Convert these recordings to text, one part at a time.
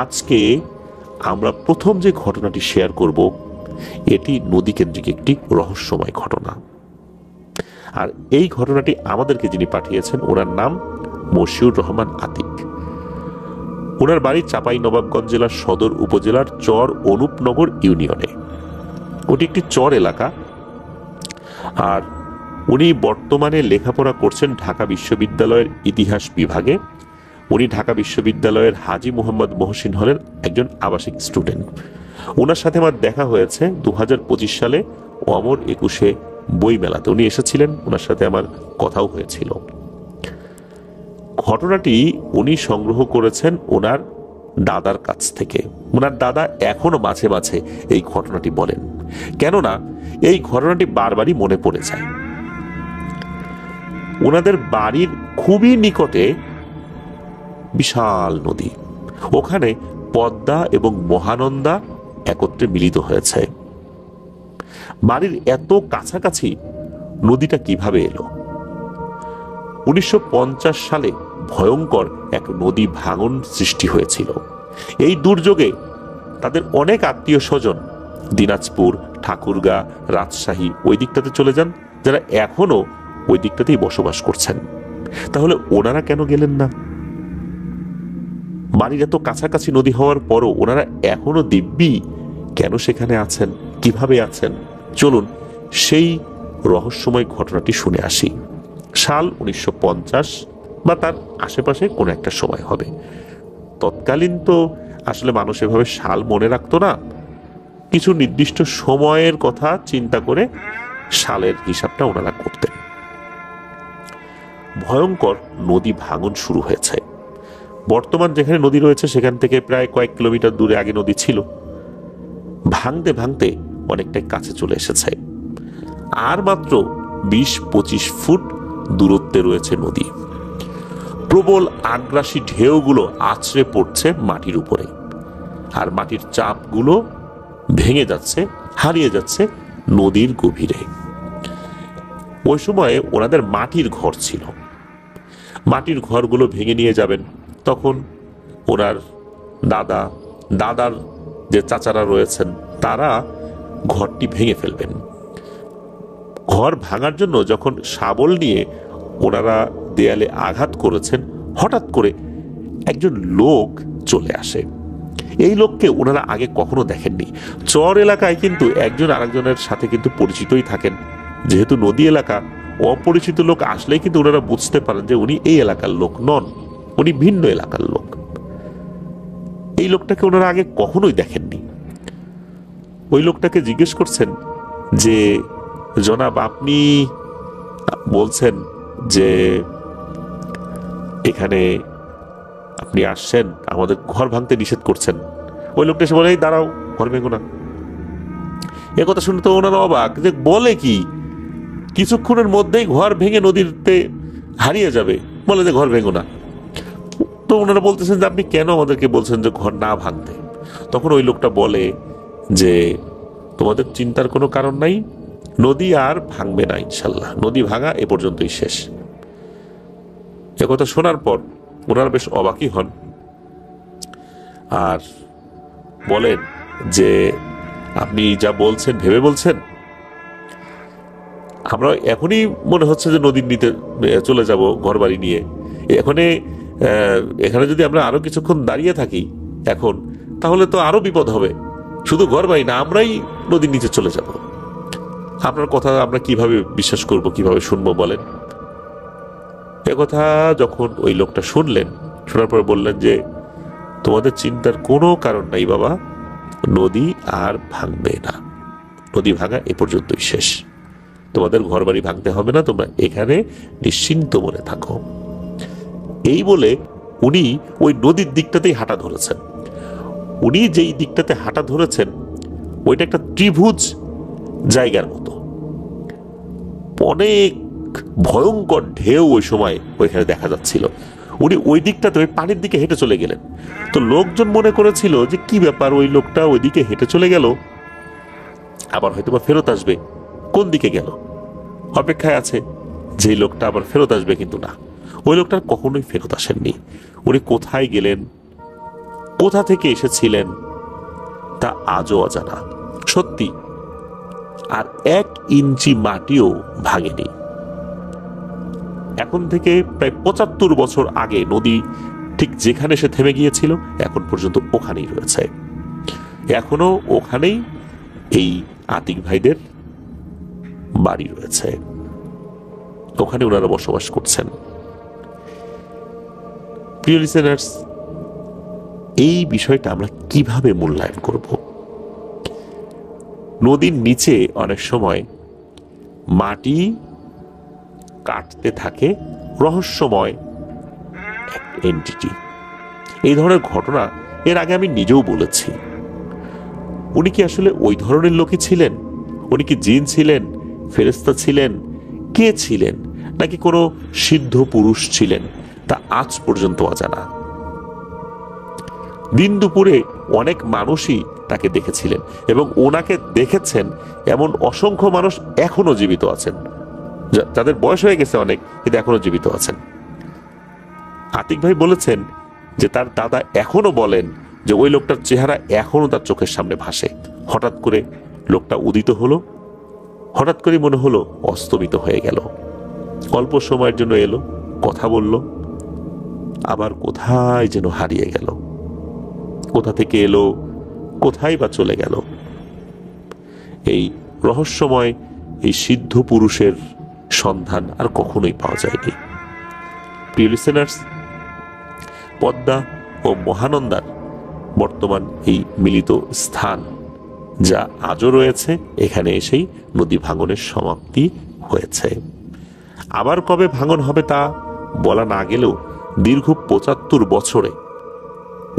আজকে আমরা প্রথম যে ঘটনাটি শেয়ার করব এটি নদী কেন্দ্রিক একটি রহস্যময় ঘটনা। আর এই ঘটনাটি আমাদেরকে যিনি পাঠিয়েছেন ওনার নাম মশিউর রহমান আতিক। ওনার বাড়ি চাঁপাইনবাবগঞ্জ জেলার সদর উপজেলার চর অনুপনগর ইউনিয়নে। ওটি একটি চর এলাকা। আর উনি বর্তমানে লেখাপড়া করছেন ঢাকা বিশ্ববিদ্যালয়ের ইতিহাস বিভাগে। উনি ঢাকা বিশ্ববিদ্যালয়ের হাজী মোহাম্মদ মহসিন হলের একজন আবাসিক স্টুডেন্ট। ওনার সাথে আমার দেখা হয়েছে 2025 সালে অমর 21 বই মেলাতে। উনি এসেছিলেন, ওনার সাথে আমার কথাও হয়েছিল। ঘটনাটি উনি সংগ্রহ করেছেন ওনার দাদার কাছ থেকে। ওনার দাদা এখনো মাঝে মাঝে এই ঘটনাটি বলেন, কেননা এই ঘটনাটি বারবারই মনে পড়ে যায়। ওনাদের বাড়ির খুবই নিকটে বিশাল নদী, ওখানে পদ্মা এবং মহানন্দা একত্রে মিলিত হয়েছে। বাড়ির এত কাছাকাছি নদীটা কিভাবে এলো? 1950 সালে ভয়ঙ্কর এক নদী ভাঙন সৃষ্টি হয়েছিল। এই দুর্যোগে তাদের অনেক আত্মীয় স্বজন দিনাজপুর, ঠাকুরগাঁ, রাজশাহী ওই দিকটাতে চলে যান, যারা এখনো ওই দিকটাতেই বসবাস করছেন। তাহলে ওনারা কেন গেলেন না? বাড়ির এত কাছাকাছি নদী হওয়ার পরও ওনারা এখনো দিব্যি কেন সেখানে আছেন, কিভাবে আছেন? চলুন সেই রহস্যময় ঘটনাটি শুনে আসি। সাল 1950 বা তার আশেপাশে কোনো একটা সময় হবে। তৎকালীন তো আসলে মানুষ এভাবে সাল মনে রাখতো না, কিছু নির্দিষ্ট সময়ের কথা চিন্তা করে সালের হিসাবটা ওনারা করতেন। ভয়ঙ্কর নদী ভাঙন শুরু হয়েছে। বর্তমান যেখানে নদী রয়েছে সেখান থেকে প্রায় কয়েক কিলোমিটার দূরে আগে নদী ছিল। ভাঙতে ভাঙতে অনেকটাই কাছে চলে এসেছে। আর মাত্র 20-25 ফুট দূরত্বে রয়েছে নদী। প্রবল আগ্রাসী ঢেউগুলো আছড়ে পড়ছে মাটির উপরে, আর মাটির চাপগুলো ভেঙে যাচ্ছে, হারিয়ে যাচ্ছে নদীর গভীরে। ওই সময়ে ওনাদের মাটির ঘর ছিল। মাটির ঘরগুলো ভেঙে নিয়ে যাবেন, তখন ওনার দাদার যে চাচারা রয়েছেন তারা ঘরটি ভেঙে ফেলবেন। ঘর ভাঙার জন্য যখন শাবল নিয়ে ওনারা দেয়ালে আঘাত করেছেন, হঠাৎ করে একজন লোক চলে আসে। এই লোককে ওনারা আগে কখনো দেখেননি। চর এলাকায় কিন্তু একজন আরেকজনের সাথে কিন্তু পরিচিতই থাকেন। যেহেতু নদী এলাকা, অপরিচিত লোক আসলেই কিন্তু ওনারা বুঝতে পারেন যে উনি এই এলাকার লোক নন, উনি ভিন্ন এলাকার লোক। এই লোকটাকে ওনারা আগে কখনোই দেখেননি। ওই লোকটাকে জিজ্ঞেস করছেন যে, জনাব আপনি বলছেন যে এখানে আপনি আসছেন, আমাদের ঘর ভাঙতে নিষেধ করছেন। ওই লোকটা এসে বলে, এই দাঁড়াও, ঘর ভেঙো না। এ কথা শুনে তো ওনারা অবাক, যে বলে কি, কিছুক্ষণের মধ্যেই ঘর ভেঙে নদীতে হারিয়ে যাবে, বলে যে ঘর ভেঙো না। তো ওনারা বলতেছেন যে আপনি কেন আমাদেরকে বলছেন যে ঘর না ভাঙতে? তখন ওই লোকটা বলে যে তোমাদের চিন্তার কোনো কারণ নাই, নদী আর ভাঙবে না ইনশাল্লাহ, নদী ভাঙা এ পর্যন্তই শেষ। একথা শোনার পর ওনারা বেশ অবাকই হন, আর বলেন যে আপনি যা বলছেন ভেবে বলছেন? আমরা এখনই মনে হচ্ছে যে নদীর নিতে চলে যাব ঘর বাড়ি নিয়ে। এখানে যদি আমরা আরো কিছুক্ষণ দাঁড়িয়ে থাকি এখন, তাহলে তো আরো বিপদ হবে। শুধু ঘর বাড়ি না, আমরাই নদীর নিচে চলে যাব। আপনার কথা আমরা কিভাবে বিশ্বাস করব, কিভাবে শুনবো বলেন? একথা যখন ওই লোকটা শুনলেন, শোনার পর বললেন যে তোমাদের চিন্তার কোনো কারণ নাই বাবা, নদী আর ভাঙবে না, নদী ভাঙা এ পর্যন্তই শেষ, তোমাদের ঘর বাড়ি ভাঙতে হবে না, তোমরা এখানে নিশ্চিন্ত মনে থাকো। এই বলে উনি ওই নদীর দিকটাতেই হাঁটা ধরেছেন। উনি যেই দিকটাতে হাঁটা ধরেছেন ওইটা একটা ত্রিভুজ জায়গার মতো। অনেক ভয়ঙ্কর ঢেউ ওই সময় ওইখানে দেখা যাচ্ছিল। উনি ওই দিকটাতে ওই পানির দিকে হেঁটে চলে গেলেন। তো লোকজন মনে করেছিল যে কি ব্যাপার, ওই লোকটা ওই দিকে হেঁটে চলে গেল, আবার হয়তো বা ফেরত আসবে। কোন দিকে গেল? অপেক্ষায় আছে যে লোকটা আবার ফেরত আসবে, কিন্তু না, ওই লোকটা কখনোই ফেরত আসেননি। উনি কোথায় গেলেন, কোথা থেকে এসেছিলেন তা আজও অজানা। সত্যি আর 1 ইঞ্চি মাটিও ভাঙেনি। এখন থেকে প্রায় 75 বছর আগে নদী ঠিক যেখানে সে থেমে গিয়েছিল এখন পর্যন্ত ওখানেই রয়েছে। এখনো ওখানেই এই আতিক ভাইদের বাড়ি রয়েছে, ওখানে ওনারা বসবাস করছেন। প্রিয় লিসেনার্স, এই বিষয়টা আমরা কিভাবে মূল্যায়ন করব? নদীর নিচে অনেক সময় মাটি কাটতে থাকে রহস্যময় এক এন্টিটি। এই ধরনের ঘটনা এর আগে আমি নিজেও বলেছি। উনি কি আসলে ওই ধরনের লোকই ছিলেন? উনি কি জিন ছিলেন, ফেরেশতা ছিলেন, কে ছিলেন, নাকি কোনো সিদ্ধ পুরুষ ছিলেন তা আজ পর্যন্ত অজানা। দিন দুপুরে অনেক মানুষই তাকে দেখেছিলেন এবং ওনাকে দেখেছেন এমন অসংখ্য মানুষ এখনো জীবিত আছেন, যাদের বয়স হয়ে গেছে অনেক, কিন্তু এখনো জীবিত আছেন। আতিক ভাই বলেছেন যে তার দাদা এখনো বলেন যে ওই লোকটার চেহারা এখনো তার চোখের সামনে ভাসে। হঠাৎ করে লোকটা উদিত হলো, হঠাৎ করে মনে হলো অস্তমিত হয়ে গেল। অল্প সময়ের জন্য এলো, কথা বলল, আবার কোথায় যেন হারিয়ে গেল। কোথা থেকে এলো, কোথায় বা চলে গেল? এই রহস্যময় এই সিদ্ধ পুরুষের সন্ধান আর কখনোই পাওয়া যায়নি। প্রিয় লিসেনার্স, পদ্মা ও মহানন্দার বর্তমান এই মিলিত স্থান যা আজও রয়েছে, এখানে এসেই নদী ভাঙনের সমাপ্তি হয়েছে। আবার কবে ভাঙন হবে তা বলা না গেলেও দীর্ঘ 75 বছরে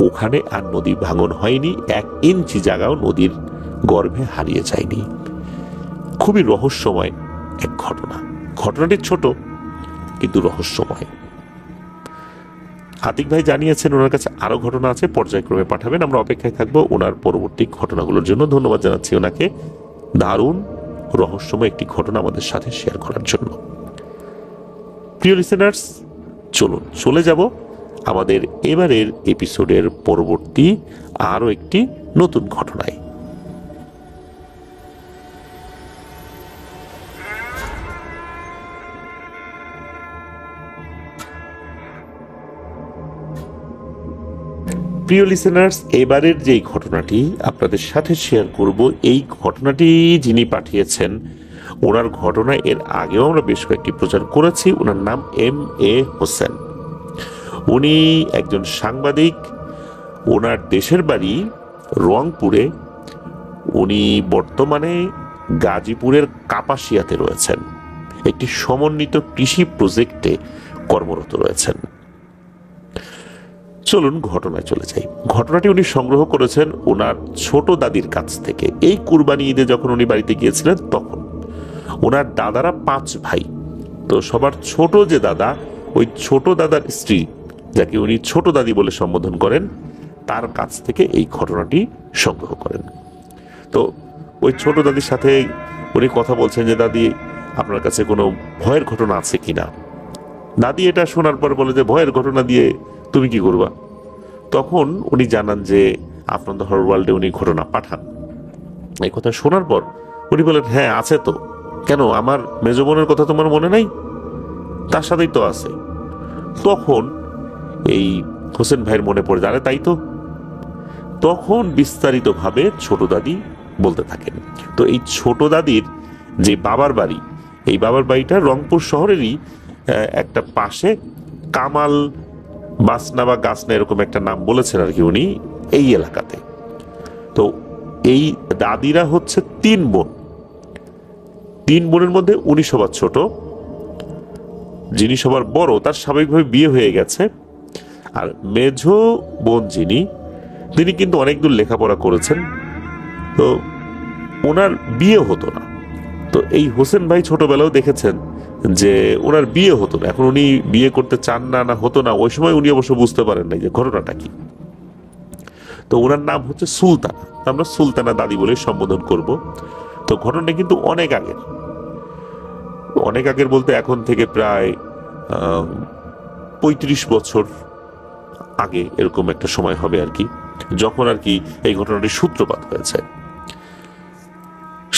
ওখানে আর নদী ভাঙন হয়নি, 1 ইঞ্চি জায়গাও নদীর গর্ভে হারিয়ে যায়নি। খুবই রহস্যময় এক ঘটনা। ঘটনাটি ছোট কিন্তু রহস্যময়। আতিক ভাই জানিয়েছেন ওনার কাছে আরো ঘটনা আছে, পর্যায়ক্রমে পাঠাবেন, আমরা অপেক্ষায় থাকবো ওনার পরবর্তী ঘটনাগুলোর জন্য। ধন্যবাদ জানাচ্ছি ওনাকে দারুণ রহস্যময় একটি ঘটনা আমাদের সাথে শেয়ার করার জন্য। প্রিয় লিসেনার্স, চলুন চলে যাব আমাদের এবারের এপিসোডের পরবর্তী আরো একটি নতুন ঘটনায়। প্রিয় লিসেনার্স, এবারের যে ঘটনাটি আপনাদের সাথে শেয়ার করব, এই ঘটনাটি যিনি পাঠিয়েছেন ওনার ঘটনা এর আগেও আমরা বেশ কয়েকটি প্রচার করেছি। ওনার নাম M.A. হোসেন। উনি একজন সাংবাদিক। ওনার দেশের বাড়ি রংপুরে। উনি বর্তমানে গাজীপুরের কাপাসিয়াতে রয়েছেন, একটি সমন্বিত কৃষি প্রজেক্টে কর্মরত রয়েছেন। চলুন ঘটনায় চলে যাই। ঘটনাটি উনি সংগ্রহ করেছেন ওনার ছোট দাদির কাছ থেকে। এই কুরবানি ঈদে যখন উনি বাড়িতে গিয়েছিলেন তখন ওনার দাদারা 5 ভাই। তো সবার ছোট যে দাদা, ওই ছোট দাদার স্ত্রী, যাকে উনি ছোট দাদি বলে সম্বোধন করেন, তার কাছ থেকে এই ঘটনাটি সংগ্রহ করেন। তো ওই ছোট দাদির সাথে উনি কথা বলছেন যে দাদি, আপনার কাছে কোনো ভয়ের ঘটনা আছে কিনা। দাদি এটা শোনার পর বলে যে ভয়ের ঘটনা দিয়ে তুমি কি করবা। তখন উনি জানান যে আপনার হর ওয়ার্ল্ডে উনি ঘটনা পাঠান। এই কথা শোনার পর উনি বলেন, হ্যাঁ আছে তো, কেন আমার মেজ বোনের কথা তোমার মনে নাই? তার সাথেই তো আছে। তখন এই হোসেন ভাইয়ের মনে পড়ে যায়, তাই তো। তখন বিস্তারিতভাবে ছোট দাদি বলতে থাকেন। তো এই ছোট দাদির যে বাবার বাড়ি, এই বাবার বাড়িটা রংপুর শহরেরই একটা পাশে কামাল বাসনা বা গাছনা এরকম একটা নাম বলেছেন আর কি উনি, এই এলাকাতে। তো এই দাদিরা হচ্ছে 3 বোন। 3 বোনের মধ্যে উনি সবার ছোট। যিনি সবার বড় তার স্বাভাবিকভাবে বিয়ে হয়ে গেছে। আর মেজ বোন তিনি কিন্তু অনেক দূর লেখাপড়া করেছেন, তো ওনার বিয়ে হতো না। তো এই হোসেন ভাই ছোটবেলাও দেখেছেন যে ওনার বিয়ে হতো না। এখন উনি বিয়ে করতে চান না, না হতো না, ওই সময় উনি অবশ্য বুঝতে পারেন নাই যে ঘটনাটা কি। তো ওনার নাম হচ্ছে সুলতানা, আমরা সুলতানা দাদি বলে সম্বোধন করব। তো ঘটনাটা কিন্তু অনেক আগের বলতে এখন থেকে প্রায় 35 বছর আগে এরকম একটা সময় হবে আর কি। যখন আর কি এই ঘটনাটির সূত্রপাত হয়েছে।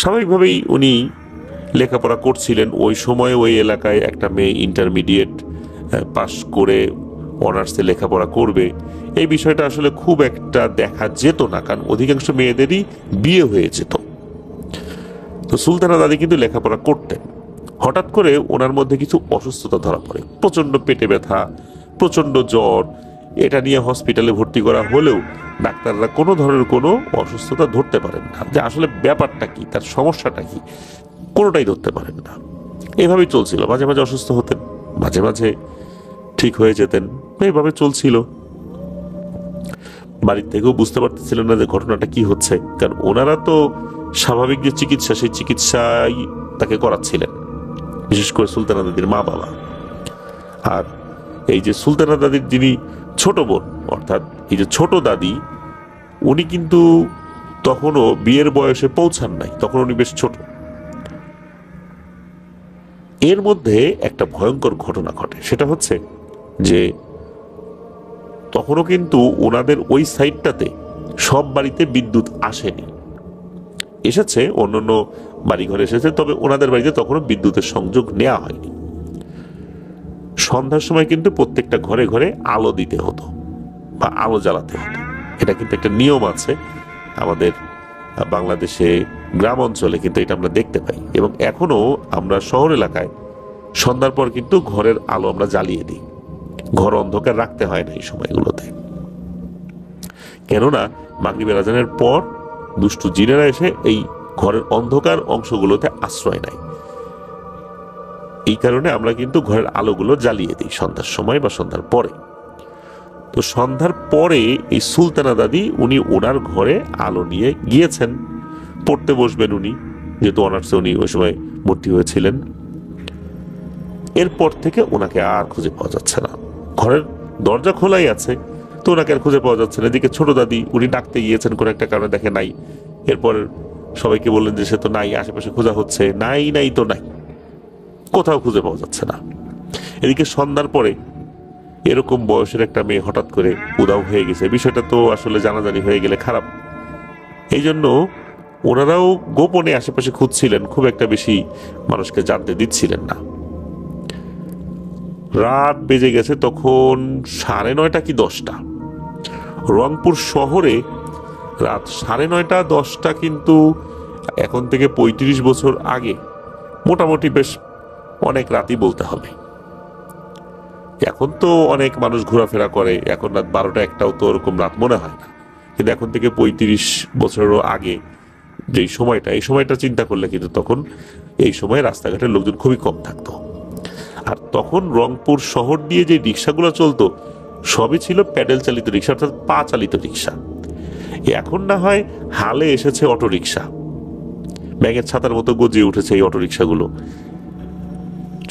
স্বাভাবিকভাবেই উনি লেখাপড়া করছিলেন। ওই সময় ওই এলাকায় একটা মেয়ে ইন্টারমিডিয়েট পাশ করে অনার্সে লেখাপড়া করবে, এই বিষয়টা আসলে খুব একটা দেখা যেত না, কারণ অধিকাংশ মেয়েদেরই বিয়ে হয়ে যেত। তো সুলতানা দাদি কিন্তু লেখাপড়া করতেন। হঠাৎ করে ওনার মধ্যে কিছু অসুস্থতা ধরা পড়ে, প্রচন্ড পেটে ব্যথা, প্রচন্ড জ্বর। এটা নিয়ে হসপিটালে ভর্তি করা হলেও ডাক্তাররা কোনো ধরনের কোনো অসুস্থতা ধরতে পারেন না, যে আসলে ব্যাপারটা কি, তার সমস্যাটা কি, কোনোটাই ধরতে পারেন না। এভাবেই চলছিল। মাঝে মাঝে অসুস্থ হতেন, মাঝে মাঝে ঠিক হয়ে যেতেন, এইভাবে চলছিল। বাড়ির থেকেও বুঝতে পারতেছিলেন না যে ঘটনাটা কি হচ্ছে, কারণ ওনারা তো স্বাভাবিক যে চিকিৎসা, সেই চিকিৎসাই তাকে করাচ্ছিলেন, বিশেষ করে সুলতানা দাদির মা বাবা। আর এই যে সুলতানা দাদির যিনি ছোট বোন, অর্থাৎ এই যে ছোট দাদি, উনি কিন্তু তখনও বিয়ের বয়সে পৌঁছান নাই, তখন উনি বেশ ছোট। এর মধ্যে একটা ভয়ঙ্কর ঘটনা ঘটে, সেটা হচ্ছে যে তখনও কিন্তু ওনাদের ওই সাইডটাতে সব বাড়িতে বিদ্যুৎ আসেনি। এসেছে অন্যান্য বাড়িঘরে এসেছে, তবে ওনাদের বাড়িতে তখনও বিদ্যুতের সংযোগ নেওয়া হয়নি। সন্ধ্যার সময় কিন্তু প্রত্যেকটা ঘরে ঘরে আলো দিতে হতো বা আলো জ্বালাতে হতো। এটা কিন্তু একটা নিয়ম আছে আমাদের বাংলাদেশে, গ্রাম অঞ্চলে কিন্তু এটা আমরা দেখতে পাই। এবং এখনো আমরা শহর এলাকায় সন্ধ্যার পর কিন্তু ঘরের আলো আমরা জ্বালিয়ে দিই, ঘর অন্ধকার রাখতে হয় না এই সময়গুলোতে। কেননা মাগরিবের আজানের পর দুষ্টু জিনেরা এসে এই ঘরের অন্ধকার অংশগুলোতে আশ্রয় নেয়। এই কারণে আমরা কিন্তু ঘরের আলোগুলো জ্বালিয়ে দিই সন্ধ্যার সময় বা সন্ধ্যার পরে। তো সন্ধ্যার পরে এই সুলতানা দাদি উনি ওনার ঘরে আলো নিয়ে গিয়েছেন, পড়তে বসবেন উনি, যেহেতু অনার্সে উনি ওই সময় ভর্তি হয়েছিলেন। এরপর থেকে ওনাকে আর খুঁজে পাওয়া যাচ্ছে না। ঘরের দরজা খোলাই আছে, তো ওনাকে আর খুঁজে পাওয়া যাচ্ছে না। এদিকে ছোট দাদি উনি ডাকতে গিয়েছেন, কোনো একটা কারণে দেখে নাই। এরপর সবাইকে বললেন যে সে তো নাই, আশেপাশে খোঁজা হচ্ছে, নাই নাই তো নাই, কোথাও খুঁজে পাওয়া যাচ্ছে না। এদিকে সন্ধ্যার পরে এরকম বয়সের একটা মেয়ে হঠাৎ করে উধাও হয়ে গেছে, বিষয়টা তো আসলে জানাজানি হয়ে গেলে খারাপ। এই জন্য ওনারাও গোপনে আশেপাশে খুঁজছিলেন, খুব একটা বেশি মানুষকে জানতে দিচ্ছিলেন না। রাত বেজে গেছে তখন 9:30 কি 10টা। রংপুর শহরে রাত 9:30 10টা কিন্তু এখন থেকে 35 বছর আগে মোটামুটি বেশ অনেক রাতই বলতে হবে। এখন তো অনেক মানুষ ঘোরাফেরা করে, এখন রাত 12টা 1টাও তো ওরকম রাত মনে হয় না, কিন্তু এখন থেকে 35 বছরেরও আগে যেই সময়টা, এই সময়টা চিন্তা করলে কিন্তু তখন এই সময় রাস্তাঘাটের লোকজন খুবই কম থাকতো। আর তখন রংপুর শহর দিয়ে যে রিক্সাগুলো চলতো সবই ছিল প্যাডেল চালিত রিক্সা, অর্থাৎ পা চালিত রিক্সা। এখন না হয় হালে এসেছে অটো রিক্সা, ব্যাঙের ছাতার মতো গজিয়ে উঠেছে এই অটো রিক্সাগুলো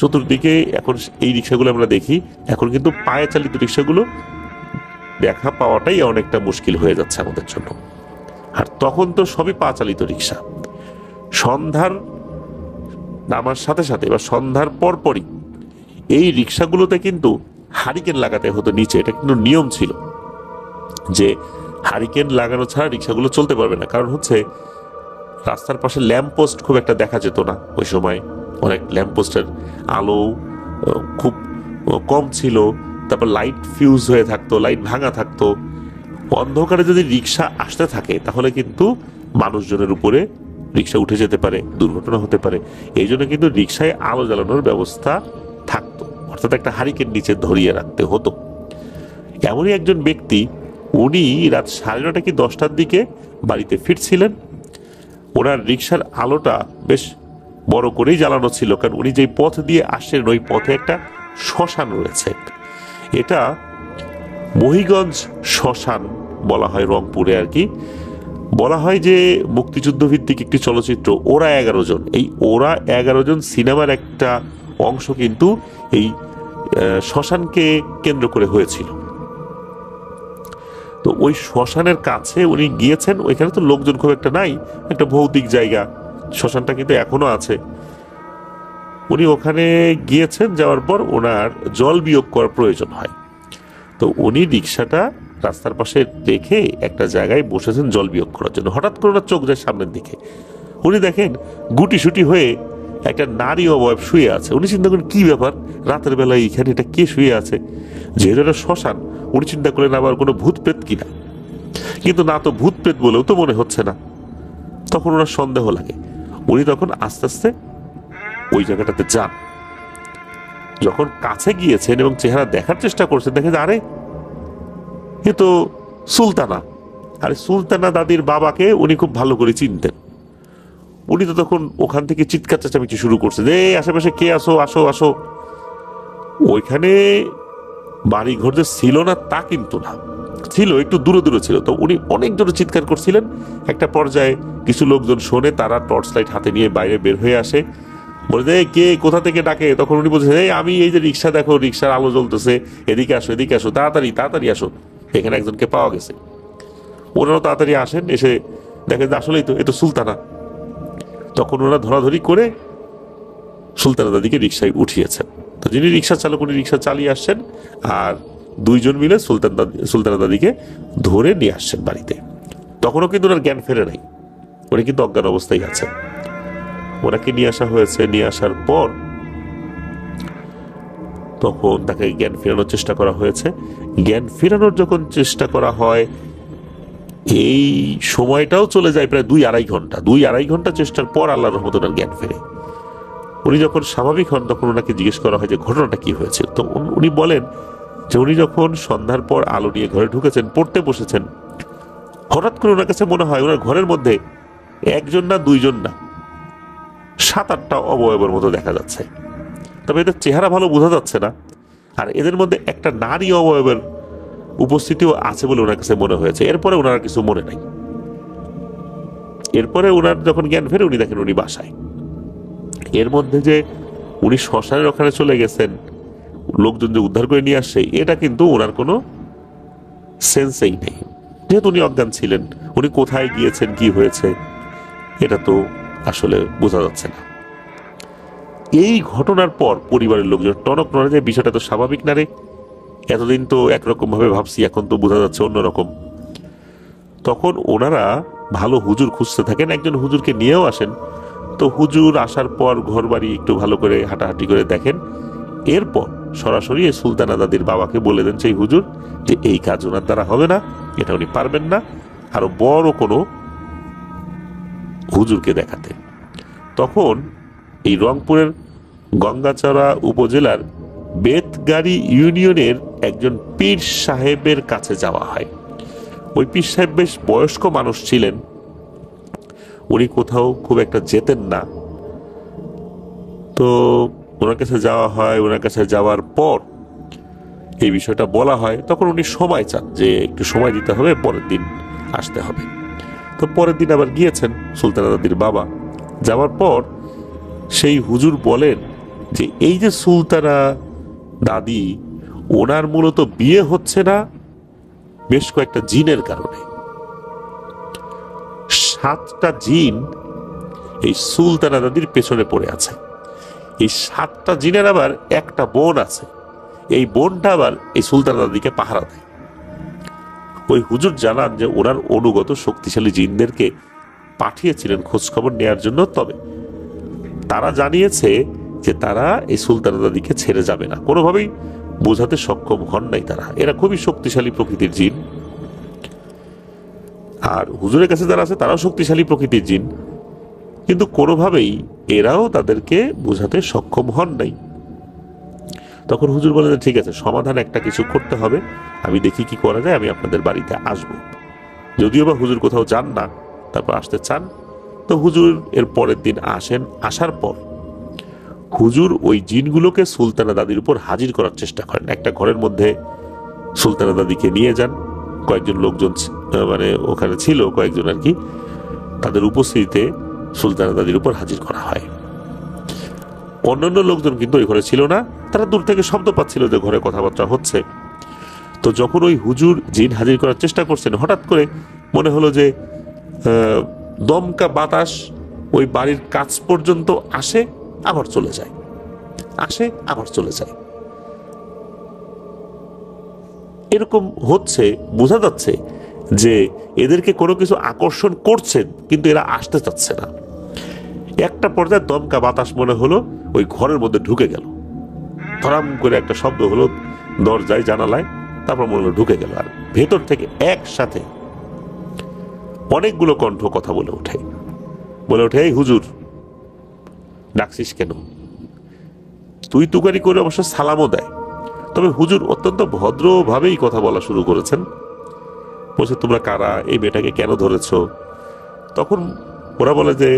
চতুর্দিকে। এখন এই রিক্সাগুলো আমরা দেখি, এখন কিন্তু পায়ে চালিত রিক্সাগুলো দেখা পাওয়াটাই অনেকটা মুশকিল হয়ে যাচ্ছে আমাদের জন্য। আর তখন তো সবই পা চালিত রিক্সা। সন্ধ্যার নামার সাথে সাথে বা সন্ধ্যার পরপরই এই রিক্সাগুলোতে কিন্তু হারিকেন লাগাতে হতো নিচে। এটা কিন্তু নিয়ম ছিল যে হারিকেন লাগানো ছাড়া রিক্সাগুলো চলতে পারবে না। কারণ হচ্ছে রাস্তার পাশে ল্যাম্প পোস্ট খুব একটা দেখা যেত না ওই সময়, অনেক ল্যাম্প পোস্টের আলো খুব কম ছিল, তারপর লাইট ফিউজ হয়ে থাকতো, লাইট ভাঙা থাকতো। অন্ধকারে যদি রিক্সা আসতে থাকে তাহলে কিন্তু মানুষজনের উপরে রিক্সা উঠে যেতে পারে, দুর্ঘটনা হতে পারে। এই জন্য কিন্তু রিক্সায় আলো জ্বালানোর ব্যবস্থা থাকতো, অর্থাৎ একটা হারিকেন নিচে ধরিয়ে রাখতে হতো। এমনই একজন ব্যক্তি, উনি রাত 9:30 কি 10টার দিকে বাড়িতে ফিরছিলেন। ওনার রিক্সার আলোটা বেশ বড় করেই জ্বালানো ছিল, কারণ উনি যেই পথ দিয়ে আসছেন ওই পথে একটা শ্মশান রয়েছে। এটা মহিগঞ্জ শ্মশান বলা হয় রংপুরে আর কি। বলা হয় যে মুক্তিযুদ্ধ ভিত্তিক একটি চলচ্চিত্র ওরা 11 জন, এই ওরা 11 জন সিনেমার একটা অংশ কিন্তু এই শ্মশানকে কেন্দ্র করে হয়েছিল। তো ওই শ্মশানের কাছে উনি গিয়েছেন, ওইখানে তো লোকজন খুব একটা নাই, একটা ভৌতিক জায়গা, শ্মশানটা কিন্তু এখনো আছে। উনি ওখানে গিয়েছেন, যাওয়ার পর ওনার জল বিয়োগ করার প্রয়োজন হয়। তো উনি রিক্সাটা রাস্তার পাশে রেখে একটা জায়গায় বসেছেন জল বিয়োগ করার জন্য। হঠাৎ করে ওনার চোখ যায় সামনের দিকে, উনি দেখেন গুটিসুটি হয়ে একটা নারী অবয়ব শুয়ে আছে। উনি চিন্তা করেন কি ব্যাপার, রাতের বেলায় এখানে এটা কে শুয়ে আছে? যেহেতু এটা শ্মশান, উনি চিন্তা করলেন আবার কোনো ভূত প্রেত কিনা, কিন্তু না তো ভূত প্রেত বলেও তো মনে হচ্ছে না। তখন ওনার সন্দেহ লাগে। উনি তখন আস্তে আস্তে ওই জায়গাটাতে যান। যখন কাছে গিয়েছেন এবং চেহারা দেখার চেষ্টা করছেন, দেখেন আরে এ তো সুলতানা। আরে সুলতানা দাদির বাবাকে উনি খুব ভালো করে চিনতেন। উনি তো তখন ওখান থেকে চিৎকার চেঁচামেচি শুরু করছে যে আশেপাশে কে আসো, আসো আসো। ওইখানে বাড়ি ঘর যে ছিল না তা কিন্তু না, ছিল একটু দূরে দূরে ছিল। তো উনি অনেক জোরে চিৎকার করছিলেন। একটা পর্যায়ে কিছু লোকজন শোনে, তারা টর্চ লাইট হাতে নিয়ে বাইরে বের হয়ে আসে, বলে যে কে কোথা থেকে ডাকে। তখন উনি বলছে এই আমি, এই যে রিক্সা দেখো, রিক্সার আলো জ্বলতেছে, এদিকে আসো, এদিকে আসো, তাড়াতাড়ি তাড়াতাড়ি আসো, এখানে একজনকে পাওয়া গেছে। ওনারাও তাড়াতাড়ি আসেন, এসে দেখেন যে আসলেই তো এ তো সুলতানা। তখন ওরা ধরাধরি করে সুলতানা দাদিকে রিক্সায় উঠিয়েছেন। তো যিনি রিক্সা চালক, উনি রিক্সা চালিয়ে আসছেন, আর দুইজন মিলে সুলতানা দাদিকে ধরে নিয়ে আসছেন বাড়িতে। তখনও কিন্তু ওনার জ্ঞান ফেরে নাই, উনি কিন্তু অজ্ঞান অবস্থায় আছেন। ওনাকে নিয়ে আসা হয়েছে। নিয়ে আসার পর তখন তাকে জ্ঞান ফেরানোর চেষ্টা করা হয়েছে। জ্ঞান ফেরানোর যখন চেষ্টা করা হয়, এই সময়টাও চলে যায় প্রায় 2-2.5 ঘন্টা। 2-2.5 ঘন্টা চেষ্টার পর আল্লাহর রহমতে ওনার জ্ঞান ফেরে। উনি যখন স্বাভাবিক হন, তখন ওনাকে জিজ্ঞেস করা হয় যে ঘটনাটা কি হয়েছে। তো উনি বলেন যে উনি যখন সন্ধ্যার পর আলো নিয়ে ঘরে ঢুকেছেন, পড়তে বসেছেন, হঠাৎ করে ওনার কাছে মনে হয় ওনার ঘরের মধ্যে একজন না দুইজন না 7-8টা অবয়বের মতো দেখা যাচ্ছে। তবে এদের চেহারা ভালো বোঝা যাচ্ছে না, আর এদের মধ্যে একটা নারী অবয়বের উপস্থিতিও আছে বলে ওনার কাছে মনে হয়েছে। এরপরে ওনার কিছু মনে নাই। এরপরে ওনার যখন জ্ঞান ফেরে, উনি দেখেন উনি বাসায়। এর মধ্যে যে উনি শ্মশানের ওখানে চলে গেছেন, লোকজন যে উদ্ধার করে নিয়ে আসছে, এটা কিন্তু ওনার কোনো সেন্সেই নেই। যেহেতু উনি অজ্ঞান ছিলেন, উনি কোথায় গিয়েছেন, কি হয়েছে, এটা তো আসলে বোঝা যাচ্ছে না। এই ঘটনার পর পরিবারের লোকজন টনক নড়ে যায়, বিষয়টা তো স্বাভাবিক না রে, এতদিন তো একরকম ভাবে ভাবছি, এখন তো বোঝা যাচ্ছে অন্যরকম। তখন ওনারা ভালো হুজুর খুঁজতে থাকেন, একজন হুজুরকে নিয়েও আসেন। তো হুজুর আসার পর ঘর বাড়ি একটু ভালো করে হাঁটাহাঁটি করে দেখেন। এরপর সরাসরি সুলতানা দাদির বাবাকে বলে দেন সেই হুজুর যে এই কাজ ওনার দ্বারা হবে না, এটা উনি পারবেন না, আরো বড় কোনো হুজুরকে দেখাতে। তখন এই রংপুরের গঙ্গাচড়া উপজেলার বেতগাড়ি ইউনিয়নের একজন পীর সাহেবের কাছে যাওয়া হয়। ওই পীর সাহেব বেশ বয়স্ক মানুষ ছিলেন, উনি কোথাও খুব একটা যেতেন না। তো ওনার কাছে যাওয়া হয়। ওনার কাছে যাওয়ার পর এই বিষয়টা বলা হয়। তখন উনি সময় চান যে একটু সময় দিতে হবে, পরের দিন আসতে হবে। তো পরের দিন আবার গিয়েছেন সুলতানা দাদির বাবা। যাওয়ার পর সেই হুজুর বলেন যে এই যে সুলতানা দাদি, ওনার মূলত বিয়ে হচ্ছে না বেশ কয়েকটা জিনের কারণে। 7টা জিন এই সুলতানা দাদির পেছনে পড়ে আছে। এই 7টা জিনের আবার একটা বোন আছে, এই বোনটা আবার এই সুলতানা দাদিকে পাহারা দেয়। ওই হুজুর জানান যে ওনার অনুগত শক্তিশালী জিনদেরকে পাঠিয়েছিলেন খোঁজ খবর নেওয়ার জন্য। তবে তারা জানিয়েছে যে তারা এই সুলতানা দাদিকে ছেড়ে যাবে না, কোনোভাবেই বোঝাতে সক্ষম হন নাই তারা। এরা খুবই শক্তিশালী প্রকৃতির জিন, আর হুজুরের কাছে যারা আছে তারাও শক্তিশালী প্রকৃতির জিন, কিন্তু কোনোভাবেই এরাও তাদেরকে বোঝাতে সক্ষম হন নাই। তখন হুজুর বলেন ঠিক আছে, সমাধান একটা কিছু করতে হবে, আমি দেখি কি করা যায়, আমি আপনাদের বাড়িতে আসব। যদিও বা হুজুর কোথাও যান না, তারপর আসতে চান। তো হুজুর এর পরের দিন আসেন। আসার পর হুজুর ওই জিনগুলোকে সুলতানা দাদির উপর হাজির করার চেষ্টা করেন। একটা ঘরের মধ্যে সুলতানা দাদিকে নিয়ে যান। কয়েকজন লোকজন মানে ওখানে ছিল কয়েকজন আর কি, তাদের উপস্থিতিতে সুলতানা দাদির উপর হাজির করা হয়। অন্যান্য লোকজন কিন্তু ওই ঘরে ছিল না, তারা দূর থেকে শব্দ পাচ্ছিল যে ঘরে কথাবার্তা হচ্ছে। তো যখন ওই হুজুর জিন হাজির করার চেষ্টা করছেন, হঠাৎ করে মনে হলো যে দমকা বাতাস ওই বাড়ির কাছ পর্যন্ত আসে, আবার চলে যায়, আসে আবার চলে যায়। এরকম হচ্ছে, বোঝা যাচ্ছে যে এদেরকে কোনো কিছু আকর্ষণ করছেন, কিন্তু এরা আসতে চাচ্ছে না। একটা পর্যায়ে দমকা বাতাস মনে হলো ওই ঘরের মধ্যে ঢুকে গেল, ধরাম করে একটা শব্দ হলো দরজায় জানালায়, তারপর মনে হলো ঢুকে গেল। আর ভেতর থেকে একসাথে অনেকগুলো কণ্ঠ কথা বলে ওঠে, এই হুজুর ডাকছিস কেন? তুই তুকারি করে অবশ্য সালামও দেয়, তবে হুজুর অত্যন্ত ভদ্রভাবেই কথা বলা শুরু করেছেন। বলছে, তোমরা কারা? এই মেয়েটাকে কেন ধরেছ? তখন ওরা বলে যে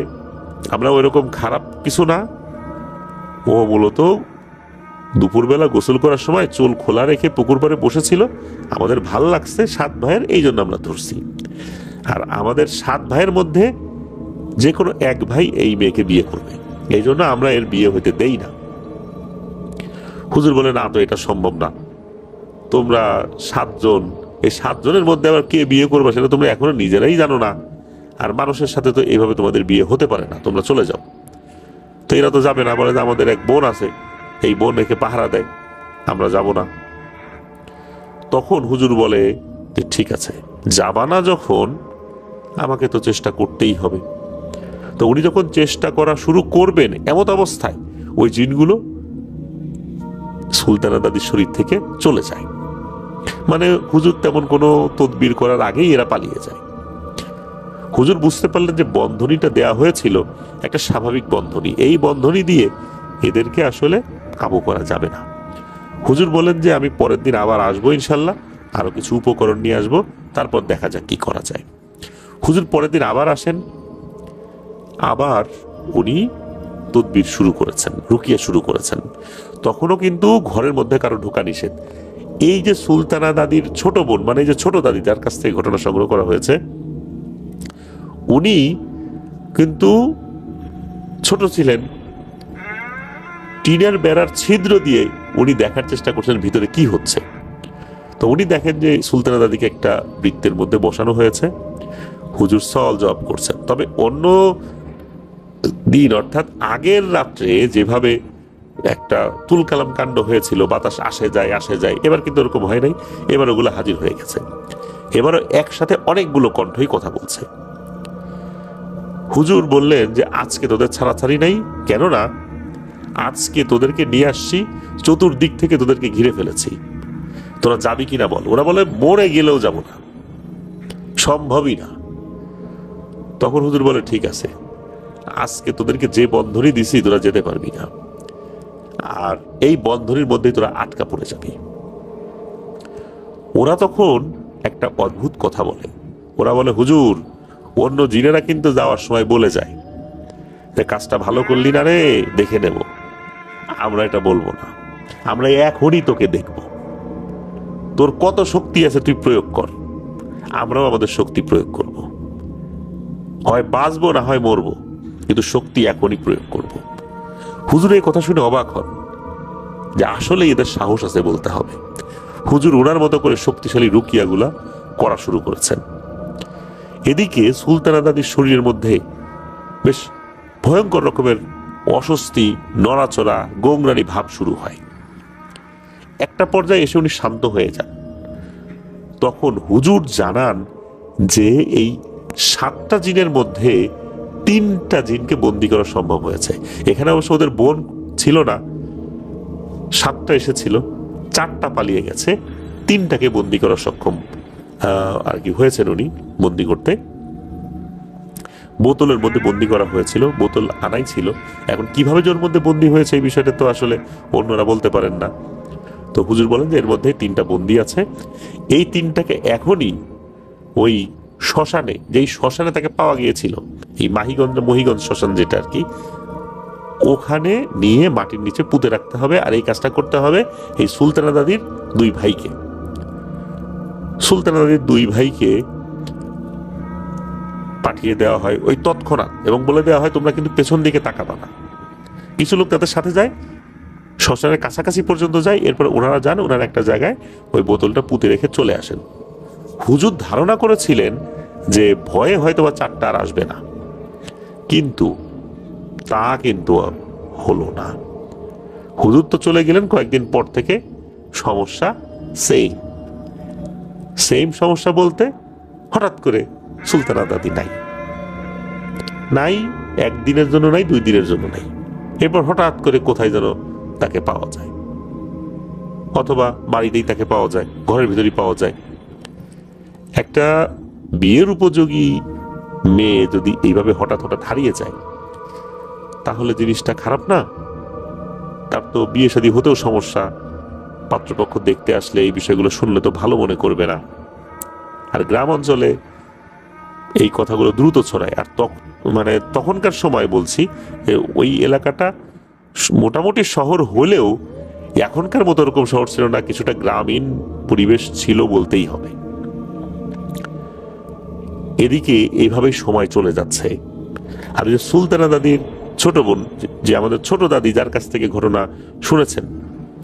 আমরা ওইরকম খারাপ কিছু না, ও মূলত দুপুরবেলা গোসল করার সময় চুল খোলা রেখে পুকুর পাড়ে বসেছিল, আমাদের ভাল লাগছে 7 ভাইয়ের, এই জন্য আমরা ধরছি। আর আমাদের 7 ভাইয়ের মধ্যে যে কোনো এক ভাই এই মেয়েকে বিয়ে করবে, এই জন্য আমরা এর বিয়ে হইতে দেই না। হুজুর বলে, না তো এটা সম্ভব না, তোমরা 7 জন, এই 7 জনের মধ্যে আবার কে বিয়ে করবে সেটা তোমরা এখনো নিজেরাই জানো না, আর মানুষের সাথে তো এইভাবে তোমাদের বিয়ে হতে পারে না, তোমরা চলে যাও। তো এরা তো যাবে না, বলে যে আমাদের এক বোন আছে, এই বোন একে পাহারা দেয়, আমরা যাব না। তখন হুজুর বলে যে ঠিক আছে, যাবা না যখন, আমাকে তো চেষ্টা করতেই হবে। তো উনি যখন চেষ্টা করা শুরু করবেন, এমত অবস্থায় ওই জিনগুলো সুলতানা দাদির শরীর থেকে চলে যায়। মানে হুজুর তেমন কোনো তদবির করার আগেই এরা পালিয়ে যায়। হুজুর বুঝতে পারলেন যে বন্ধনীটা দেয়া হয়েছিল একটা স্বাভাবিক বন্ধনী, এই বন্ধনী দিয়ে এদেরকে আসলে কাবু করা যাবে না। হুজুর বলেন যে আমি পরের দিন আবার আসবো ইনশাল্লাহ, আরো কিছু উপকরণ নিয়ে আসবো, তারপর দেখা যাক কি করা যায়। হুজুর পরের দিন আবার আসেন, আবার উনি তদবির শুরু করেছেন, রুকিয়া শুরু করেছেন। তখনও কিন্তু ঘরের মধ্যে কারো ঢোকা নিষেধ। এই যে সুলতানা দাদির ছোট বোন, মানে এই যে ছোট দাদি যার কাছ থেকে ঘটনা সংগ্রহ করা হয়েছে, উনি কিন্তু ছোট ছিলেন, টিনের বেড়ার ছিদ্র দিয়ে উনি দেখার চেষ্টা করছেন ভিতরে কি হচ্ছে। তো উনি দেখেন যে সুলতানা দাদিকে একটা বৃত্তের মধ্যে বসানো হয়েছে, হুজুর সওয়াল জবাব করছেন। তবে অন্য দিন অর্থাৎ আগের রাত্রে যেভাবে একটা তুলকালাম কাণ্ড হয়েছিল, বাতাস আসে যায়, এবার কিন্তু ওরকম হয় নাই, এবার ওগুলো হাজির হয়ে গেছে। এবারও একসাথে অনেকগুলো কণ্ঠই কথা বলছে। হুজুর বললেন যে আজকে তোদের ছাড়াছাড়ি নাই, কেননা আজকে তোদেরকে নিয়ে আসছি, চতুর্দিক থেকে তোদেরকে ঘিরে ফেলেছি, তোরা যাবি কিনা বল। ওরা বলে মরে গেলেও যাব না, সম্ভবই না। তখন হুজুর বলে ঠিক আছে, আজকে তোদেরকে যে বন্ধনী দিছি তোরা যেতে পারবি না, আর এই বন্ধনীর মধ্যেই তোরা আটকা পড়ে যাবি। ওরা তখন একটা অদ্ভুত কথা বলে, ওরা বলে হুজুর, অন্য জিনেরা কিন্তু যাওয়ার সময় বলে যায় যে কাজটা ভালো করলি না রে, দেখে নেব। আমরা এটা বলবো না, আমরা এখনই তোকে দেখব, তোর কত শক্তি আছে তুই প্রয়োগ কর, আমরাও আমাদের শক্তি প্রয়োগ করব, হয় বাঁচবো না হয় মরবো, কিন্তু শক্তি এখনই প্রয়োগ করব। হুজুর এই কথা শুনে অবাক হন যে আসলে এদের সাহস আছে বলতে হবে। হুজুর ওনার মতো করে শক্তিশালী রুকিয়াগুলা করা শুরু করেছেন। এদিকে সুলতানা দাদির শরীরের মধ্যে বেশ ভয়ঙ্কর রকমের অস্বস্তি, নড়াচড়া, গোংরানি ভাব শুরু হয়। একটা পর্যায়ে এসে উনি শান্ত হয়ে যান। তখন হুজুর জানান যে এই 7টা জিনের মধ্যে 3টা জিনকে বন্দী করা সম্ভব হয়েছে। এখানে অবশ্য ওদের বোন ছিল না, 7টা এসেছিল, 4টা পালিয়ে গেছে, 3টাকে বন্দী করা সক্ষম আর কি হয়েছেন উনি বন্দী করতে। বোতলের মধ্যে বন্দী করা হয়েছিল, বোতল আনাই ছিল। এখন কিভাবে জোর মধ্যে বন্দী হয়েছে এই বিষয়টা তো আসলে অন্যরা বলতে পারেন না। তো হুজুর বলেন যে এর মধ্যে 3টা বন্দী আছে, এই 3টাকে এখনই ওই শ্মশানে, যেই শ্মশানে তাকে পাওয়া গিয়েছিল, এই মহিগঞ্জ শ্মশান যেটা আর কি, ওখানে নিয়ে মাটির নিচে পুঁতে রাখতে হবে। আর এই কাজটা করতে হবে এই সুলতানা দাদির 2 ভাইকে। সুলতানা দাদির 2 ভাইকে পাঠিয়ে দেওয়া হয় ওই তৎক্ষণাৎ, এবং বলে দেওয়া হয় তোমরা কিন্তু পেছন দিকে তাকাবা না। কিছু লোক তাদের সাথে যায়, শ্মশানের কাছাকাছি পর্যন্ত যায়, এরপর ওনারা যান, ওনারা একটা জায়গায় ওই বোতলটা পুঁতে রেখে চলে আসেন। হুজুর ধারণা করেছিলেন যে ভয়ে হয়তো বা 4টা আর আসবে না, কিন্তু তা কিন্তু হলো না। হুজুর তো চলে গেলেন, কয়েকদিন পর থেকে সমস্যা সেই সেম সমস্যা বলতে হঠাৎ করে সুলতানা দাদি নাই, নাই, একদিনের জন্য নাই, 2 দিনের জন্য নাই, এরপর হঠাৎ করে কোথায় যেন তাকে পাওয়া যায়, অথবা বাড়িতেই তাকে পাওয়া যায়, ঘরের ভিতরেই পাওয়া যায়। একটা বিয়ের উপযোগী মেয়ে যদি এইভাবে হঠাৎ হঠাৎ হারিয়ে যায়, তাহলে জিনিসটা খারাপ না? তার তো বিয়ে শাদী হতেও সমস্যা, পাত্রপক্ষ দেখতে আসলে এই বিষয়গুলো শুনলে তো ভালো মনে করবে না। আর গ্রাম অঞ্চলে এই কথাগুলো দ্রুত ছড়ায়। আর তখনকার সময় বলছি, ওই এলাকাটা মোটামুটি শহর হলেও এখনকার মতো এরকম শহর ছিল না, কিছুটা গ্রামীণ পরিবেশ ছিল বলতেই হবে। এদিকে এইভাবেই সময় চলে যাচ্ছে। আর যে সুলতানা দাদির ছোট বোন, যে আমাদের ছোট দাদি, যার কাছ থেকে ঘটনা শুনেছেন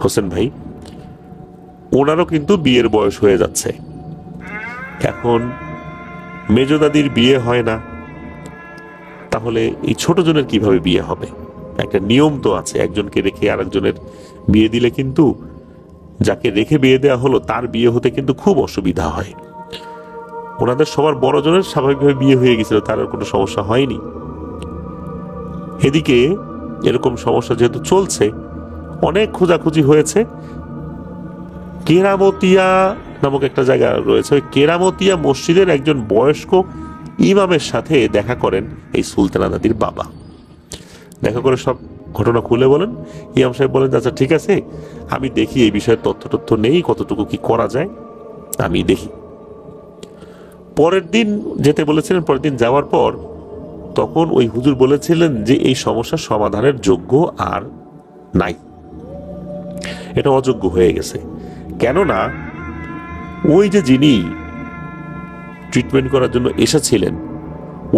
হোসেন ভাই, ওনারও কিন্তু বিয়ের বয়স হয়ে যাচ্ছে। এখন মেজ দাদির বিয়ে হয় না, তাহলে এই ছোট জনের কিভাবে বিয়ে হবে? একটা নিয়ম তো আছে, একজনকে রেখে আরেকজনের বিয়ে দিলে কিন্তু যাকে রেখে বিয়ে দেওয়া হলো তার বিয়ে হতে কিন্তু খুব অসুবিধা হয়। ওনাদের সবার বড় জনের স্বাভাবিকভাবে বিয়ে হয়ে গেছিল, তার আর কোনো সমস্যা হয়নি। এদিকে এরকম সমস্যা যেহেতু চলছে, অনেক খোঁজাখুঁজি হয়েছে। কেরামতিয়া নামক একটা জায়গা রয়েছে, ওই কেরামতিয়া মসজিদের একজন বয়স্ক ইমামের সাথে দেখা করেন এই সুলতানা দাদির বাবা। দেখা করে সব ঘটনা খুলে বলেন। ইমাম সাহেব বলেন, আচ্ছা ঠিক আছে, আমি দেখি এই বিষয়ে তথ্য নেই, কতটুকু কি করা যায় আমি দেখি। পরের দিন যেতে বলেছিলেন, পরের দিন যাওয়ার পর তখন ওই হুজুর বলেছিলেন যে এই সমস্যা সমাধানের যোগ্য আর নাই, এটা অযোগ্য হয়ে গেছে। কেননা ওই যে যিনি ট্রিটমেন্ট করার জন্য এসেছিলেন,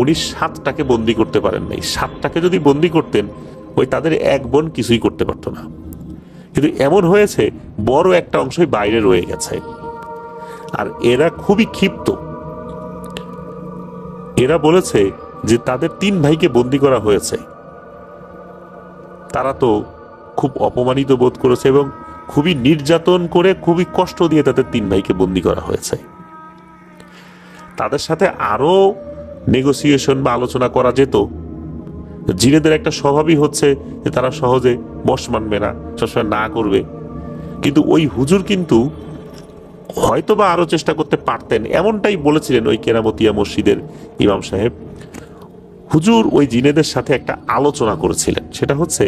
উনি 7টাকে বন্দি করতে পারেন নাই। 7টাকে যদি বন্দি করতেন, ওই তাদের এক বোন কিছুই করতে পারত না। কিন্তু এমন হয়েছে, বড় একটা অংশই বাইরে রয়ে গেছে। আর এরা খুবই ক্ষিপ্ত। এরা বলেছে যে তাদের 3 ভাইকে বন্দি করা হয়েছে। তারা তো খুব অপমানিত বোধ করেছে এবং খুবই নির্যাতন করে, খুবই কষ্ট দিয়ে তাদের 3 ভাইকে বন্দি করা হয়েছে। তাদের সাথে আরো নেগোসিয়েশন বা আলোচনা করা যেত। জিনেদের একটা স্বভাবই হচ্ছে যে তারা সহজে বশ মানবে না, সবসময় না করবে। কিন্তু ওই হুজুর কিন্তু হয়তো বা আরো চেষ্টা করতে পারতেন, এমনটাই বলেছিলেন ওই কেরামতিয়া মসজিদের ইমাম সাহেব। হুজুর ওই জিনেদের সাথে একটা আলোচনা করেছিলেন, সেটা হচ্ছে,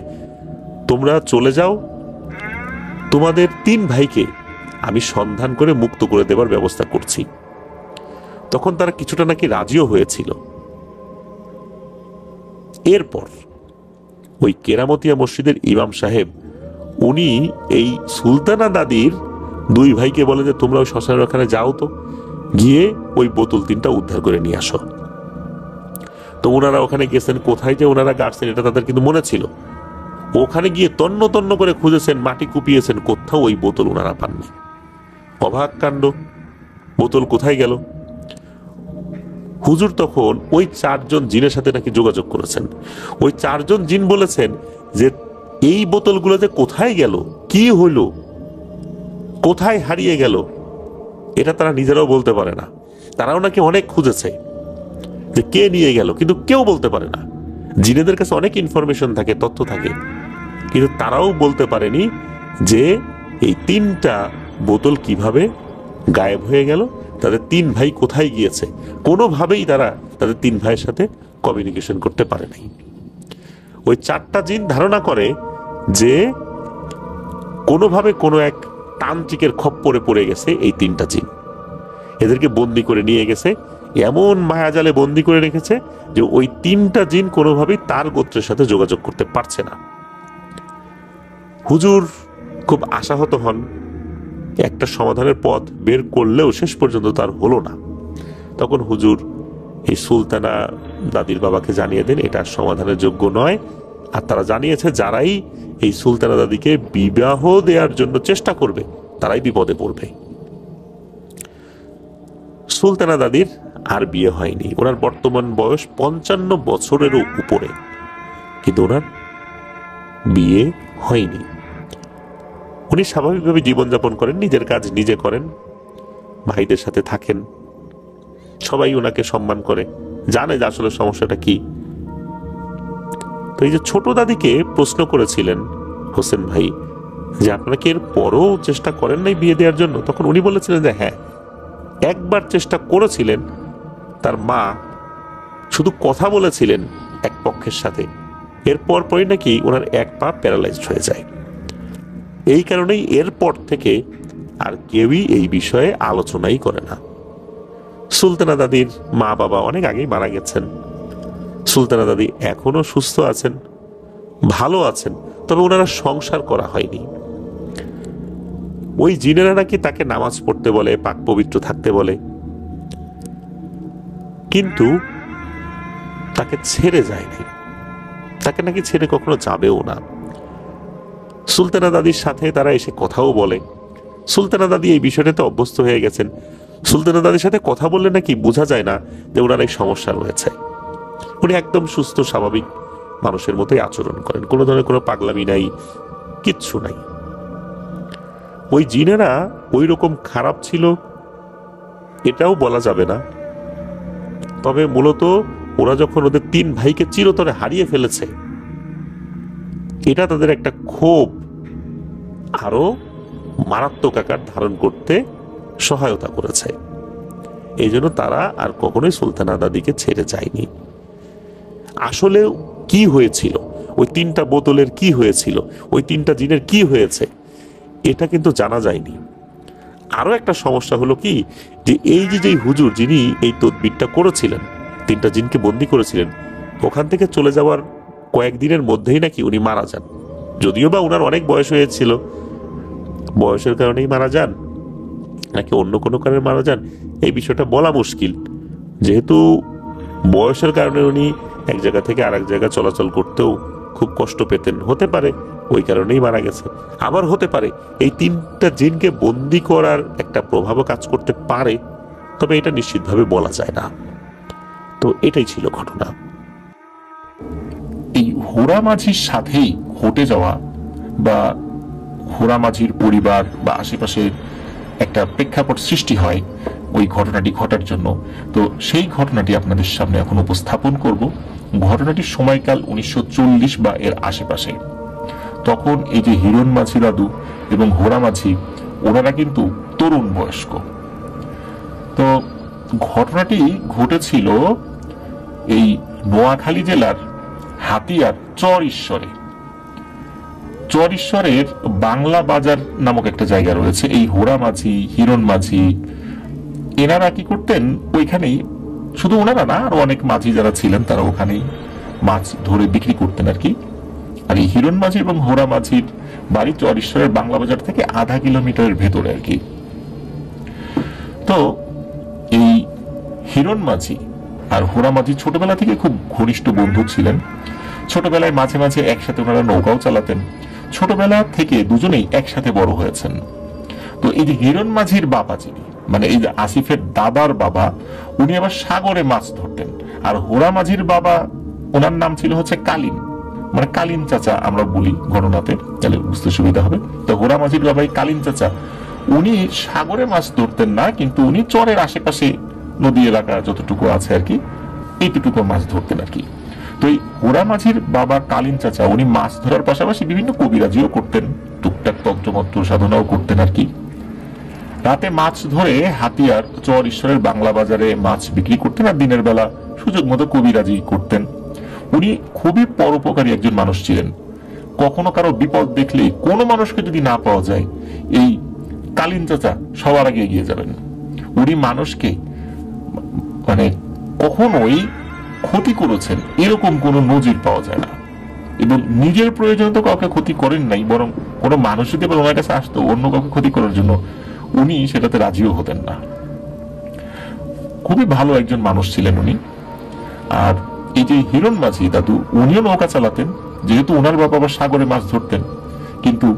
তোমরা চলে যাও, তোমাদের 3 ভাইকে আমি সন্ধান করে মুক্ত করে দেবার ব্যবস্থা করছি। তখন তারা কিছুটা নাকি রাজিও হয়েছিল। এরপর ওই কেরামতিয়া মসজিদের ইমাম সাহেব, উনি এই সুলতানা দাদির 2 ভাইকে বলে যে তোমরা ওই শ্মশানের ওখানে যাও, তো গিয়ে ওই বোতল 3টা উদ্ধার করে নিয়ে আসো। তো ওনারা ওখানে গেছেন, কোথায় যে ওনারা গাড়ছেন এটা তাদের কিন্তু মনে ছিল। ওখানে গিয়ে তন্ন তন্ন করে খুঁজেছেন, মাটি কুপিয়েছেন, কোথাও ওই বোতল ওনারা পাননি। অবাক কাণ্ড, বোতল কোথায় গেল? হুজুর তখন ওই 4 জন জিনের সাথে নাকি যোগাযোগ করেছেন। ওই 4 জন জিন বলেছেন যে এই বোতলগুলো যে কোথায় গেল, কি হইল, কোথায় হারিয়ে গেল, এটা তারা নিজেরাও বলতে পারে না। তারাও নাকি অনেক খুঁজেছে যে কে নিয়ে গেল, কিন্তু কেউ বলতে পারে না। জিনেদের কাছে অনেক ইনফরমেশন থাকে, তথ্য থাকে, কিন্তু তারাও বলতে পারেনি যে এই 3টা বোতল কিভাবে গায়েব হয়ে গেল, তাদের 3 ভাই কোথায় গিয়েছে। কোনোভাবেই তারা তাদের 3 ভাইয়ের সাথে কমিউনিকেশন করতে পারে নাই। ওই 4টা জিন ধারণা করে যে কোনোভাবে কোনো এক তান্ত্রিকের খপ্পরে পড়ে গেছে এই 3টা জিন, এদেরকে বন্দি করে নিয়ে গেছে, এমন মায়াজালে বন্দি করে রেখেছে যে ওই 3টা জিন কোনোভাবেই তার গোত্রের সাথে যোগাযোগ করতে পারছে না। হুজুর খুব আশাহত হন, একটা সমাধানের পথ বের করলেও শেষ পর্যন্ত তার হলো না। তখন হুজুর এই সুলতানা দাদির বাবাকে জানিয়ে দেন এটা সমাধানের যোগ্য নয়। আর তারা জানিয়েছে যারাই এই সুলতানা দাদিকে বিবাহ দেওয়ার জন্য চেষ্টা করবে তারাই বিপদে পড়বে। সুলতানা দাদির আর বিয়ে হয়নি, ওনার বর্তমান বয়স 55 বছরেরও উপরে, কিন্তু ওনার বিয়ে হয়নি। উনি স্বাভাবিকভাবে জীবনযাপন করেন, নিজের কাজ নিজে করেন, ভাইদের সাথে থাকেন, সবাই ওনাকে সম্মান করে, জানে যে আসলে সমস্যাটা কি। তো এই যে ছোট দাদিকে প্রশ্ন করেছিলেন হোসেন ভাই যে আপনারা কি এর পরও চেষ্টা করেন নাই বিয়ে দেওয়ার জন্য, তখন উনি বলেছিলেন যে হ্যাঁ, একবার চেষ্টা করেছিলেন, তার মা শুধু কথা বলেছিলেন এক পক্ষের সাথে, এরপর পরই নাকি ওনার এক পা প্যারালাইজড হয়ে যায়। এই কারণেই এরপর থেকে আর কেউই এই বিষয়ে আলোচনাই করে না। সুলতানা দাদির মা বাবা অনেক আগেই মারা গেছেন। সুলতানা দাদি এখনো সুস্থ আছেন, ভালো আছেন, তবে ওনারা সংসার করা হয়নি। ওই জিনেরা নাকি তাকে নামাজ পড়তে বলে, পাক পবিত্র থাকতে বলে, কিন্তু তাকে ছেড়ে যায়নি, তাকে নাকি ছেড়ে কখনো যাবেও না। সুলতানা দাদির সাথে তারা এসে কথাও বলে। সুলতানা দাদি এই বিষয়টাতে অভ্যস্ত হয়ে গেছেন। সুলতানা দাদির সাথে কথা বললে নাকি বোঝা যায় না যে ওনার এই সমস্যা রয়েছে। উনি একদম সুস্থ স্বাভাবিক মানুষের মতোই আচরণ করেন, কোনো ধরনের কোনো পাগলামি নাই, কিচ্ছু নাই। ওই জিনেরা ওই রকম খারাপ ছিল এটাও বলা যাবে না, তবে মূলত ওরা যখন ওদের 3 ভাইকে চিরতরে হারিয়ে ফেলেছে, এটা তাদের একটা ক্ষোভ আরো মারাত্মক আকার ধারণ করতে সহায়তা করেছে। এই জন্য তারা আর কখনোই সুলতানা দাদিকে ছেড়ে যায়নি। আসলে কি হয়েছিল, ওই 3টা বোতলের কি হয়েছিল, ওই 3টা জিনের কি হয়েছে, এটা কিন্তু জানা যায়নি। আরো একটা সমস্যা হলো কি, যে এই যে হুজুর যিনি এই তদবিরটা করেছিলেন, 3টা জিনকে বন্দি করেছিলেন, ওখান থেকে চলে যাওয়ার কয়েকদিনের মধ্যেই নাকি উনি মারা যান। যদিও বা ওনার অনেক বয়স হয়েছিল, বয়সের কারণেই মারা যান নাকি অন্য কোনো কারণে মারা যান এই বিষয়টা বলা মুশকিল। যেহেতু বয়সের কারণে উনি এক জায়গা থেকে আরেক জায়গা চলাচল করতেও খুব কষ্ট পেতেন, হতে পারে ওই কারণেই মারা গেছে। আবার হতে পারে এই 3টা জিনকে বন্দি করার একটা প্রভাবও কাজ করতে পারে, তবে এটা নিশ্চিতভাবে বলা যায় না। তো এটাই ছিল ঘটনা। এই হোরা মাঝির সাথেই ঘটে যাওয়া বা হোরা মাঝির পরিবার বা আশেপাশে একটা প্রেক্ষাপট সৃষ্টি হয় ওই ঘটনাটি ঘটার জন্য। তো সেই ঘটনাটি আপনাদের সামনে এখন উপস্থাপন করব। ঘটনাটির সময়কাল 1940 বা এর আশেপাশে। তখন এই যে হিরণ মাঝি দাদু এবং হোরা মাঝি, ওনারা কিন্তু তরুণ বয়স্ক। তো ঘটনাটি ঘটেছিল এই নোয়াখালী জেলার হাতিয়ার চর ঈশ্বরের বাংলা বাজার নামক একটা জায়গা রয়েছে। এই হোরা মাঝি, হিরণ মাঝি, এনারা কি করতেন ওইখানেই, শুধু ওনারা না, আরো অনেক মাঝি যারা ছিলেন তারা ওখানেই মাছ ধরে বিক্রি করতেন আর কি। আর এই হিরণ মাঝি এবং হোরা মাঝির বাড়ি চর ঈশ্বরের বাংলা বাজার থেকে আধা কিলোমিটারের ভেতরে আর কি। তো এই হিরণ মাঝি আর হোরা মাঝি ছোটবেলা থেকে খুব ঘনিষ্ঠ বন্ধু ছিলেন। ছোটবেলায় মাঝে মাঝে একসাথে ওনারা নৌকাও চালাতেন। ছোটবেলা থেকে দুজনেই একসাথে বড় হয়েছেন। তো এই যে হিরণ মাঝির বাবা যিনি, মানে এই যে আসিফের দাদার বাবা, উনি আবার সাগরে মাছ ধরতেন। আর হোরা মাঝির বাবা, ওনার নাম ছিল হচ্ছে কালিন, মানে কালিন চাচা আমরা বলি ঘটনাতে, তাহলে বুঝতে সুবিধা হবে। তো হোরা মাঝির বাবা কালিন চাচা, উনি সাগরে মাছ ধরতেন না, কিন্তু উনি চরের আশেপাশে নদী এলাকা যতটুকু আছে আর কি, এইটুকু মাছ ধরতেন আর কি। তো এই হোরা মাঝির বাবা কালিন চাচা, উনি মাছ ধরার পাশাপাশি বিভিন্ন কবিরাজিও করতেন, টুকটাক তন্ত্রমন্ত্র সাধনাও করতেন আর কি। রাতে মাছ ধরে হাতিয়ার চর ঈশ্বরের বাংলা বাজারে মাছ বিক্রি করতেন, আর দিনের বেলা সুযোগ মতো কবিরাজি করতেন। উনি খুবই পরোপকারী একজন মানুষ ছিলেন। কখনো কারো বিপদ দেখলে, কোনো মানুষকে যদি না পাওয়া যায়, এই কালিন চাচা সবার আগে এগিয়ে যাবেন। উনি মানুষকে মানে কখনোই ক্ষতি করেছেন এরকম কোন নজির পাওয়া যায় না, এবং নিজের প্রয়োজনে তো কাউকে ক্ষতি করেন নাই, বরং কোনো মানুষ যদি ওনার কাছে আসতো অন্য কাউকে ক্ষতি করার জন্য, উনি সেটাতে রাজিও হতেন না। খুবই ভালো একজন মানুষ ছিলেন উনি। আর এই যে হিরণ মাঝি দাদু, উনিও নৌকা চালাতেন, যেহেতু ওনার বাবা আবার সাগরে মাছ ধরতেন, কিন্তু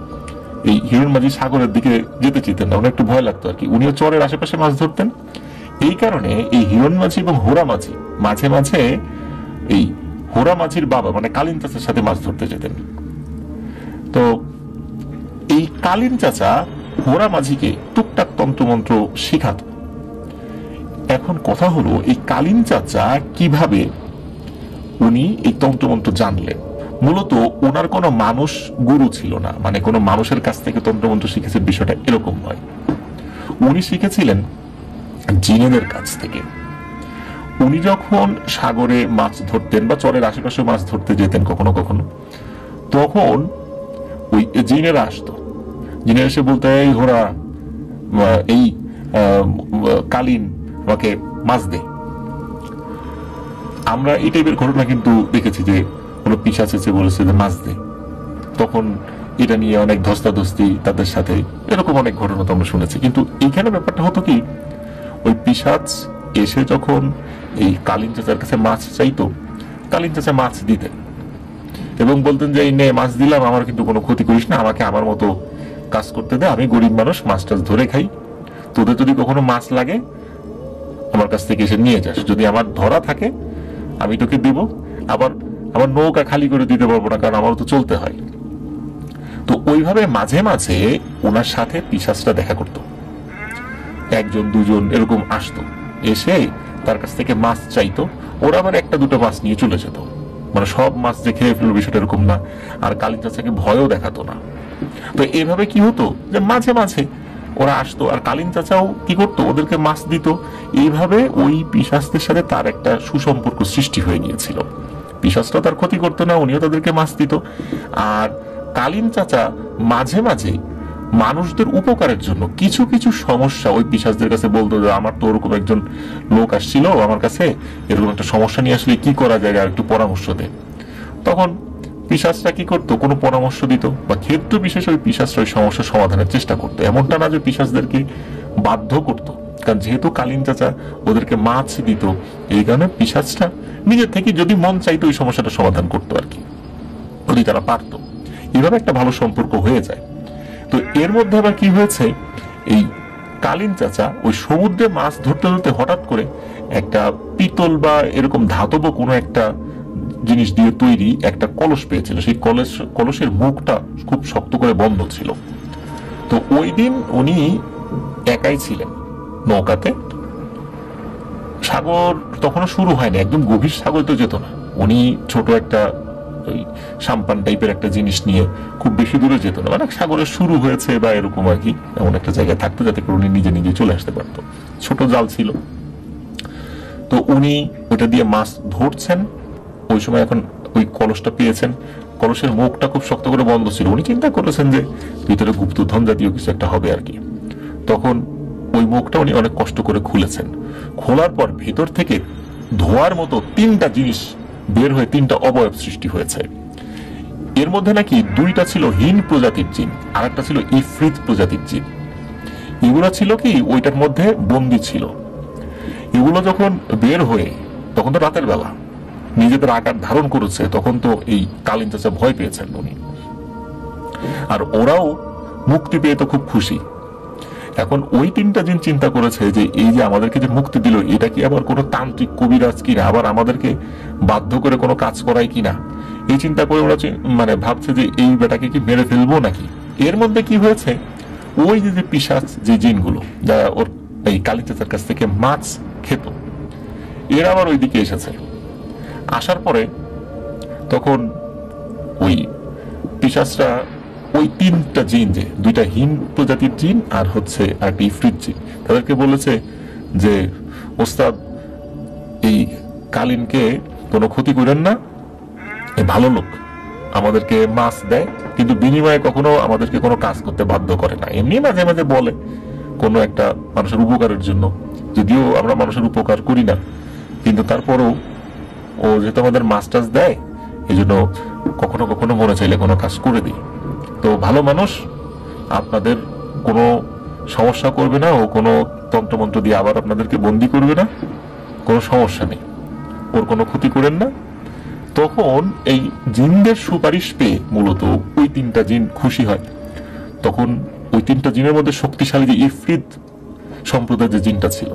এই হিরণ মাঝি সাগরের দিকে যেতে চেতেন না, ওনার একটু ভয় লাগতো আর কি। উনিও চরের আশেপাশে মাছ ধরতেন। এই কারণে এই হিরণ মাঝি এবং হোরা মাঝি মাঝে মাঝে এই হোরা মাঝির বাবা মানে কালিন চাচার সাথে মাছ ধরতে যেতেন। তো এই কালিন চাচা হোরা মাঝিকে টুকটাক তন্ত্রমন্ত্র শিখাত। এখন কথা হলো এই কালীন চাচা কিভাবে উনি এই তন্ত্রমন্ত্র জানলেন। মূলত ওনার কোনো মানুষ গুরু ছিল না, মানে কোনো মানুষের কাছ থেকে তন্ত্রমন্ত্র শিখেছে বিষয়টা এরকম নয়। উনি শিখেছিলেন জিনেদের কাছ থেকে। উনি যখন সাগরে মাছ ধরতেন বা চরের আশেপাশে মাছ ধরতে যেতেন কখনো কখনো, তখন ওই জিনেরা আসতো। জিনেরা এসে বলতে, এই ঘোড়া, এই কালীন আমাকে মাছ দে। আমরা এই টাইপের ঘটনা কিন্তু দেখেছি যে কোনো পিশাচ এসে বলেছে যে মাছ দে, তখন এটা নিয়ে অনেক ধস্তাধস্তি তাদের সাথে, এরকম অনেক ঘটনা তো আমরা শুনেছি। কিন্তু এইখানে ব্যাপারটা হতো কি, ওই পিশাচ এসে যখন এই কালীন চাচার কাছে মাছ চাইতো, কালীন চাচা মাছ দিতেন এবং বলতেন যে এই নে মাছ দিলাম, আমার কিন্তু কোনো ক্ষতি করিস না, আমাকে আমার মতো কাজ করতে দে, আমি গরিব মানুষ, মাছ টাছ ধরে খাই, তোদের যদি কখনো মাছ লাগে আমার কাছ থেকে এসে নিয়ে যাস, যদি আমার ধরা থাকে আমি তোকে দিব, আবার আমার নৌকা খালি করে দিতে পারবো না, কারণ আমারও তো চলতে হয়। তো ওইভাবে মাঝে মাঝে ওনার সাথে পিশাচটা দেখা করতো, একজন দুজন এরকম আসতো, এসে তার কাছ থেকে মাছ চাইতো। ওরা আবার একটা দুটো মাছ নিয়ে চলে যেত, মানে সব মাছ যে খেয়ে ফেললো বিষয়টা এরকম না, আর কালীন চাচাকে ভয়ও দেখাতো না। তো এইভাবে কি হতো যে মাঝে মাঝে ওরা আসতো, আর কালীন চাচাও কি করতো, ওদেরকে মাছ দিত। এইভাবে ওই পিশাচদের সাথে তার একটা সুসম্পর্ক সৃষ্টি হয়ে গিয়েছিল। পিশাচটা তার ক্ষতি করতো না, উনিও তাদেরকে মাছ দিত। আর কালীন চাচা মাঝে মাঝে মানুষদের উপকারের জন্য কিছু কিছু সমস্যা ওই পিশাচদের কাছে বলতো, যে আমার তো ওরকম একজন লোক আসছিল আমার কাছে, এরকম একটা সমস্যা নিয়ে আসলে কি করা যায়, আর একটু পরামর্শ দে। তখন পিশাচরা কি করতো, কোনো পরামর্শ দিত, বা ক্ষেত্র বিশেষ ওই পিশাচরা ওই সমস্যার সমাধানের চেষ্টা করতো। এমনটা না যে পিশাচদেরকে বাধ্য করতো, কারণ যেহেতু কালীন চাচা ওদেরকে মাছ দিত, এই কারণে পিশাচটা নিজের থেকে যদি মন চাইতো ওই সমস্যাটা সমাধান করতো আর কি, যদি তারা পারতো। এইভাবে একটা ভালো সম্পর্ক হয়ে যায়। তো এর মধ্যে আবার কি হয়েছে, এই কালীন চাচা ওই সমুদ্রে মাছ ধরতে ধরতে হঠাৎ করে একটা পিতল বা এরকম ধাতব কোনো একটা জিনিস দিয়ে তৈরি একটা কলস পেয়েছিল। সেই কলসের মুখটা খুব শক্ত করে বন্ধ ছিল। তো ওই দিন উনি একাই ছিলেন নৌকাতে, সাগর তখনও শুরু হয়নি, একদম গভীর সাগর তো যেত না। উনি ছোট একটা ওই সাম্পান টাইপের একটা জিনিস নিয়ে খুব বেশি দূরে যেত না, মানে সাগরের শুরু হয়েছে বা এরকম আর কি, এমন একটা জায়গায় থাকতো যাতে করে উনি নিজে নিজে চলে আসতে পারতো। ছোট জাল ছিল, তো উনি ওটা দিয়ে মাছ ধরছেন। ওই সময় এখন ওই কলসটা পেয়েছেন, কলসের মুখটা খুব শক্ত করে বন্ধ ছিল। উনি চিন্তা করেছেন যে ভিতরে গুপ্তধন জাতীয় কিছু একটা হবে আর কি। তখন ওই মুখটা উনি অনেক কষ্ট করে খুলেছেন। খোলার পর ভেতর থেকে ধোয়ার মতো তিনটা জিনিস বের হয়ে তিনটা অবয়ব সৃষ্টি হয়েছে। এর মধ্যে নাকি দুইটা ছিল হিন প্রজাতির জিন, আর একটা ছিল ইফরিত প্রজাতির জিন। এগুলো ছিল কি ওইটার মধ্যে বন্দী ছিল। এগুলো যখন বের হয়ে, তখন তো রাতের বেলা, নিজেদের আকার ধারণ করেছে, তখন তো এই কালীন চাচা ভয় পেয়েছেন উনি, আর ওরাও মুক্তি পেয়ে তো খুব খুশি। এখন ওই তিনটা জিন চিন্তা করেছে যে এই যে আমাদেরকে যে মুক্তি দিল, এটা কি আবার কোনো তান্ত্রিক কবিরাজ কিনা, আবার আমাদেরকে বাধ্য করে কোনো কাজ করায় কিনা। এই চিন্তা করে ওরা মানে ভাবছে যে এই বেটাকে কি মেরে ফেলবো নাকি। এর মধ্যে কি হয়েছে, ওই যে পিশাচ যে জিনগুলো যারা ওর এই কালী চাচার কাছ থেকে মাছ খেত, এরা আবার ওইদিকে এসেছে। আসার পরে তখন ওই পিশাচরা ওই তিনটা জিন, যে দুইটা হিন প্রজাতির জিন আর হচ্ছে একটা ইফরিত জিন, তাদেরকে বলেছে যে ওস্তাদ, এই কালীনকে কোনো ক্ষতি করেন না, এই ভালো লোক, আমাদেরকে মাছ দেয়, কিন্তু বিনিময়ে কখনো আমাদেরকে কোনো কাজ করতে বাধ্য করে না। এমনি মাঝে মাঝে বলে কোনো একটা মানুষের উপকারের জন্য, যদিও আমরা মানুষের উপকার করি না, কিন্তু তারপরও ও যেহেতু আমাদের মাছ টাছ দেয়, এই জন্য কখনো কখনো মনে চাইলে কোনো কাজ করে দিই। তো ভালো মানুষ, আপনাদের কোনো সমস্যা করবে না, ও কোনো তন্ত্রমন্ত্র দিয়ে আবার আপনাদেরকে বন্দি করবে না, কোনো সমস্যা নেই, ওর কোনো ক্ষতি করেন না। তখন এই জিনদের সুপারিশ পেয়ে মূলত ওই তিনটা জিন খুশি হয়। তখন ওই তিনটা জিনের মধ্যে শক্তিশালী যে ইফরিত সম্প্রদায়ের যে জিনটা ছিল,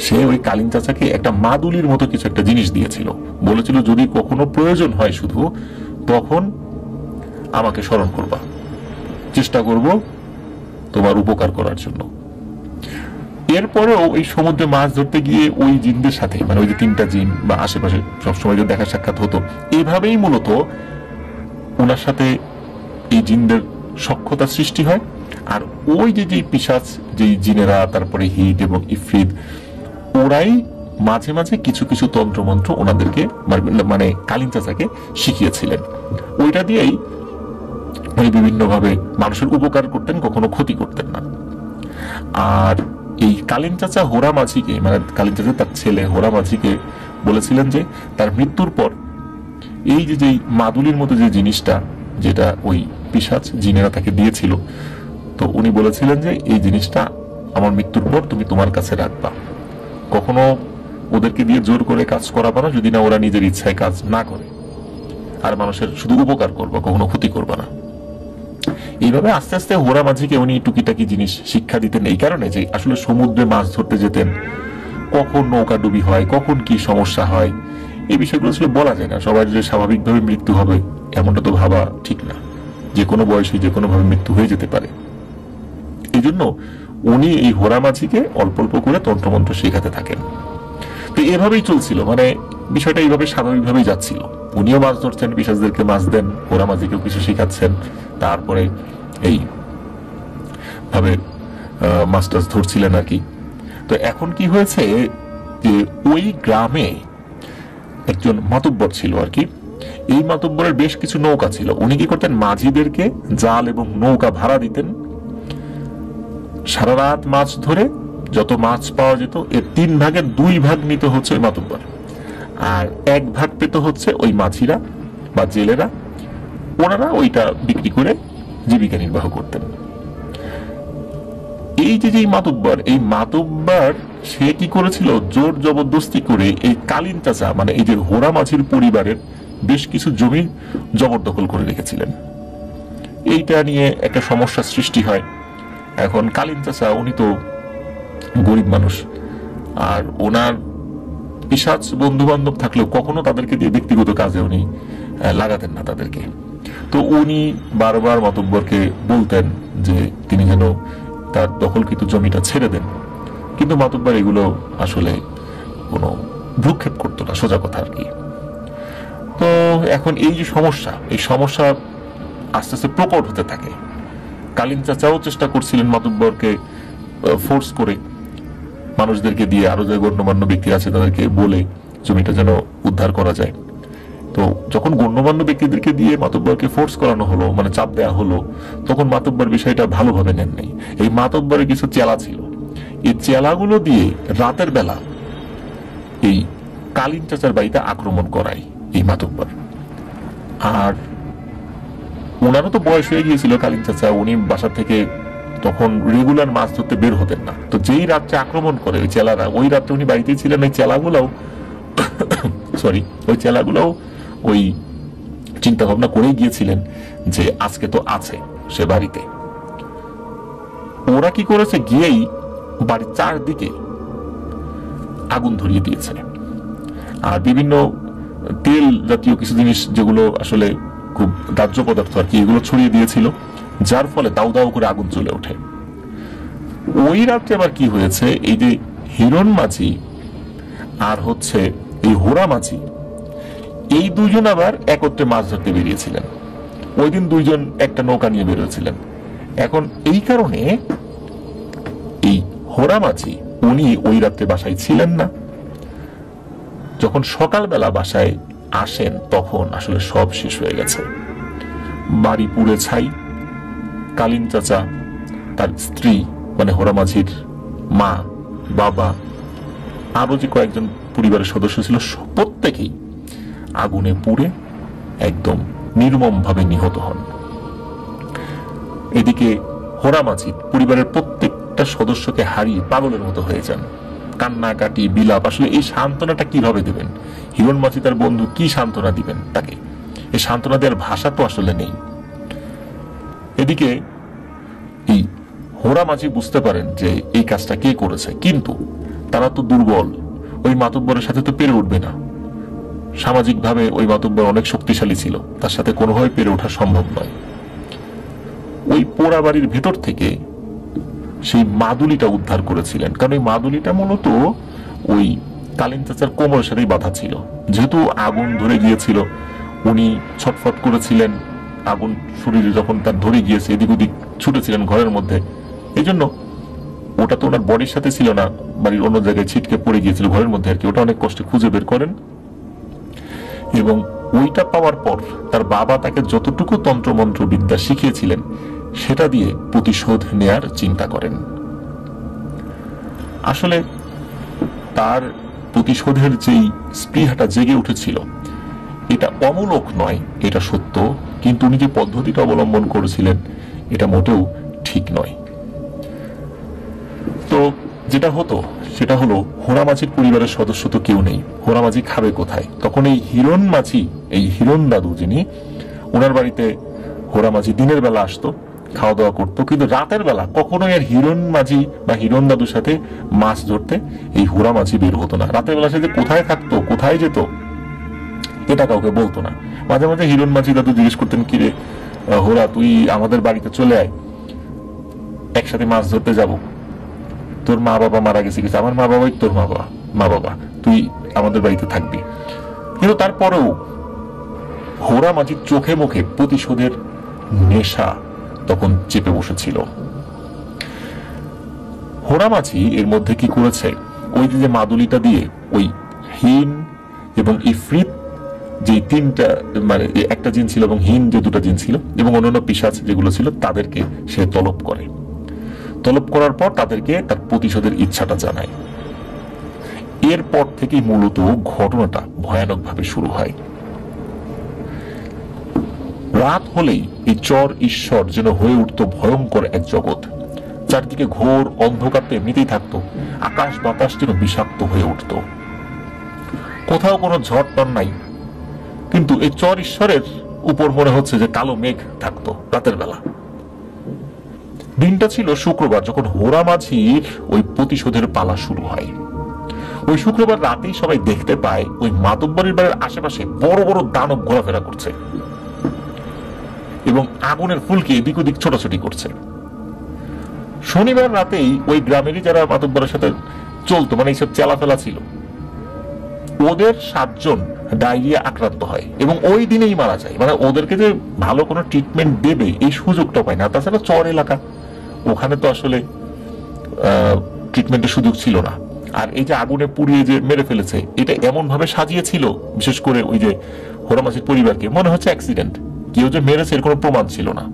সে ওই কালীন চাচাকে একটা মাদুলির মতো কিছু একটা জিনিস দিয়েছিল, বলেছিল যদি কখনো প্রয়োজন হয় শুধু তখন আমাকে স্মরণ করবা, চেষ্টা করব তোমার উপকার করার জন্য। এরপরেও এই সমুদ্রে মাছ ধরতে গিয়ে ওই জিনদের সাথে, মানে ওই যে 3টা জিন বা আশেপাশে সবসময় যে দেখা সাক্ষাৎ হতো, এভাবেই মূলত ওনার সাথে এই জিনদের সখ্যতা সৃষ্টি হয়। আর ওই যে পিশাচ, যে জিনেরা, তারপরে হিট এবং ইফরিত, ওরাই মাঝে মাঝে কিছু কিছু তন্ত্রমন্ত্র ওনাদেরকে, মানে কালীন চাচাকে শিখিয়েছিলেন। ওইটা দিয়েই উনি বিভিন্ন ভাবে মানুষের উপকার করতেন, কখনো ক্ষতি করতেন না। আর এই কালীন চাচা হোরা মাঝিকে, মানে কালীন চাচা তার ছেলে হোরা মাঝিকে বলেছিলেন যে তার মৃত্যুর পর এই যে মাদুলির মতো যে জিনিসটা, যেটা ওই পিশাচ জিনেরা তাকে দিয়েছিল, তো উনি বলেছিলেন যে এই জিনিসটা আমার মৃত্যুর পর তুমি তোমার কাছে রাখবা, কখনো ওদেরকে দিয়ে জোর করে কাজ করাবা না, যদি না ওরা নিজের ইচ্ছায় কাজ না করে, আর মানুষের শুধু উপকার করবা, কখনো ক্ষতি করবা না। এইভাবে আস্তে আস্তে হোরা মাঝিকে উনি টুকিটাকি জিনিস শিক্ষা দিতেন, এই কারণে যে আসলে সমুদ্রে মাছ ধরতে যেতেন, কখন নৌকা ডুবি হয়, কখন কি সমস্যা হয়, এই বিষয়গুলো আসলে বলা যায় না। সবার যে স্বাভাবিকভাবে মৃত্যু হবে এমনটা তো ভাবা ঠিক না, যে কোনো বয়সে যে কোনো ভাবে মৃত্যু হয়ে যেতে পারে। এই জন্য উনি এই হোরা মাঝিকে অল্প অল্প করে তন্ত্রমন্ত্র শেখাতে থাকেন। তো এভাবেই চলছিল, মানে বিষয়টা এইভাবে স্বাভাবিকভাবেই যাচ্ছিল। উনিও মাছ ধরছেন, পিশাচদেরকে মাছ দেন, হোরা মাঝিকেও কিছু শেখাচ্ছেন, তারপরে এই ভাবে মাছ টাছ ধরছিলেন আর কি। তো এখন কি হয়েছে যে ওই গ্রামে একজন মাতব্বর ছিল আর কি। এই মাতব্বরের বেশ কিছু নৌকা ছিল। উনি কি করতেন, মাঝিদেরকে জাল এবং নৌকা ভাড়া দিতেন, সারা রাত মাছ ধরে যত মাছ পাওয়া যেত এর 3 ভাগের 2 ভাগ নিতে হচ্ছে ওই মাতব্বর, আর 1 ভাগ পেতে হচ্ছে ওই মাঝিরা বা জেলেরা। ওনারা ওইটা বিক্রি করে জীবিকা নির্বাহ করতেন। এই যে মাতব্বর, এই মাতব্বর সে কি করেছিল, জোর জবরদস্তি করে এই কালীন চাচা, মানে এই যে হোরা মাঝির পরিবারের বেশ কিছু জমি জবরদখল করে রেখেছিলেন। এইটা নিয়ে একটা সমস্যা সৃষ্টি হয়। এখন কালীন চাচা উনি তো গরিব মানুষ, আর ওনার পিশাচ বন্ধু বান্ধব থাকলেও কখনো তাদেরকে দিয়ে ব্যক্তিগত কাজে উনি লাগাতেন না তাদেরকে। তো উনি বারবার মাতব্বরকে বলতেন যে তিনি যেন তার দখলকৃত জমিটা ছেড়ে দেন, কিন্তু মাতব্বর এগুলো আসলে কোনো ভ্রুক্ষেপ করতো না, সোজা কথা আর কি। তো এখন এই যে সমস্যা, এই সমস্যা আস্তে আস্তে প্রকট হতে থাকে। কালীন চাচাও চেষ্টা করছিলেন মাতব্বরকে ফোর্স করে, মানুষদেরকে দিয়ে, আরো যে গণ্যমান্য ব্যক্তি আছে তাদেরকে বলে জমিটা যেন উদ্ধার করা যায়। তো যখন গণ্যমান্য ব্যক্তিদেরকে দিয়ে মাতব্বরকে ফোর্স করানো হলো, মানে চাপ দেওয়া হলো, তখন মাতব্বর বিষয়টা ভালোভাবে নেন নাই। এই মাতব্বরের কিছু চেলা ছিল, এই চেলাগুলো দিয়ে রাতের বেলা এই কালীন চাচার বাড়িতে আক্রমণ করায় এই মাতব্বর। আর ওনারও তো বয়স হয়ে গিয়েছিল কালীন চাচা, উনি বাসা থেকে তখন রেগুলার মাছ ধরতে বের হতেন না। তো যেই রাত্রে আক্রমণ করে ওই চেলারা, ওই রাত্রে উনি বাড়িতেই ছিলেন। ওই চেলাগুলোও ওই চেলাগুলোও ওই চিন্তা ভাবনা করেই গিয়েছিলেন যে আজকে তো আছে সে বাড়িতে। ওরা কি করেছে, গিয়েই বাড়ির চারদিকে আগুন ধরিয়ে দিয়েছে, আর বিভিন্ন তেল জাতীয় কিছু জিনিস যেগুলো আসলে খুব দাহ্য পদার্থ আর কি, এগুলো ছড়িয়ে দিয়েছিল, যার ফলে দাউ দাউ করে আগুন জ্বলে ওঠে। ওই রাত্রে আবার কি হয়েছে, এই যে হিরণ মাঝি আর হচ্ছে এই হোরা মাঝি, এই দুইজন আবার একত্রে মাছ ধরতে বেরিয়েছিলেন। ওই দিন দুইজন একটা নৌকা নিয়ে বেরিয়েছিলেন। এখন এই কারণে এই হোরা মাঝি উনি ওই রাত্রে বাসায় ছিলেন না। যখন সকালবেলা বাসায় আসেন তখন আসলে সব শেষ হয়ে গেছে, বাড়ি পুড়ে ছাই। কালীন চাচা, তার স্ত্রী মানে হোরা মাঝির মা, বাবা, আরো যে কয়েকজন পরিবারের সদস্য ছিল, প্রত্যেকেই আগুনে পুড়ে একদম নির্মম ভাবে নিহত হন। এদিকে হোরা মাঝি পরিবারের প্রত্যেকটা সদস্যকে হারিয়ে পাগলের মতো হয়ে যান, কান্নাকাটি, বিলাপ। আসলে এই সান্ত্বনাটা কিভাবে দেবেন? হিরণ মাঝি তার বন্ধু কি সান্ত্বনা দিবেন তাকে? এই সান্ত্বনা দেওয়ার ভাষা তো আসলে নেই। এদিকে এই হোরা মাঝি বুঝতে পারেন যে এই কাজটা কে করেছে, কিন্তু তারা তো দুর্বল, ওই মাতব্বরের সাথে তো পেরে উঠবে না। সামাজিকভাবে ওই মাতব্বর অনেক শক্তিশালী ছিল, তার সাথে কোনোভাবে পেরে ওঠা সম্ভব নয়। ওই পোড়া বাড়ির ভেতর থেকে সেই মাদুলিটা উদ্ধার করেছিলেন, কারণ এই মাদুলিটা মূলত ওই কালীন চাচার কোমরের সাথেই বাঁধা ছিল। যেহেতু আগুন ধরে গিয়েছিল, উনি ছটফট করেছিলেন, আগুন শরীরে যখন তার ধরে গিয়েছে এদিক ওদিক ছুটেছিলেন ঘরের মধ্যে, এই জন্য ওটা তো ওনার বডির সাথে ছিল না, বাড়ির অন্য জায়গায় ছিটকে পড়ে গিয়েছিল ঘরের মধ্যে আর কি। ওটা অনেক কষ্টে খুঁজে বের করেন এবং ওইটা পাওয়ার পর তার বাবা তাকে যতটুকু তন্ত্রমন্ত্র বিদ্যা শিখিয়েছিলেন সেটা দিয়ে প্রতিশোধ নেয়ার চিন্তা করেন। আসলে তার প্রতিশোধের যেই স্পৃহাটা জেগে উঠেছিল এটা অমূলক নয়, এটা সত্য, কিন্তু উনি যে পদ্ধতিটা অবলম্বন করেছিলেন এটা মোটেও ঠিক নয়। তো যেটা হতো সেটা হলো, হোরা মাঝির পরিবারের সদস্য তো কেউ নেই, হোরা মাঝি খাবে কোথায়? তখন এই হিরণ মাঝি, এই হিরণ দাদু যিনি, ওনার বাড়িতে হোরা মাঝি দিনের বেলা আসতো, খাওয়া দাওয়া করতো, কিন্তু রাতের বেলা কখনোই আর হিরণ মাঝি বা হিরণ দাদুর সাথে মাছ ধরতে এই হোরা মাঝি বের হতো না। রাতের বেলা সে যে কোথায় থাকতো, কোথায় যেত, এটা কাউকে বলতো না। মাঝে মাঝে হিরণ মাঝি দাদু জিজ্ঞেস করতেন, কিরে হোরা, তুই আমাদের বাড়িতে চলে আয়, একসাথে মাছ ধরতে যাব। তোর মা বাবা মারা গেছে, কিছু আমার মা বাবাই তোর মা বাবা, তুই আমাদের বাড়িতে থাকবি। কিন্তু তারপরেও হোরা মাঝির চোখে মুখে প্রতিশোধের নেশা তখন চেপে বসেছিল। হোরা মাঝি এর মধ্যে কি করেছে, ওই যে মাদুলিটা দিয়ে ওই হিন এবং ইফরিত যে তিনটা, মানে একটা জিন ছিল এবং হিন যে দুটা জিন ছিল এবং অন্যান্য পিশাচ যেগুলো ছিল, তাদেরকে সে তলব করে। তলব করার পর তাদেরকে তার প্রতিশোধের ইচ্ছাটা জানায়। এরপর থেকে মূলত ঘটনাটা ভয়ানকভাবে শুরু হয়। রাত হলেই এই চর ঈশ্বর যেন হয়ে উঠত ভয়ঙ্কর এক জগৎ। চারদিকে ঘোর অন্ধকার তো এমনিতেই থাকতো, আকাশ বাতাস যেন বিষাক্ত হয়ে উঠত। কোথাও কোনো ঝড় টড় নাই, কিন্তু এই চর ঈশ্বরের উপর মনে হচ্ছে যে কালো মেঘ থাকতো রাতের বেলা। দিনটা ছিল শুক্রবার, যখন হোরা মাঝির ওই প্রতিশোধের পালা শুরু হয়। ওই শুক্রবার রাতেই সবাই দেখতে পায় ওই মাতব্বরের বাড়ির আশেপাশে বড় বড় দানব ঘোরাফেরা করছে এবং আগুনের ফুলকে এদিক ওদিক ছোটাছুটি করছে। শনিবার রাতেই ওই গ্রামেরই যারা মাতব্বরের সাথে চলতো, মানে এইসব চেলাফেলা ছিল, ওদের 7 জন ডায়রিয়া আক্রান্ত হয় এবং ওই দিনেই মারা যায়। মানে ওদেরকে যে ভালো কোনো ট্রিটমেন্ট দেবে এই সুযোগটা পায় না। তাছাড়া চর এলাকা, ওখানে তো আসলে ট্রিটমেন্টের সুযোগ ছিল না। আর এই যে আগুনে পুড়িয়ে যে মেরে ফেলেছে, এটা এমন ভাবে সাজিয়েছিল, বিশেষ করে ওই যে হোরা মাঝির পরিবারকে, মনে হচ্ছে অ্যাক্সিডেন্ট। কেউ যে মেরেছে এর কোনো প্রমাণ ছিল না।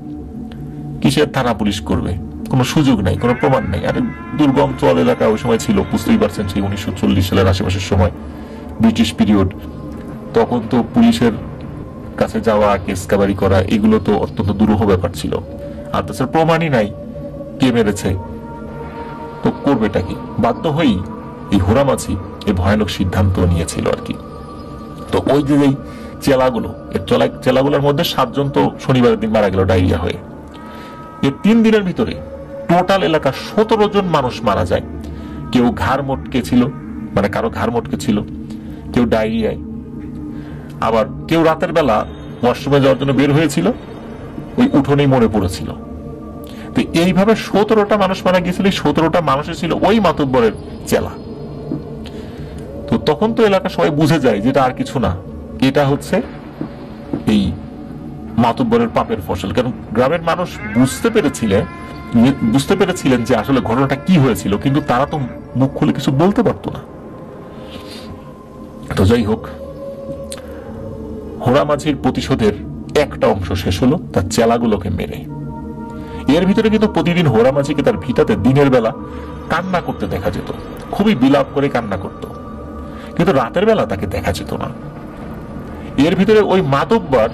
কিসের থানা পুলিশ করবে, কোনো সুযোগ নাই, কোনো প্রমাণ নেই। আর দুর্গম চর এলাকা ওই সময় ছিল, বুঝতেই পারছেন, সেই 1940 সালের আশেপাশের সময়, ব্রিটিশ পিরিয়ড। তখন তো পুলিশের কাছে যাওয়া, কেস কাবারি করা, এগুলো তো অত্যন্ত দুরূহ ব্যাপার ছিল। আর তাছাড়া প্রমাণই নাই কে মেরেছে, তো করবেটা কি? বাধ্য হয়েই এই হোরা মাঝি এই ভয়ানক সিদ্ধান্ত নিয়েছিল আর কি। তো ওই যে চেলাগুলো, এর চেলাগুলোর মধ্যে 7 জন তো শনিবারের দিন মারা গেল ডায়রিয়া হয়ে। এর 3 দিনের ভিতরে টোটাল এলাকা 17 জন মানুষ মারা যায়। কেউ ঘাড় মটকে ছিল, মানে কারো ঘাড় মটকে ছিল, কেউ ডায়রিয়ায়, আবার কেউ রাতের বেলা ওয়াশরুমে যাওয়ার জন্য বের হয়েছিল, ওই উঠোনেই মরে পড়েছিল। তো এইভাবে 17টা মানুষ মারা গিয়েছিল। 17টা মানুষের ছিল ওই মাতব্বরের চেলা। তো তখন তো এলাকা সবাই বুঝে যায় যে এটা আর কিছু না, এটা হচ্ছে এই মাতব্বরের পাপের ফসল। কারণ গ্রামের মানুষ বুঝতে পেরেছিলেন যে আসলে ঘটনাটা কি হয়েছিল, কিন্তু তারা তো মুখ খুলে কিছু বলতে পারতো না। তো যাই হোক, হোরা মাঝির প্রতিশোধের একটা অংশ শেষ হলো তার চেলাগুলোকে মেরে। এর ভিতরে কিন্তু প্রতিদিন হোরা মাঝিকে তার ভিটাতে দিনের বেলা কান্না করতে দেখা যেত, খুবই বিলাপ করে কান্না করত, কিন্তু রাতের বেলা তাকে দেখা যেত না। এর ভিতরে ওই মাতব্বর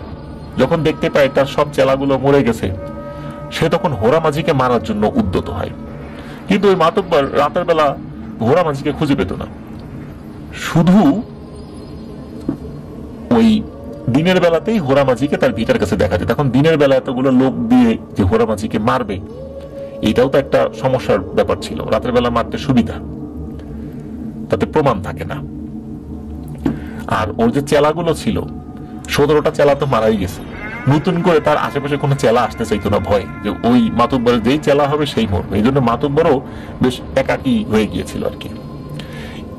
যখন দেখতে পায় তার সব চেলাগুলো মরে গেছে, সে তখন হোরা মাঝিকে মারার জন্য উদ্যত হয়। কিন্তু ওই মাতব্বর রাতের বেলা হোরা মাঝিকে খুঁজে পেত না, শুধু ওই দিনের বেলাতেই হোরা মাঝিকে তার ভিটার কাছে দেখা যায়। তখন দিনের বেলা এতগুলো লোক দিয়ে যে হোরা মাঝিকে মারবে, এটাও তো একটা সমস্যার ব্যাপার ছিল। রাতের বেলা মারতে সুবিধা, তাতে প্রমাণ থাকে না। আর ওর যে চেলাগুলো ছিল, 17টা চেলা তো মারাই গেছে, নতুন করে তার আশেপাশে কোনো চেলা আসতে চাইতো না, ভয় যে ওই মাতব্বরের যেই চেলা হবে সেই মরবে। এই জন্য মাতব্বরও বেশ একাকী হয়ে গিয়েছিল আর কি।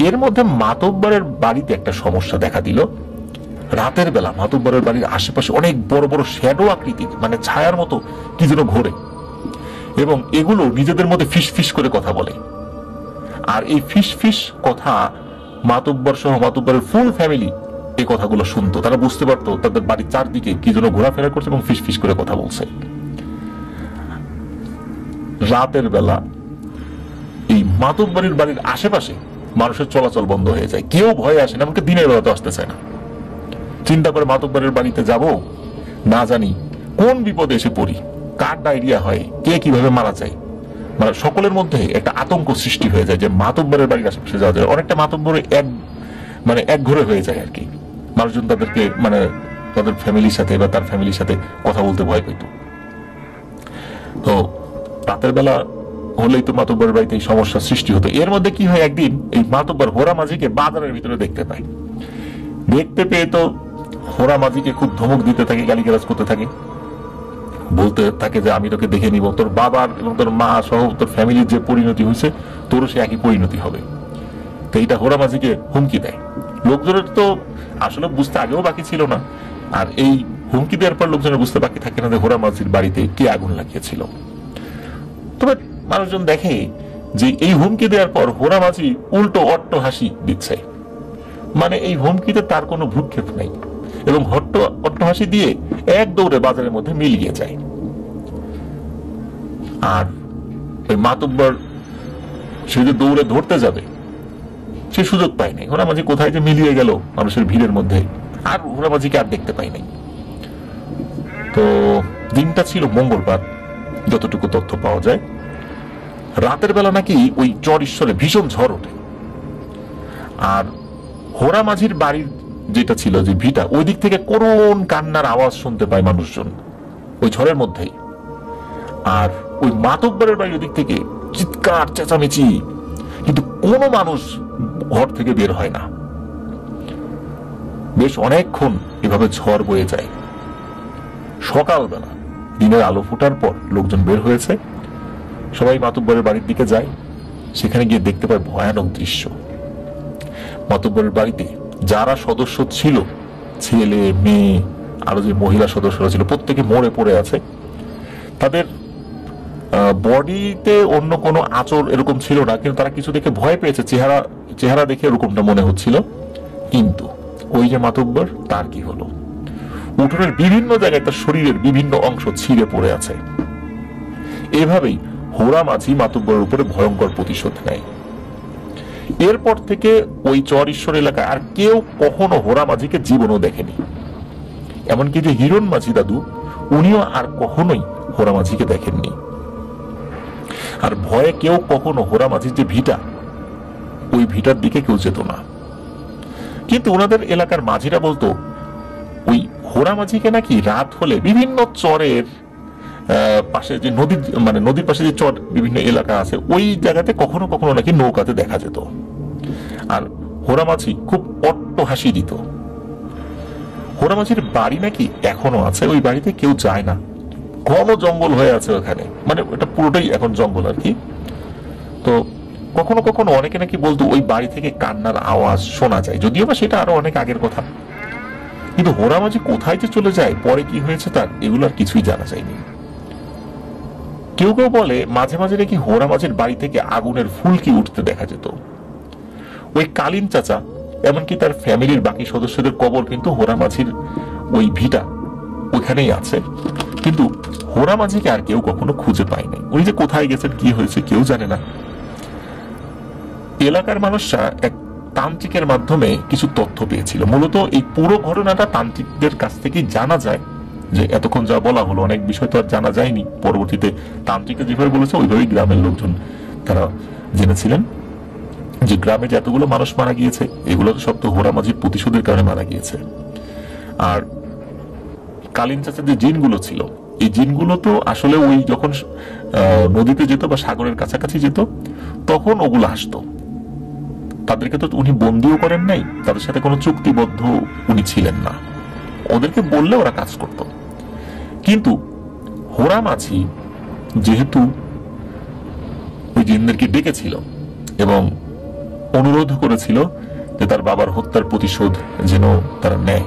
এর মধ্যে মাতব্বরের বাড়িতে একটা সমস্যা দেখা দিল। রাতের বেলা মাতব্বরের বাড়ির আশেপাশে অনেক বড় বড় শ্যাডো আকৃতির, মানে ছায়ার মতো কি যেন ঘোরে, এবং এগুলো নিজেদের মধ্যে ফিস ফিস করে কথা বলে। আর এই ফিস ফিস কথা মাতব্বর সহ মাতব্বরের ফুল ফ্যামিলি এই কথাগুলো শুনতো। তারা বুঝতে পারতো তাদের বাড়ির চারদিকে কি যেন ঘোরাফেরা করছে এবং ফিস ফিস করে কথা বলছে। রাতের বেলা এই মাতব্বরের বাড়ির আশেপাশে মানুষের চলাচল বন্ধ হয়ে যায়, কেউ ভয়ে আসে না, এমনকি দিনের বেলা তো আসতে চায় না। চিন্তা করে মাতব্বরের বাড়িতে যাব, না জানি কোন বিপদে এসে পড়ি, কার ডায়রিয়া হয়, কে কিভাবে মারা যায়। মানে সকলের মধ্যে একটা আতঙ্ক সৃষ্টি হয়ে যায় যে মাতব্বরের বাড়ির আশেপাশে যাওয়া যায়। অনেকটা মাতব্বরে এক ঘরে হয়ে যায় আর কি। মানুষজন তাদেরকে মানে তাদের ফ্যামিলির সাথে বা তার ফ্যামিলির সাথে কথা বলতে ভয় পেত। তো রাতের বেলা হলেই তো মাতব্বরের বাড়িতে এই সমস্যার সৃষ্টি হতো। এর মধ্যে কি হয়, একদিন এই মাতব্বর হোরা মাঝিকে বাজারের ভিতরে দেখতে পায়। দেখতে পেয়ে তো হোরা মাঝিকে খুব ধমক দিতে থাকে, গালিগালাজ করতে থাকে, বলতে থাকে যে আমি তোকে দেখে নিব, তোর বাবার এবং তোর মা সহ তোর ফ্যামিলির যে পরিণতি হয়েছে তোরও সে একই পরিণতি হবে। তো এইটা হোরা মাঝিকে হুমকি দেয়। লোকজনের তো আসলে বুঝতে আগেও বাকি ছিল না, আর এই হুমকি দেওয়ার পর লোকজনের বুঝতে বাকি থাকে না যে হোরা মাঝির বাড়িতে কে আগুন লাগিয়েছিল। তবে মানুষজন দেখে যে এই হুমকি দেওয়ার পর হোরা মাঝি উল্টো অট্ট হাসি দিচ্ছে, মানে এই হুমকিতে তার কোনো ভ্রুক্ষেপ নেই, এবং অট্ট হাসি দিয়ে এক দৌড়ে বাজারের মধ্যে মিলিয়ে যায়। আর ওই মাতব্বর সে যে দৌড়ে ধরতে যাবে সে সুযোগ পায় নাই। হোরা মাঝি কোথায় যে মিলিয়ে গেল মানুষের ভিড়ের মধ্যে, আর হোরা মাঝিকে আর দেখতে পাই নাই। তো দিনটা ছিল মঙ্গলবার, যতটুকু তথ্য পাওয়া যায়। রাতের বেলা নাকি ওই চর ঈশ্বরে ভীষণ ঝড় ওঠে, আর হোরা মাঝির বাড়ির যেটা ছিল যে ভিটা, ওই দিক থেকে করুণ কান্নার আওয়াজ শুনতে পায় মানুষজন ওই ঝড়ের মধ্যেই। আর ওই মাতব্বরের বাড়ির দিক থেকে চিৎকার চেঁচামেচি, কিন্তু কোনো মানুষ ঘর থেকে বের হয় না। বেশ অনেকক্ষণ এভাবে ঝড় বয়ে যায়। সকালবেলা দিনের আলো ফোটার পর লোকজন বের হয়েছে, সবাই মাতব্বরের বাড়ির দিকে যায়। সেখানে গিয়ে দেখতে পায় ভয়ানক দৃশ্য। মাতব্বরের বাড়িতে যারা সদস্য ছিল, ছেলে মেয়ে আরো যে মহিলা সদস্যরা ছিল, প্রত্যেকে মরে পড়ে আছে। তাদের বডিতে অন্য কোনো আঁচড় এরকম ছিল না, কিন্তু তারা কিছু দেখে ভয় পেয়েছে। চেহারা দেখে এরকমটা মনে হচ্ছিল। কিন্তু ওই যে মাতব্বর, তার কি হলো, উঠোনের বিভিন্ন জায়গায় তার শরীরের বিভিন্ন অংশ ছিঁড়ে পড়ে আছে। এভাবেই হোরা মাঝি মাতব্বরের উপরে ভয়ঙ্কর প্রতিশোধ নেয়। এরপর থেকে ওই চর ঈশ্বর এলাকায় আর কেউ কখনো হোরা মাঝিকে জীবনও দেখেনি। এমনকি যে হিরণ মাঝি দাদু, উনিও আর কখনোই হোরা মাঝিকে দেখেননি। আর ভয়ে কেউ কখনো হোরা মাঝির যে ভিটা, ওই ভিটার দিকে কেউ যেত না। কিন্তু ওনাদের এলাকার মাঝিরা বলতো ওই হোরা মাঝিকে নাকি রাত হলে বিভিন্ন চরের পাশে যে নদীর পাশে যে চর বিভিন্ন এলাকা আছে, ওই জায়গাতে কখনো কখনো নাকি নৌকাতে দেখা যেত। আর হোরা মাঝি খুব অট্ট হাসি দিত। হোরা মাঝির বাড়ি নাকি এখনো আছে, ওই বাড়িতে কেউ যায় না, ঘন জঙ্গল হয়ে আছে ওখানে, মানে এটা পুরোটাই এখন জঙ্গল আর কি। তো কখনো কখনো অনেকে নাকি বলতো ওই বাড়ি থেকে কান্নার আওয়াজ শোনা যায়, যদিও বা সেটা আরো অনেক আগের কথা। কিন্তু হোরা মাঝি কোথায় যে চলে যায়, পরে কি হয়েছে তার, এগুলো আর কিছুই জানা যায়নি। কেউ কেউ বলে মাঝে মাঝে নাকি হোরা মাঝির বাড়ি থেকে আগুনের ফুলকি উঠতে দেখা যেত। ওই কালীন চাচা এমনকি তার ফ্যামিলির বাকি সদস্যদের কবর কিন্তু হোরা মাঝির ওই ভিটা ওইখানেই আছে। কিন্তু হোরা মাঝিকে আর কেউ কখনো খুঁজে পায় নাই। উনি যে কোথায় গেছেন, কি হয়েছে, কেউ জানে না। এলাকার মানুষরা এক তান্ত্রিকের মাধ্যমে কিছু তথ্য পেয়েছিল। মূলত এই পুরো ঘটনাটা তান্ত্রিকদের কাছ থেকেই জানা যায়। যে এতক্ষণ যা বলা হলো, অনেক বিষয় তো আর জানা যায়নি। পরবর্তীতে তান্ত্রিকরা যেভাবে বলেছে ওইভাবেই গ্রামের লোকজন তারা জেনেছিলেন যে গ্রামে যে এতগুলো মানুষ মারা গিয়েছে, এগুলো তো সব তো হোরা মাঝির প্রতিশোধের কারণে মারা গিয়েছে। আর কালীন চাচার যে জিনগুলো ছিল, এই জিনগুলো তো আসলে ওই যখন নদীতে যেত বা সাগরের কাছাকাছি যেত, তখন ওগুলো আসতো। তাদেরকে তো উনি বন্দিও করেন নাই, তাদের সাথে কোনো চুক্তিবদ্ধ উনি ছিলেন না। ওদেরকে বললে ওরা কাজ করত। কিন্তু হোরা মাঝি যেহেতু ওই জিনদেরকে ডেকেছিল এবং অনুরোধ করেছিল যে তার বাবার হত্যার প্রতিশোধ যেন তারা নেয়,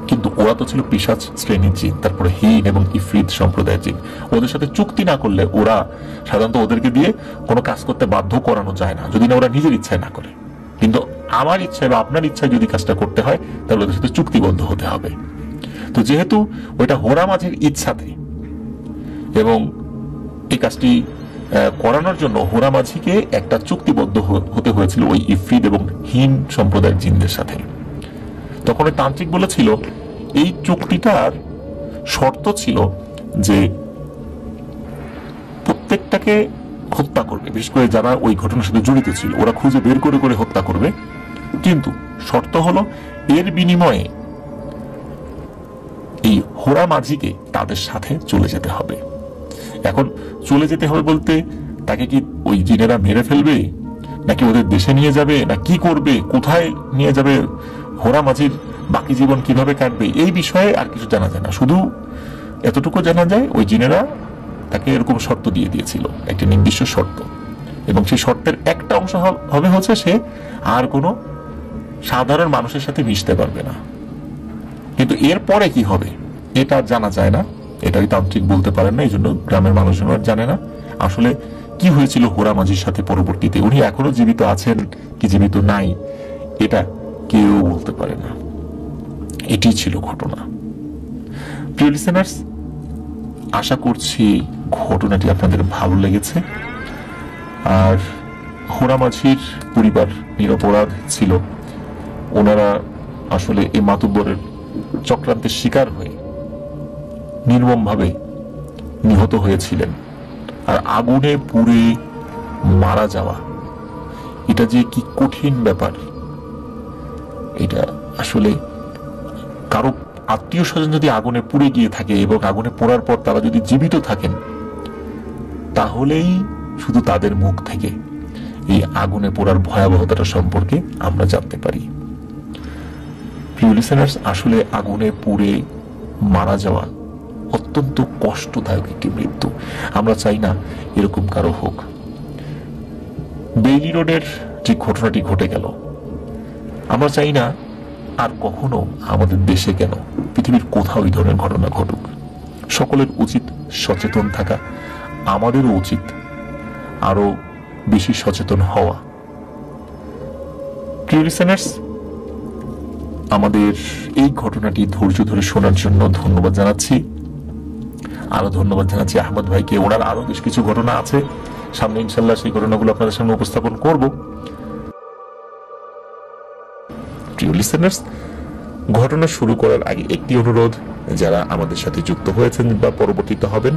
কিন্তু ওরা তো ছিল পিশাচ শ্রেণীর জিন, তারপরে হিন এবং ইফরিত সম্প্রদায়ের জিন। ওদের সাথে চুক্তি না করলে ওরা সাধারণত ওদেরকে দিয়ে কোনো কাজ করতে বাধ্য করানো যায় না, যদি না ওরা নিজের ইচ্ছায় না করে। কিন্তু আমার ইচ্ছায় বা আপনার ইচ্ছায় যদি কাজটা করতে হয় তাহলে ওদের সাথে চুক্তিবদ্ধ হতে হবে। তো যেহেতু ওইটা হোরা মাঝির ইচ্ছাতে এবং এই কাজটি করানোর জন্য হোরা মাঝিকে একটা চুক্তিবদ্ধ হতে হয়েছিল ওই ইফরিত এবং হিন সম্প্রদায়ের জিনদের সাথে। তখন ওই তান্ত্রিক বলেছিল এই চুক্তিটার শর্ত ছিল যে প্রত্যেকটাকে হত্যা করবে, বিশেষ করে যারা ওই ঘটনার সাথে জড়িত ছিল ওরা খুঁজে বের করে করে হত্যা করবে, কিন্তু শর্ত হলো এর বিনিময়ে এই হোরা মাঝিকে তাদের সাথে চলে যেতে হবে। এখন চলে যেতে হবে বলতে তাকে কি ওই জিনেরা মেরে ফেলবে, নাকি ওদের দেশে নিয়ে যাবে, না কি করবে, কোথায় নিয়ে যাবে, হোরা মাঝির বাকি জীবন কিভাবে কাটবে, এই বিষয়ে আর কিছু জানা যায় না। শুধু এতটুকু জানা যায় ওই জিনেরা তাকে এরকম শর্ত দিয়ে দিয়েছিল, একটা নির্দিষ্ট শর্ত, এবং সেই শর্তের একটা অংশ হবে হচ্ছে সে আর কোনো সাধারণ মানুষের সাথে মিশতে পারবে না। কিন্তু এর পরে কি হবে এটা জানা যায় না, এটা ওই তান্ত্রিক বলতে পারেন না, এই জন্য গ্রামের মানুষজন জানে না আসলে কি হয়েছিল হোরা মাঝির সাথে পরবর্তীতে। উনি এখনো জীবিত আছেন কি জীবিত নাই এটা কেউ বলতে পারে না। এটি ছিল ঘটনা। প্রিয় লিসেনার্স, আশা করছি ঘটনাটি আপনাদের ভালো লেগেছে। আর হোরা মাঝির পরিবার নিরপরাধ ছিল, ওনারা আসলে এই মাতুব্বরের চক্রান্তের শিকার হয়ে নির্মমভাবে নিহত হয়েছিলেন। আর আগুনে পুড়ে মারা যাওয়া এটা যে কি কঠিন ব্যাপার, এটা আসলে কারো আত্মীয় স্বজন যদি আগুনে পুড়ে গিয়ে থাকে এবং আগুনে পোড়ার পর তারা যদি জীবিত থাকেন, তাহলেই শুধু তাদের মুখ থেকে এই আগুনে পোড়ার ভয়াবহতাটা সম্পর্কে আমরা জানতে পারি। প্রিয় লিসেনার্স, আসলে আগুনে পুড়ে মারা যাওয়া অত্যন্ত কষ্টদায়ক একটি মৃত্যু। আমরা চাই না এরকম কারো হোক। বেইলি রোডের যে ঘটনাটি ঘটে গেল, আমরা চাই না আর কখনো আমাদের দেশে কেন পৃথিবীর কোথাও এই ধরনের ঘটনা ঘটুক। সকলের উচিত সচেতন থাকা, আমাদেরও উচিত আরো বেশি সচেতন হওয়া। প্রিয় লিসেনার্স, আমাদের এই ঘটনাটি ধৈর্য ধরে শোনার জন্য ধন্যবাদ জানাচ্ছি। আরো ধন্যবাদ জানাচ্ছি আহমদ ভাইকে। ওনার আরো বেশ কিছু ঘটনা আছে, সামনে ইনশাল্লাহ সেই ঘটনাগুলো আপনাদের সামনে উপস্থাপন করব। প্রিয় লিসেনার্স, ঘটনা শুরু করার আগে একটি অনুরোধ, যারা আমাদের সাথে যুক্ত হয়েছেন বা পরবর্তীতে হবেন,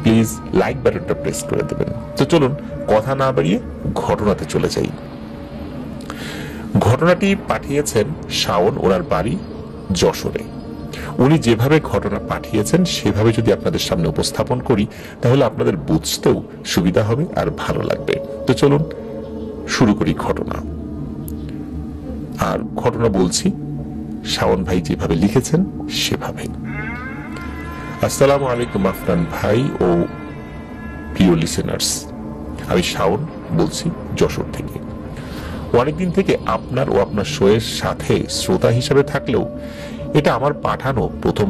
প্লিজ লাইক বাটনটা প্রেস করে দেবেন। তো চলুন কথা না বাড়িয়ে ঘটনাতে চলে যাই। ঘটনাটি পাঠিয়েছেন শাওন, ওনার বাড়ি যশোরে। উনি যেভাবে ঘটনা পাঠিয়েছেন সেভাবে যদি আপনাদের সামনে উপস্থাপন করি তাহলে আপনাদের বুঝতেও সুবিধা হবে আর ভালো লাগবে। তো চলুন শুরু করি ঘটনা। আর ঘটনা বলছি শাওন ভাই যেভাবে লিখেছেন সেভাবে। আসসালামু আলাইকুম আফরান ভাই ও প্রিয় লিসেনার্স, আমি শাওন বলছি যশোর থেকে। অনেকদিন থেকে আপনার ও আপনার শোয়ের সাথে শ্রোতা হিসেবে থাকলেও এটা আমার পাঠানো প্রথম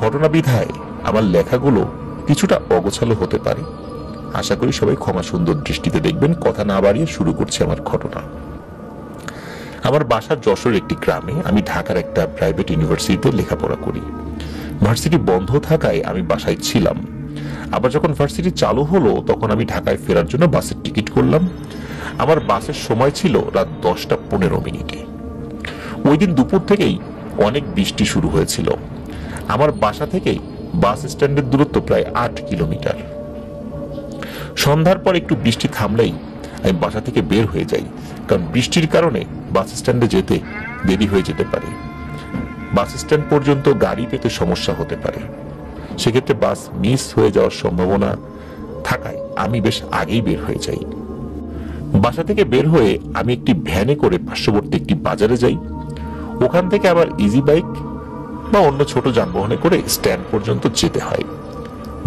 ঘটনা বিধায় আমার লেখাগুলো কিছুটা অগোছালো হতে পারে। আশা করি সবাই ক্ষমা সুন্দর দৃষ্টিতে দেখবেন। কথা না বাড়িয়ে শুরু করছি আমার ঘটনা। আমার বাসা যশোর একটি গ্রামে। আমি ঢাকার একটা প্রাইভেট ইউনিভার্সিটিতে লেখাপড়া করি। ভার্সিটি বন্ধ থাকায় আমি বাসায় ছিলাম। আবার যখন ভার্সিটি চালু হলো তখন আমি ঢাকায় ফেরার জন্য বাসের টিকিট করলাম। আমার বাসের সময় ছিল রাত 10:15। ওই দিন দুপুর থেকেই অনেক বৃষ্টি শুরু হয়েছিল। আমার বাসা থেকে বাস স্ট্যান্ডের দূরত্ব প্রায় 8 কিলোমিটার। সন্ধ্যার পর একটু বৃষ্টি থামলেই আমি বাসা থেকে বের হয়ে যাই, কারণ বৃষ্টির কারণে বাস স্ট্যান্ডে যেতে দেরি হয়ে যেতে পারে। বাস স্ট্যান্ড পর্যন্ত গাড়ি পেতে সমস্যা হতে পারে। সেক্ষেত্রে বাস মিস হয়ে যাওয়ার সম্ভাবনা থাকায় আমি বেশ আগেই বের হয়ে যাই। বাসা থেকে বের হয়ে আমি একটি ভ্যানে করে পার্শ্ববর্তী একটি বাজারে যাই। ওখান থেকে আবার ইজি বাইক বা অন্য ছোট যানবাহনে করে স্ট্যান্ড পর্যন্ত যেতে হয়।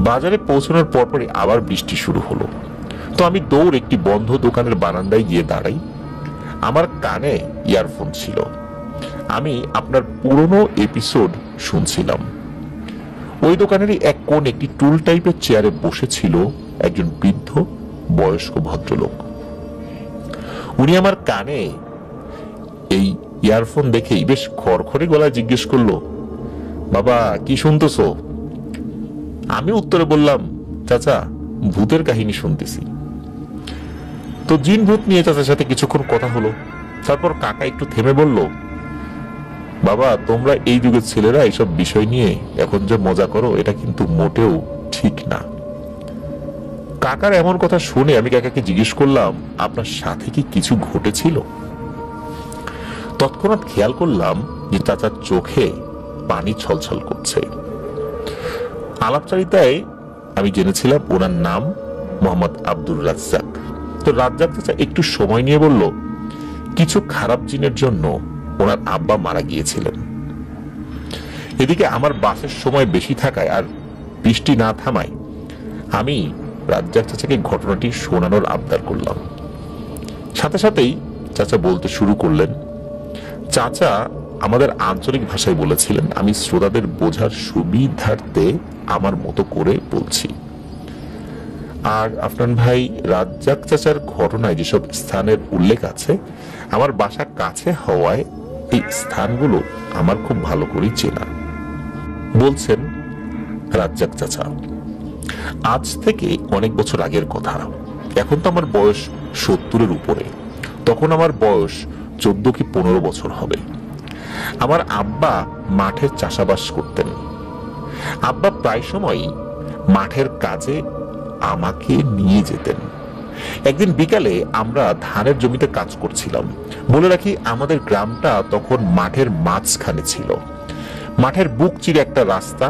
বাজারে পৌঁছানোর পরপরই আবার বৃষ্টি শুরু হলো। তো আমি দৌড় একটি বন্ধ দোকানের বারান্দায় গিয়ে দাঁড়াই। আমার কানে ইয়ারফোন ছিল। আমি আপনার পুরনো এপিসোড শুনছিলাম। ওই দোকানেরই এক কোণ একটি টুল টাইপের চেয়ারে বসেছিল একজন বৃদ্ধ বয়স্ক ভদ্রলোক। উনি আমার কানে এই ইয়ারফোন দেখেই বেশ খড়খড়ে গলায় জিজ্ঞেস করলো, বাবা কি শুনতেছো? আমি উত্তরে বললাম, চাচা ভূতের কাহিনী শুনতেছি। তো জিন ভূত নিয়ে চাচার সাথে কিছুক্ষণ কথা হলো। তারপর কাকা একটু থেমে বলল, বাবা তোমরা এই যুগের ছেলেরা এইসব বিষয় নিয়ে এখন যে মজা করো এটা কিন্তু মোটেও ঠিক না। কাকার এমন কথা শুনে আমি কাকাকে জিজ্ঞেস করলাম, আপনার সাথে কি কিছু ঘটেছিল? তৎক্ষণাৎ খেয়াল করলাম যে চাচার চোখে পানি ছলছল করছে। আলাপচারিতায় আমি জেনেছিলাম ওনার নাম মোহাম্মদ আব্দুর রাজ্জাক। তো রাজ্জাক চাচা একটু সময় নিয়ে বলল, কিছু খারাপ জিনের জন্য ওনার আব্বা মারা গিয়েছিলেন। এদিকে আমার বাসের সময় বেশি থাকায় আর বৃষ্টি না থামায় আমি রাজ্জাক চাচাকে ঘটনাটি শোনানোর আবদার করলাম। সাথে সাথেই চাচা বলতে শুরু করলেন। চাচা আমাদের আঞ্চলিক ভাষায় বলেছিলেন, আমি শ্রোতাদের বোঝার সুবিধার্থে আমার মতো করে বলছি। আর আফনান ভাই, রাজ্জাক চাচার ঘটনায় যেসব স্থানের উল্লেখ আছে আমার বাসা কাছে হওয়ায় এই স্থানগুলো আমার খুব ভালো করেই চেনা। বলছেন রাজ্জাক চাচা, আজ থেকে অনেক বছর আগের কথা। এখন তো আমার বয়স 70-এর উপরে। তখন আমার বয়স 14 কি 15 বছর হবে। আমার আব্বা মাঠে চাষাবাস করতেন। আব্বা প্রায় সময় মাঠের কাজে আমাকে নিয়ে যেতেন। একদিন বিকালে আমরা ধানের জমিতে কাজ করছিলাম। বলে রাখি, আমাদের গ্রামটা তখন মাঠের মাঝখানে ছিল। মাঠের বুক চিরে একটা রাস্তা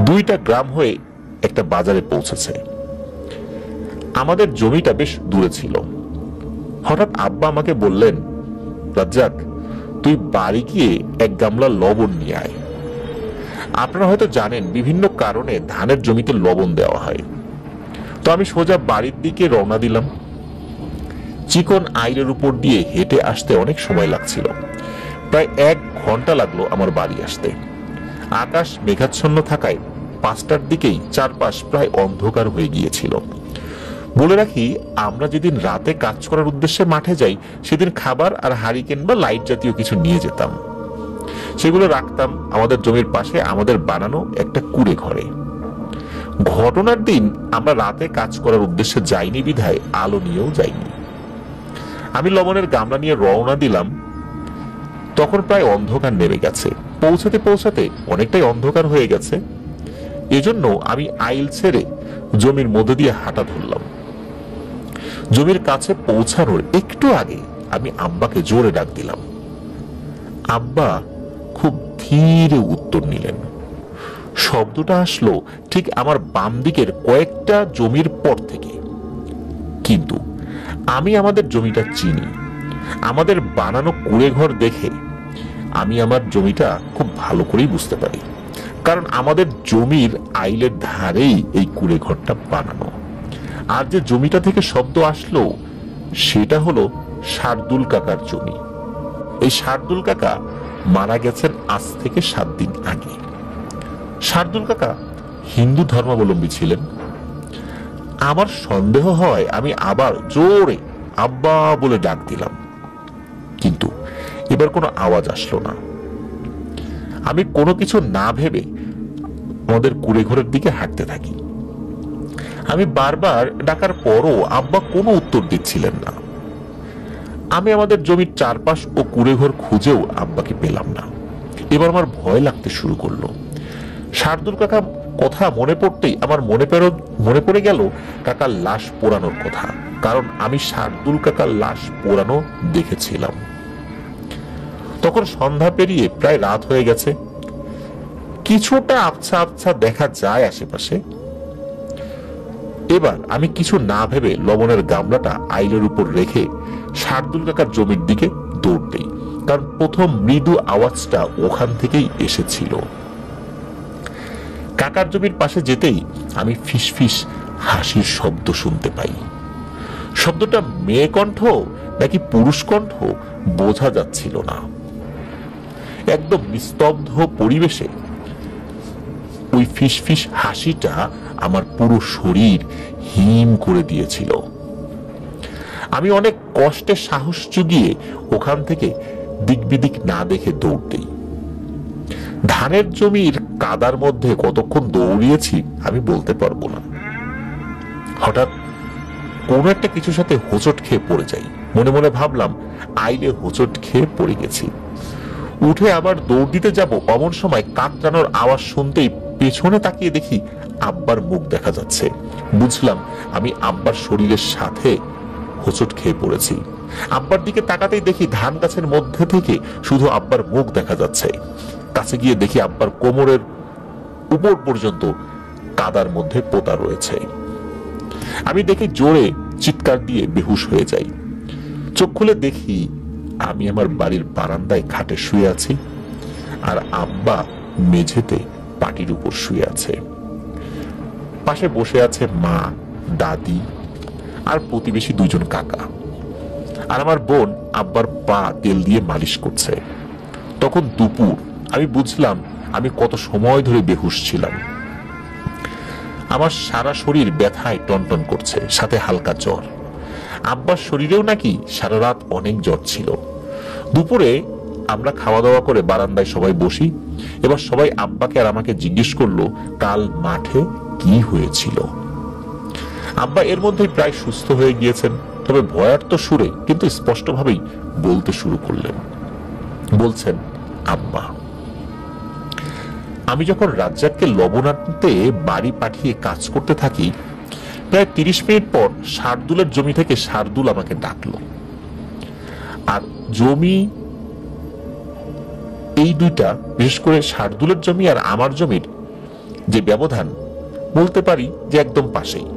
2টা গ্রাম হয়ে একটা বাজারে পৌঁছেছে। আমাদের জমিটা বেশ দূরে ছিল। হঠাৎ আব্বা আমাকে বললেন, রাজ্জাক তুই বাড়ি গিয়ে 1 গামলা লবণ নিয়ে আয়। আপনারা হয়তো জানেন বিভিন্ন কারণে ধানের জমিতে লবণ দেওয়া হয়। তো আমি সোজা বাড়ির দিকে রওনা দিলাম। চিকন আইলের উপর দিয়ে হেঁটে আসতে অনেক সময় লাগছিল। প্রায় 1 ঘন্টা লাগলো আমার বাড়ি আসতে। আকাশ মেঘাচ্ছন্ন থাকায় 5টার দিকেই চারপাশ প্রায় অন্ধকার হয়ে গিয়েছিল। বলে রাখি, আমরা যেদিন রাতে কাজ করার উদ্দেশ্যে মাঠে যাই সেদিন খাবার আর হারিকেন বা লাইট জাতীয় কিছু নিয়ে যেতাম। সেগুলো রাখতাম আমাদের জমির পাশে আমাদের বানানো একটা কুড়ে ঘরে। ঘটনার দিন আমরা রাতে কাজ করার উদ্দেশ্যে যাইনি বিধায় আলো নিয়েও যাইনি। আমি লবণের গামলা নিয়ে রওনা দিলাম। তখন প্রায় অন্ধকার নেমে গেছে। পৌঁছাতে পৌঁছাতে অনেকটাই অন্ধকার হয়ে গেছে। এজন্য আমি আইল ছেড়ে জমির মধ্যে দিয়ে হাঁটা ধরলাম। জমির কাছে পৌঁছানোর একটু আগে আমি আব্বাকে জোরে ডাক দিলাম। আব্বা খুব ধীরে উত্তর নিলেন। শব্দটা আসলো ঠিক আমার বাম দিকের কয়েকটা জমির পর থেকে। কিন্তু আমি আমাদের জমিটা চিনি। আমাদের বানানো কুড়ে ঘর দেখে আমি আমার জমিটা খুব ভালো করেই বুঝতে পারি, কারণ আমাদের জমির আইলের ধারেই এই কুড়ে ঘরটা বানানো। আর যে জমিটা থেকে শব্দ আসলো সেটা হলো শার্দুল কাকার জমি। এই শার্দুল কাকা মারা গেছেন আজ থেকে 7 দিন আগে। শার্দুল কাকা হিন্দু ধর্মাবলম্বী ছিলেন। আমার সন্দেহ হয় আমি আবার জোরে আব্বা বলে ডাক দিলাম, কিন্তু এবার কোনো আওয়াজ আসলো না। আমি কোনো কিছু না ভেবে আমাদের কুড়ে ঘরের দিকে হাঁটতে থাকি। আমি বারবার ডাকার পরও আব্বা কোনো উত্তর দিচ্ছিলেন না। আমি আমাদের জমির চারপাশ ও কুড়ে ঘর খুঁজেও আব্বাকে পেলাম না। এবার আমার ভয় লাগতে শুরু করলো। শার্দুল কাকা কথা মনে পড়তেই আমার মনে পড়ে গেল কাকার লাশ পোড়ানোর কথা, কারণ আমি শার্দুল কাকার লাশ পোড়ানো দেখেছিলাম। তখন সন্ধ্যা পেরিয়ে প্রায় রাত হয়ে গেছে। কিছুটা আবছা আবছা দেখা যায় আশেপাশে। এবার আমি কিছু না ভেবে লবণের গামলাটা আইলের উপর রেখে শার্দুল কাকার জমির দিকে দৌড় দেই। কারণ প্রথম মৃদু আওয়াজটা ওখান থেকেই এসেছিল। কাকার জমির পাশে যেতেই আমি ফিসফিস হাসির শব্দ শুনতে পাই। শব্দটা মেয়ে কণ্ঠ নাকি পুরুষ কণ্ঠ বোঝা যাচ্ছিল না। একদম নিস্তব্ধ পরিবেশে ওই ফিসফিস হাসিটা আমার পুরো শরীর হিম করে দিয়েছিল। আমি অনেক কষ্টে সাহস জুগিয়ে ওখান থেকে দিক বিদিক না দেখে দৌড় দিই। ধানের জমির কাদার মধ্যে কতক্ষণ দৌড়িয়েছি আমি বলতে পারবো না। হঠাৎ কোনো একটা কিছুর সাথে হোঁচট খেয়ে পড়ে যাই। মনে মনে ভাবলাম আইলে হোঁচট খেয়ে পড়ে গেছি। উঠে আবার দৌড় দিতে যাব, অমন সময় কাতরানোর আওয়াজ শুনতেই পেছনে তাকিয়ে দেখি আব্বার মুখ দেখা যাচ্ছে। বুঝলাম আমি আব্বার শরীরের সাথে হোঁচট খেয়ে পড়েছি। আব্বার দিকে তাকাতেই দেখি ধান গাছের মধ্যে থেকে শুধু আব্বার মুখ দেখা যাচ্ছে। কাছে গিয়ে দেখি আব্বার কোমরের উপর পর্যন্ত কাদার মধ্যে পোতা রয়েছে। আমি দেখি জোরে চিৎকার দিয়ে বেহুশ হয়ে যাই। চোখ খুলে দেখি আমি আমার বাড়ির বারান্দায় খাটে শুয়ে আছি, আর আব্বা মেঝেতে পাটির উপর শুয়ে আছে। পাশে বসে আছে মা, দাদি আর প্রতিবেশী দুজন কাকা, আর আমার বোন আব্বার পা তেল দিয়ে মালিশ করছে। তখন দুপুর। আমি বুঝলাম আমি কত সময় ধরে বেহুশ ছিলাম। আমার সারা শরীর ব্যথায় টনটন করছে, সাথে হালকা জ্বর। আব্বার শরীরেও নাকি সারা রাত অনেক জ্বর ছিল। দুপুরে আমরা খাওয়া দাওয়া করে বারান্দায় সবাই বসি। এবার সবাই আব্বাকে আর আমাকে জিজ্ঞেস করলো কাল মাঠে কি হয়েছিল। আব্বা এর মধ্যেই প্রায় সুস্থ হয়ে গিয়েছেন, তবে ভয়ার্ত সুরে কিন্তু স্পষ্টভাবেই বলতে শুরু করলেন। বলছেন, আব্বা, আমি যখন রাজ্জাককে লবণ আনতে বাড়ি পাঠিয়ে কাজ করতে থাকি, প্রায় 30 মিনিট পর শার্দুলের জমি থেকে শার্দুল আমাকে ডাকলো। আর জমি এই দুইটা, বিশেষ করে শার্দুলের জমি আর আমার জমির যে ব্যবধান, বলতে পারি যে একদম পাশেই।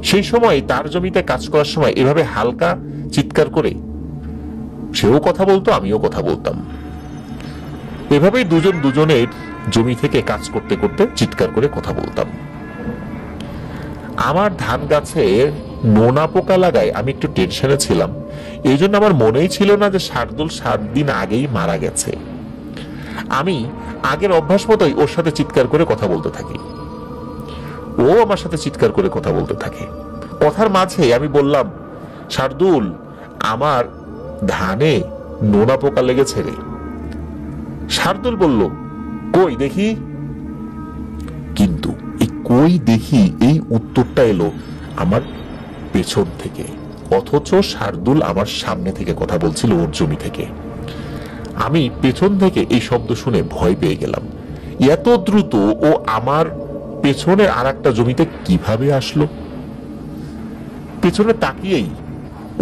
সেই সময় তার জমিতে কাজ করার সময় এভাবে হালকা চিৎকার করে সেও কথা বলতো, আমিও কথা বলতাম। এভাবেই দুজন দুজনের জমি থেকে কাজ করতে করতে চিৎকার করে কথা বলতাম। আমার ধান গাছে নোনা পোকা লাগায় আমি একটু টেনশনে ছিলাম। এই জন্য আমার মনেই ছিল না যে শার্দুল 7 দিন আগেই মারা গেছে। আমি আগের অভ্যাস মতোই ওর সাথে চিৎকার করে কথা বলতে থাকি, ও আমার সাথে চিৎকার করে কথা বলতে থাকে। কথার মাঝে আমি বললাম, শার্দুল, আমার ধানে নোনা পোকা লেগেছে রে। শার্দুল বলল, কই দেখি। কিন্তু এই কই দেখি এই উত্তরটা এলো আমার পেছন থেকে, অথচ শার্দুল আমার সামনে থেকে কথা বলছিল ওর জমি থেকে। আমি পেছন থেকে এই শব্দ শুনে ভয় পেয়ে গেলাম। এত দ্রুত ও আমার পেছনের আর একটা জমিতে কিভাবে আসলো? পেছনে তাকিয়েই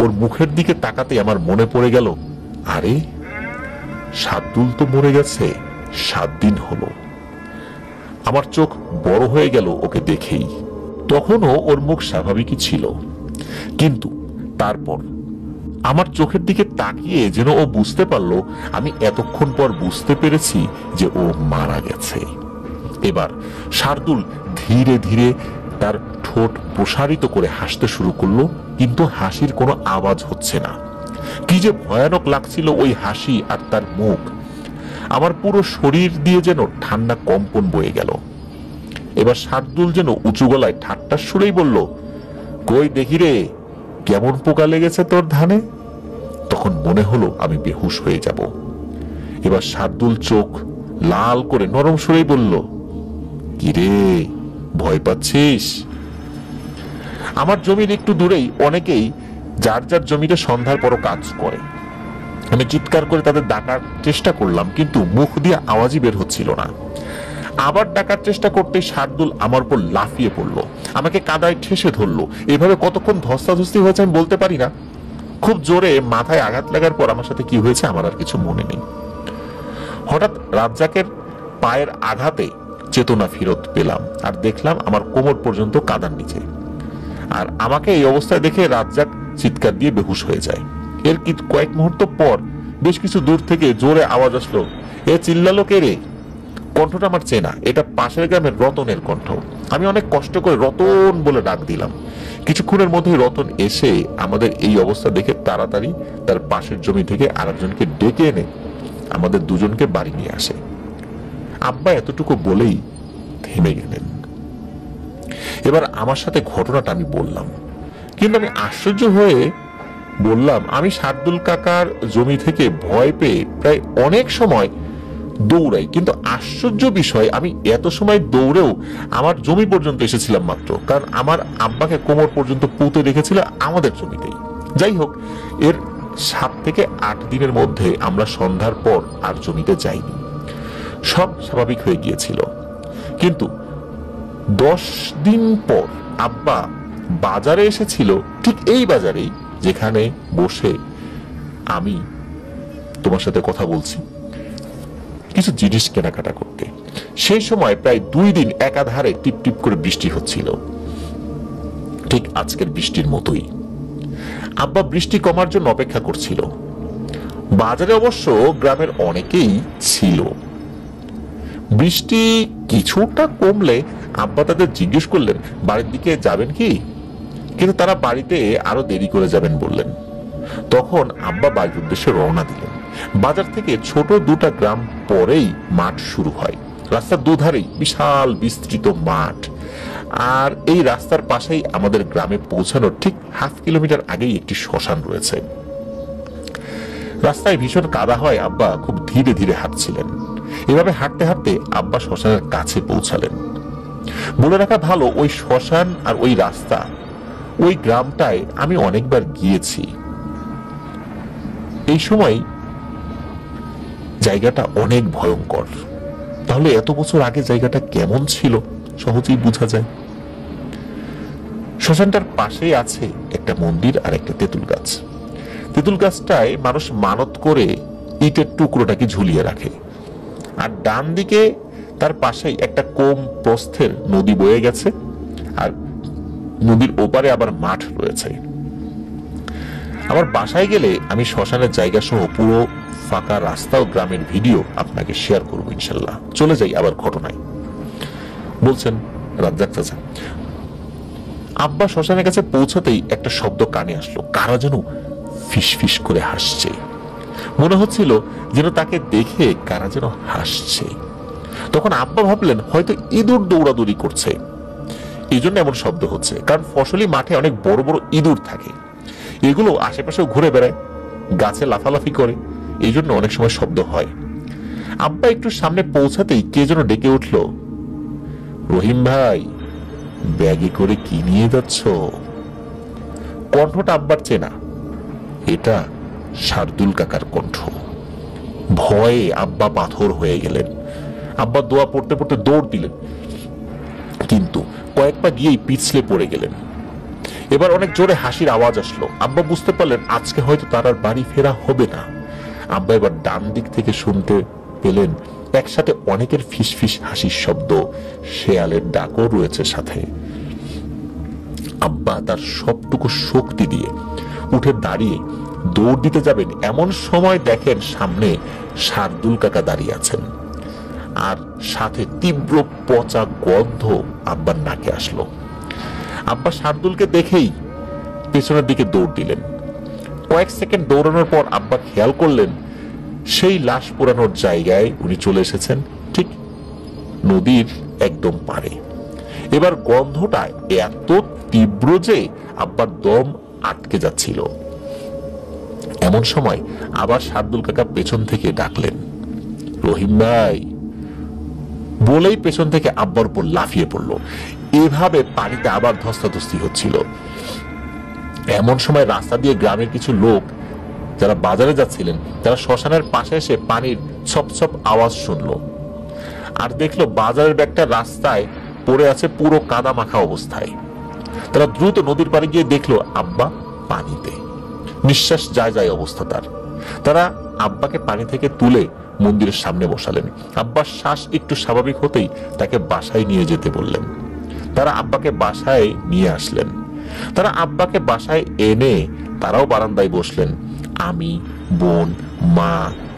ওর মুখের দিকে তাকাতে আমার মনে পড়ে গেল, আরে শার্দুল তো মরে গেছে 7 দিন হলো। আমার চোখ বড় হয়ে গেল ওকে দেখেই। তখনও ওর মুখ স্বাভাবিকই ছিল, কিন্তু তারপর আমার চোখের দিকে তাকিয়ে যেন ও বুঝতে পারলো আমি এতক্ষণ পর বুঝতে পেরেছি যে ও মারা গেছে। এবার শার্দুল ধীরে ধীরে তার ঠোঁট প্রসারিত করে হাসতে শুরু করলো, কিন্তু হাসির কোনো আওয়াজ হচ্ছে না। কি যে ভয়ানক লাগছিল ওই হাসি আর তার মুখ। আমার পুরো শরীর দিয়ে যেন ঠান্ডা কম্পন বয়ে গেল। এবার শার্দুল যেন উঁচু গলায় ঠাট্টার সুরেই বলল, কই দেখি রে, কেমন পোকা লেগেছে তোর ধানে। তখন মনে হলো আমি বেহুশ হয়ে যাব। এবার শার্দুল চোখ লাল করে নরম সুরেই বলল, কি রে, ভয় পাচ্ছিস? আমার জমির একটু দূরেই অনেকেই যার যার জমিতে সন্ধ্যার পরও কাজ করে। আমি চিৎকার করে তাদের ডাকার চেষ্টা করলাম, কিন্তু মুখ দিয়ে আওয়াজই বের হচ্ছিল না। আবার ডাকার চেষ্টা করতে শার্দুল আমার উপর লাফিয়ে পড়লো, আমাকে কাদায় ঠেসে ধরলো। এভাবে কতক্ষণ ধস্তাধস্তি হয়েছে আমি বলতে পারি না। খুব জোরে মাথায় আঘাত লাগার পর আমার সাথে কি হয়েছে আমার আর কিছু মনে নেই। হঠাৎ রাজ্জাকের পায়ের আঘাতে চেতনা ফেরত পেলাম, আর দেখলাম আমার কোমর পর্যন্ত কাদার নিচে। আর আমাকে এই অবস্থায় দেখে রাজ্জাক চিৎকার দিয়ে বেহুশ হয়ে যায়। এর কয়েক মুহূর্ত পর বেশ কিছু দূর থেকে জোরে আওয়াজ আসলো, এ চিল্লালো কে রে? কণ্ঠটা আমার চেনা, এটা পাশের গ্রামের রতনের কণ্ঠ। আমি অনেক কষ্ট করে রতন বলে ডাক দিলাম। কিছুক্ষণের মধ্যেই রতন এসে আমাদের এই অবস্থা দেখে তাড়াতাড়ি তার পাশের জমি থেকে আরেকজনকে ডেকে এনে আমাদের দুজনকে বাড়ি নিয়ে আসে। আব্বা এতটুকু বলেই থেমে গেলেন। এবার আমার সাথে ঘটনাটা আমি বললাম, কিন্তু আমি আশ্চর্য হয়ে বললাম, আমি শার্দুল কাকার জমি থেকে ভয় পেয়ে প্রায় অনেক সময় দৌড়াই, কিন্তু আশ্চর্য বিষয় আমি এত সময় দৌড়েও আমার জমি পর্যন্ত এসেছিলাম মাত্র, কারণ আমার আব্বাকে কোমর পর্যন্ত পুঁতে রেখেছিল আমাদের জমিতেই। যাই হোক, এর 7 থেকে 8 দিনের মধ্যে আমরা সন্ধ্যার পর আর জমিতে যাইনি, সব স্বাভাবিক হয়ে গিয়েছিল। কিন্তু 10 দিন পর আব্বা বাজারে এসেছিল, ঠিক এই বাজারেই যেখানে বসে আমি তোমার সাথে কথা বলছি, কিছু জিনিস কেনাকাটা করতে। সেই সময় প্রায় 2 দিন একাধারে টিপ টিপ করে বৃষ্টি হচ্ছিল, ঠিক আজকের বৃষ্টির মতোই। আব্বা বৃষ্টি কমার জন্য অপেক্ষা করছিল। বাজারে অবশ্য গ্রামের অনেকেই ছিল। বৃষ্টি কিছুটা কমলে আব্বা তাদের জিজ্ঞেস করলেন বাড়ির দিকে যাবেন কি, কিন্তু তারা বাড়িতে আরো দেরি করে যাবেন বললেন। তখন আব্বা বাড়ির উদ্দেশ্যে রওনা দিলেন। বাজার থেকে ছোট 2টা গ্রাম পরেই মাঠ শুরু হয়। রাস্তার দুধারেই বিশাল বিস্তৃত মাঠ, আর এই রাস্তার পাশেই আমাদের গ্রামে পৌঁছানোর ঠিক 1/2 কিলোমিটার আগেই একটি শ্মশান রয়েছে। রাস্তায় ভীষণ কাদা হয়, আব্বা খুব ধীরে ধীরে হাঁটছিলেন। এভাবে হাঁটতে হাঁটতে আব্বা শ্মশানের কাছে পৌঁছালেন। বলে রাখা ভালো, ওই শ্মশান আর ওই রাস্তা, ওই গ্রামটায় আমি অনেকবার গিয়েছি। এই সময় জায়গাটা অনেক ভয়ঙ্কর। তাহলে এত বছর আগে জায়গাটা কেমন ছিল সহজেই বোঝা যায়। শ্মশানটার পাশেই আছে একটা মন্দির আর একটা তেঁতুল গাছ। তেঁতুল গাছটায় মানুষ মানত করে ইটের টুকরোটাকে ঝুলিয়ে রাখে, আর ডান দিকে তার পাশেই একটা কম প্রস্থের নদী বয়ে গেছে, আর নদীর ওপারে আবার মাঠ রয়েছে। আমার বাসায় গেলে আমি শ্মশানের জায়গা সহ পুরো ফাঁকা রাস্তা ও গ্রামের ভিডিও আপনাকে শেয়ার করবো ইনশাল্লাহ। চলে যাই আবার ঘটনায়। বলছেন রাজ্জাক চাচা, আব্বা শ্মশানের কাছে পৌঁছাতেই একটা শব্দ কানে আসলো, কারা যেন ফিস ফিস করে হাসছে। মনে হচ্ছিল যেন তাকে দেখে কারা যেন হাসছে। তখন আব্বা ভাবলেন হয়তো ইঁদুর দৌড়াদৌড়ি করছে, এই জন্য এমন শব্দ হচ্ছে, কারণ ফসলি মাঠে অনেক বড় বড় ইঁদুর থাকে, এগুলো আশেপাশেও ঘুরে বেড়ায়, গাছে লাফালাফি করে, এই জন্য অনেক সময় শব্দ হয়। আব্বা একটু সামনে পৌঁছাতেই কে যেন ডেকে উঠল, রহিম ভাই, ব্যাগে করে কি নিয়ে যাচ্ছ? কণ্ঠটা আব্বার চেনা, এটা শার্দুল কাকার কণ্ঠ। ভয়ে আব্বা পাথর হয়ে গেলেন। আব্বা দোয়া পড়তে পড়তে দৌড় দিলেন, কিন্তু কয়েক পা গিয়েই পিছলে পড়ে গেলেন। এবার অনেক জোরে হাসির আওয়াজ আসলো। আব্বা বুঝতে পারলেন আজকে হয়তো তার আর বাড়ি ফেরা হবে না। আব্বা এবার ডান দিক থেকে শুনতে পেলেন একসাথে অনেকের ফিস ফিস হাসির শব্দ, শেয়ালের ডাকও রয়েছে সাথে। আব্বা তার সবটুকু শক্তি দিয়ে উঠে দাঁড়িয়ে দৌড় দিতে যাবেন, এমন সময় দেখেন সামনে শার্দুল কাকা দাঁড়িয়ে আছেন, আর সাথে তীব্র পচা গন্ধ আব্বার নাকে আসলো। আব্বা শার্দুলকে দেখেই পেছনের দিকে দৌড় দিলেন। কয়েক সেকেন্ড দৌড়ানোর পর আব্বা খেয়াল করলেন সেই লাশ পোড়ানোর জায়গায় উনি চলে এসেছেন, ঠিক নদীর একদম পারে। এবার গন্ধটা এত তীব্র যে আব্বার দম আটকে যাচ্ছিল। এমন সময় আবার শার্দুল কাকা পেছন থেকে ডাকলেন, রহিম ভাই, বলেই পেছন থেকে আব্বার উপর লাফিয়ে পড়ল। এভাবে পানিতে আবার ধস্তাধস্তি হচ্ছিল। এমন সময় রাস্তা দিয়ে গ্রামের কিছু লোক যারা বাজারে যাচ্ছিলেন, তারা শ্মশানের পাশে এসে পানির ছপ ছপ আওয়াজ শুনলো, আর দেখলো বাজারের ব্যাগটা রাস্তায় পড়ে আছে পুরো কাদা মাখা অবস্থায়। তারা দ্রুত নদীর পাড়ে গিয়ে দেখলো আব্বা পানিতে, নিঃশ্বাস যায় যায় অবস্থা তার। তারা আব্বাকে পানি থেকে তুলে মন্দিরের সামনে বসালেন। আব্বার শ্বাস একটু স্বাভাবিক হতেই তাকে বাসায় নিয়ে যেতে বললেন। তারা আব্বাকে বাসায় নিয়ে আসলেন। তারা আব্বাকে বাসায় এনে তারাও বারান্দায় বসলেন। আমি, বোন, মা,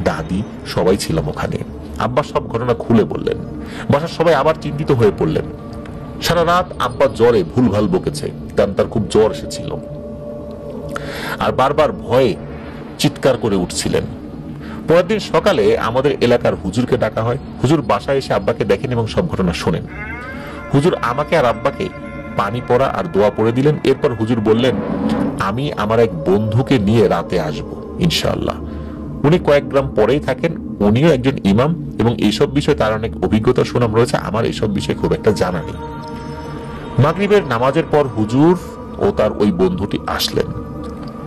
দাদি সবাই ছিলাম ওখানে। আব্বা সব ঘটনা খুলে বললেন। বাসার সবাই আবার চিন্তিত হয়ে পড়লেন। সারা রাত আব্বা জ্বরে ভুলভাল বকেছে, কারণ তার খুব জ্বর এসেছিল আর বারবার ভয়ে চিৎকার করে উঠছিলেন। পরের দিন সকালে আমাদের এলাকার হুজুরকে ডাকা হয়। হুজুর বাসায় এসে আব্বাকে দেখেন এবং সব ঘটনা শোনেন। হুজুর আমাকে আর আব্বাকে পানি পড়া আর দোয়া পড়ে দিলেন। এরপর হুজুর বললেন, আমি আমার এক বন্ধুকে নিয়ে রাতে আসব ইনশাআল্লাহ। উনি কয়েক গ্রাম পরেই থাকেন, উনিও একজন ইমাম এবং এইসব বিষয়ে তার অনেক অভিজ্ঞতা সুনাম রয়েছে। আমার এইসব বিষয়ে খুব একটা জানা নেই। মাগরিবের নামাজের পর হুজুর ও তার ওই বন্ধুটি আসলেন।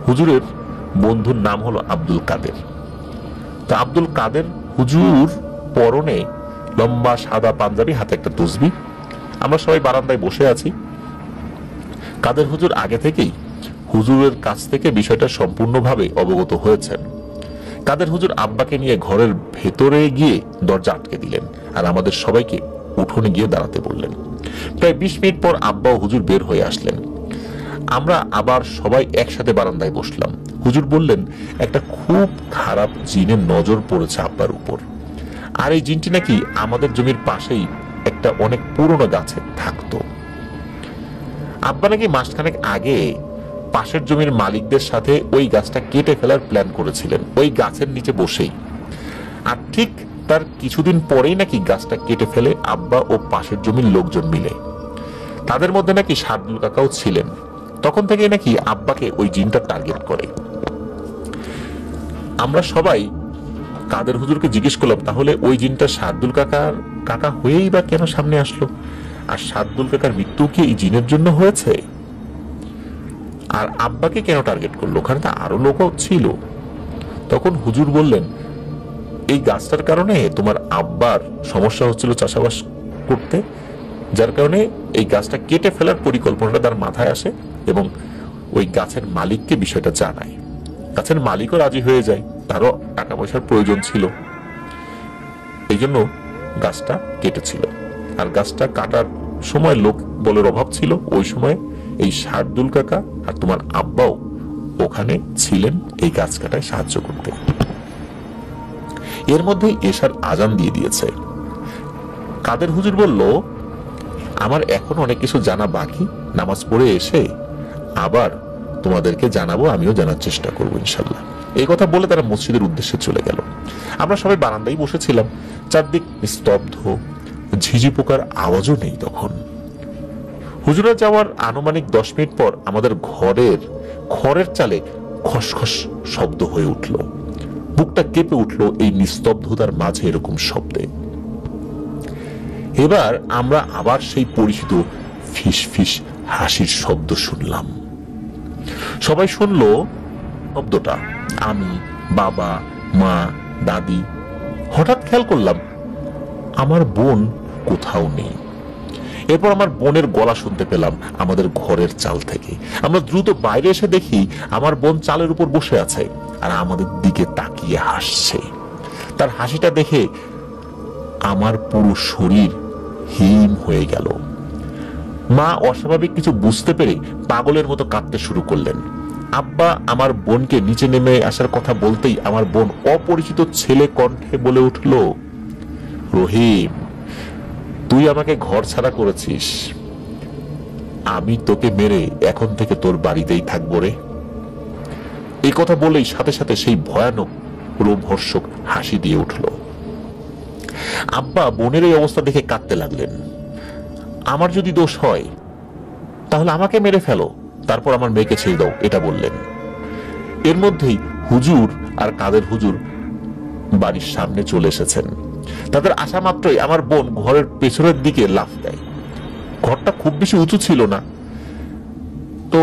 হুজুরের বন্ধুর নাম হলো আব্দুল কাদের। তা আব্দুল কাদের হুজুর পরনে লম্বা সাদা পাঞ্জাবি, হাতে একটা তসবিহ। আমরা সবাই বারান্দায় বসে আছি। কাদের হুজুর আগে থেকেই হুজুরের কাছ থেকে বিষয়টা সম্পূর্ণভাবে অবগত হয়েছেন। কাদের হুজুর আব্বাকে নিয়ে ঘরের ভেতরে গিয়ে দরজা আটকে দিলেন আর আমাদের সবাইকে উঠোনে গিয়ে দাঁড়াতে বললেন। প্রায় 20 মিনিট পর আব্বা ও হুজুর বের হয়ে আসলেন। আমরা আবার সবাই একসাথে বারান্দায় বসলাম। হুজুর বললেন, একটা খুব খারাপ জিনের নজর পড়েছে আব্বার উপর, আর এই জিনটি নাকি আমাদের জমির পাশেই একটা অনেক পুরনো গাছে থাকতো। আব্বা নাকি মাসখানেক আগে পাশের জমির মালিকদের সাথে ওই গাছটা কেটে ফেলার প্ল্যান করেছিলেন, ওই গাছের নিচে বসেই। আর ঠিক তার কিছুদিন পরেই নাকি গাছটা কেটে ফেলে আব্বা ও পাশের জমির লোকজন মিলে। তাদের মধ্যে নাকি শার্দুল কাকাও ছিলেন। তখন থেকে নাকি আব্বাকে ওই জিনটা টার্গেট করে। আমরা সবাই কাদের হুজুরকে জিজ্ঞেস করলাম, তাহলে ওই জিনটা শার্দুল কাকার কাকা হয়েই বা কেন সামনে আসলো? আর শার্দুল কাকার মৃত্যু কি এই জিনের জন্য হয়েছে? আর আব্বাকে কেন টার্গেট করলো? ওখানে তো আরো লোকও ছিল। তখন হুজুর বললেন, এই গাছটার কারণে তোমার আব্বার সমস্যা হচ্ছিল চাষাবাস করতে, যার কারণে এই গাছটা কেটে ফেলার পরিকল্পনাটা তার মাথায় আসে এবং ওই গাছের মালিককে বিষয়টা জানায়। গাছের মালিকও রাজি হয়ে যায়, তারও টাকা পয়সার প্রয়োজন ছিল, এই জন্য গাছটা কেটেছিল। আর গাছটা কাটার সময় লোক বলের অভাব ছিল। ওই সময় এই শার্দুল কাকা আর তোমার আব্বাও ওখানে ছিলেন এই গাছ কাটায় সাহায্য করতে। এর মধ্যে এশার আজান দিয়ে দিয়েছে। কাদের হুজুর বলল, আমার এখন অনেক কিছু জানা বাকি, নামাজ পড়ে এসে আবার তোমাদেরকে জানাবো, আমিও জানার চেষ্টা করবো ইনশাল্লাহ। এই কথা বলে তারা মসজিদের উদ্দেশ্যে চলে গেল। আমরা সবাই বারান্দায় বসেছিলাম। চারদিক স্তব্ধ, ঝিঝি পোকার আওয়াজও নেই তখন। হুজুরা যাওয়ার আনুমানিক 10 মিনিট পর আমাদের খড়ের চালে খসখস শব্দ হয়ে উঠল। বুকটা কেঁপে উঠল এই নিস্তব্ধতার মাঝে এরকম শব্দে। এবার আমরা আবার সেই পরিচিত ফিস ফিস হাসির শব্দ শুনলাম। সবাই শুনলো শব্দটা, আমি, বাবা, মা, দাদি। হঠাৎ খেয়াল করলাম আমার বোন কোথাও নেই। এরপর আমার বোনের গলা শুনতে পেলাম আমাদের ঘরের চাল থেকে। আমরা দ্রুত বাইরে এসে দেখি আমার বোন চালের উপর বসে আছে আর আমাদের দিকে তাকিয়ে হাসছে। তার হাসিটা দেখে আমার পুরো শরীর হিম হয়ে গেল। মা অস্বাভাবিক কিছু বুঝতে পেরে পাগলের মতো কাঁদতে শুরু করলেন। আব্বা আমার বোনকে নিচে নেমে আসার কথা বলতেই আমার বোন অপরিচিত ছেলে কণ্ঠে বলে উঠল, রহিম, তুই আমাকে ঘর ছাড়া করেছিস, আমি তোকে মেরে এখন থেকে তোর বাড়িতেই থাকবো রে। এই কথা বলেই সাথে সাথে সেই ভয়ানক রোমহর্ষক হাসি দিয়ে উঠল। আব্বা বোনের এই অবস্থা দেখে কাঁদতে লাগলেন। আমার যদি দোষ হয় তাহলে আমাকে মেরে ফেলো, তারপর আমার মেয়েকে ছেড়ে দাও, এটা বললেন। এর মধ্যেই হুজুর আর কাদের হুজুর বাড়ির সামনে চলে এসেছেন। তাদের আসা মাত্রই আমার বোন ঘরের পেছনের দিকে লাফ দেয়। ঘরটা খুব বেশি উঁচু ছিল না, তো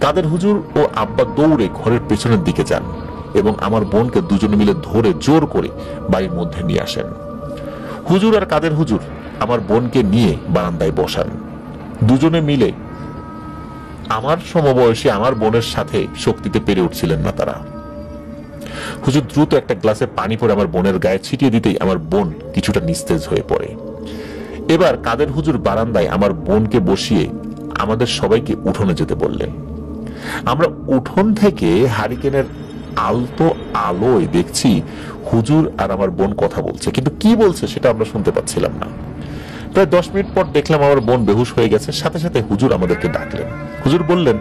কাদের হুজুর ও আব্বা দৌড়ে ঘরের পেছনের দিকে যান এবং আমার বোনকে দুজনে মিলে ধরে জোর করে বাড়ির মধ্যে নিয়ে আসেন। হুজুর আর কাদের হুজুর আমার বোনকে নিয়ে বারান্দায় বসান। দুজনে মিলে আমার সমবয়সী আমার বোনের সাথে শক্তিতে পেরে উঠছিলেন না তারা। হুজুর দ্রুত একটা গ্লাসে পানি পরে আমার বোনের গায়ে ছিটিয়ে দিতেই আমার বোন কিছুটা নিস্তেজ হয়ে পড়ে। এবার কাদের হুজুর বারান্দায় আমার বোনকে বসিয়ে আমাদের সবাইকে উঠোনে যেতে বললেন। আমরা উঠোন থেকে হারিকেনের আলতো আলোয় দেখছি হুজুর আর আমার বোন কথা বলছে, কিন্তু কি বলছে সেটা আমরা শুনতে পাচ্ছিলাম না। প্রায় 10 মিনিট পর দেখলাম আমার বোন বেহুশ হয়ে গেছে। সাথে সাথে হুজুর আমাদেরকে ডাকলেন। হুজুর বললেন,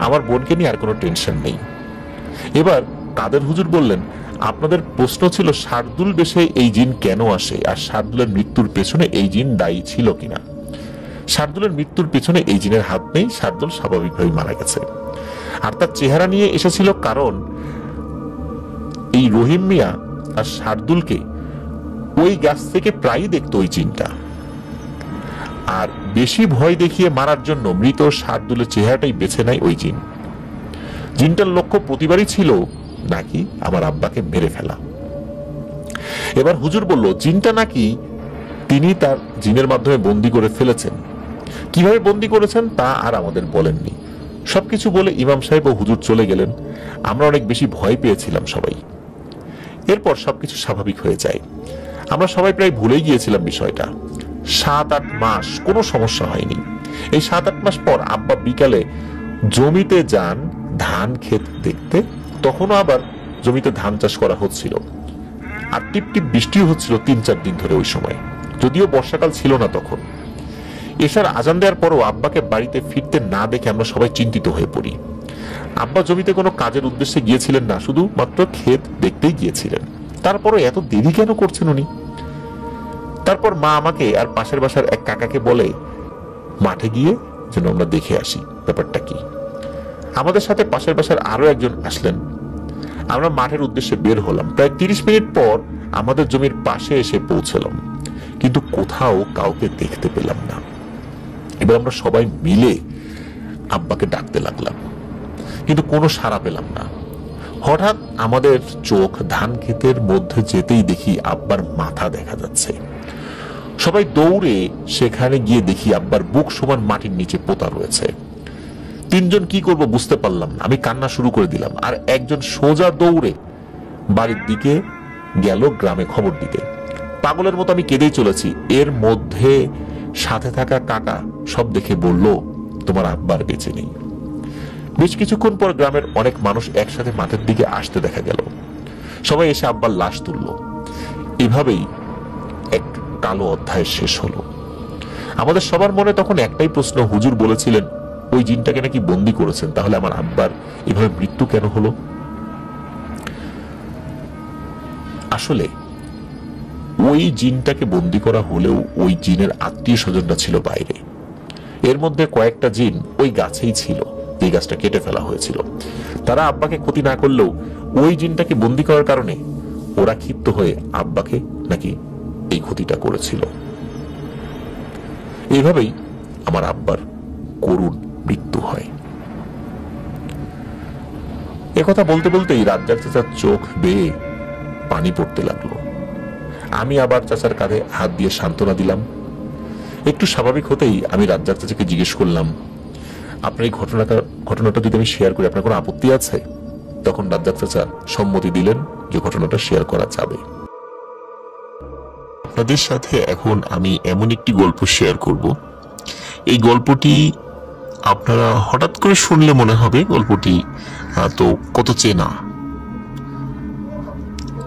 আমার বোনকে নিয়ে আর কোনো টেনশন নেই। এবার কাদের হুজুর বললেন, আপনাদের প্রশ্ন ছিল শার্দুল বেশে এই জিন কেন আসে, আর শার্দুলের মৃত্যুর পেছনে এই জিন দায়ী ছিল কিনা। শার্দুলের মৃত্যুর পেছনে এই জিনের হাত নেই, শার্দুল স্বাভাবিকভাবে মারা গেছে। আর তার চেহারা নিয়ে এসেছিল কারণ এই রহিম মিয়া আর শার্দুলকে ওই গাছ থেকে প্রায়ই দেখতো ওই জিনটা। আর বেশি ভয় দেখিয়ে মারার জন্য মৃত শার্দুলের চেহারাটাই বেছে নেয় ওই জিন। জিনটার লক্ষ্য প্রতিবারই ছিল নাকি আমার আব্বাকে মেরে ফেলা। এবার হুজুর বলল, জিনটা নাকি তিনি তার জিনের মাধ্যমে বন্দী করে ফেলেছেন। কিভাবে বন্দী করেছেন তা আর আমাদের বলেননি। সবকিছু বলে ইমাম সাহেব ও হুজুর চলে গেলেন। আমরা অনেক বেশি ভয় পেয়েছিলাম সবাই। এরপর সবকিছু স্বাভাবিক হয়ে যায়। আমরা সবাই প্রায় ভুলেই গিয়েছিলাম বিষয়টা। 7-8 মাস কোনো সমস্যা হয়নি। এই 7-8 মাস পর আব্বা বিকালে জমিতে যান ধান ক্ষেত দেখতে। তখনও আবার জমিতে ধান চাষ করা হচ্ছিল, আর টিপ টিপ বৃষ্টিও হচ্ছিল 3-4 দিন ধরে ওই সময়, যদিও বর্ষাকাল ছিল না তখন। এশার আজান দেওয়ার পরও আব্বাকে বাড়িতে ফিরতে না দেখে আমরা সবাই চিন্তিত হয়ে পড়ি। আব্বা জমিতে কোনো কাজের উদ্দেশ্যে গিয়েছিলেন না, শুধু মাত্র ক্ষেত দেখতেই গিয়েছিলেন। তারপরও এত দেরি কেন করছেন উনি? তারপর মা আমাকে আর পাশের বাসার এক কাকাকে বলে মাঠে গিয়ে যেন আমরা দেখে আসি ব্যাপারটা কি। আমাদের সাথে পাশের বাসার আরো একজন আসলেন। আমরা মাঠের উদ্দেশ্যে বের হলাম। প্রায় 30 মিনিট পর আমাদের জমির পাশে এসে পৌঁছলাম, কিন্তু কোথাও কাউকে দেখতে পেলাম না। এবার আমরা সবাই মিলে আব্বাকে ডাকতে লাগলাম, কিন্তু কোনো সাড়া পেলাম না। হঠাৎ আমাদের চোখ ধান ক্ষেতের মধ্যে যেতেই দেখি আব্বার মাথা দেখা যাচ্ছে। সবাই দৌড়ে সেখানে গিয়ে দেখি আব্বার বুক সমান মাটির নিচে পোতা রয়েছে। 3 জন কি করব বুঝতে পারলাম না। আমি কান্না শুরু করে দিলাম, আর একজন সোজা দৌড়ে বাড়ির দিকে গেল গ্রামে খবর দিতে। পাগলের মতো আমি কেঁদেই চলেছি। এর মধ্যে সাথে থাকা কাকা সব দেখে বলল, তোমার আব্বার বেঁচে নেই। বেশ কিছুক্ষণ পর গ্রামের অনেক মানুষ একসাথে মাঠের দিকে আসতে দেখা গেল। সবাই এসে আব্বার লাশ তুলল। এভাবেই এক কালো অধ্যায় শেষ হলো। আমাদের সবার মনে তখন একটাই প্রশ্ন, হুজুর বলেছিলেন ওই জিনটাকে নাকি বন্দী করেছেন, তাহলে আমার আব্বার এভাবে মৃত্যু কেন হলো? আসলে ওই জিনটাকে বন্দী করা হলেও ওই জিনের আত্মীয় স্বজনরা ছিল বাইরে। এর মধ্যে কয়েকটা জিন ওই গাছেই ছিল, এই গাছটা কেটে ফেলা হয়েছিল। তারা আব্বাকে ক্ষতি না করলেও ওই জিনটাকে বন্দী করার কারণে ওরা ক্ষিপ্ত হয়ে আব্বাকে নাকি এই ক্ষতিটা করেছিল। এইভাবেই আমার আব্বার করুণ মৃত্যু হয়। একথা বলতে বলতেই রাজ্জাক চাচার চোখ বেয়ে পানি পড়তে লাগলো। আমি আবার চাচার কাঁধে হাত দিয়ে সান্ত্বনা দিলাম। একটু স্বাভাবিক হতেই আমি রাজ্জাক চাচাকে জিজ্ঞেস করলাম, আপনার এই ঘটনাটা যদি আমি শেয়ার করি আপনার কোনো আপত্তি আছে? তখন রাজ্জাক চাচা সম্মতি দিলেন যে ঘটনাটা শেয়ার করা যাবে। আপনাদের সাথে এখন আমি এমন একটি গল্প শেয়ার করব। এই গল্পটি আপনারা হঠাৎ করে শুনলে মনে হবে গল্পটি তো কত চেনা।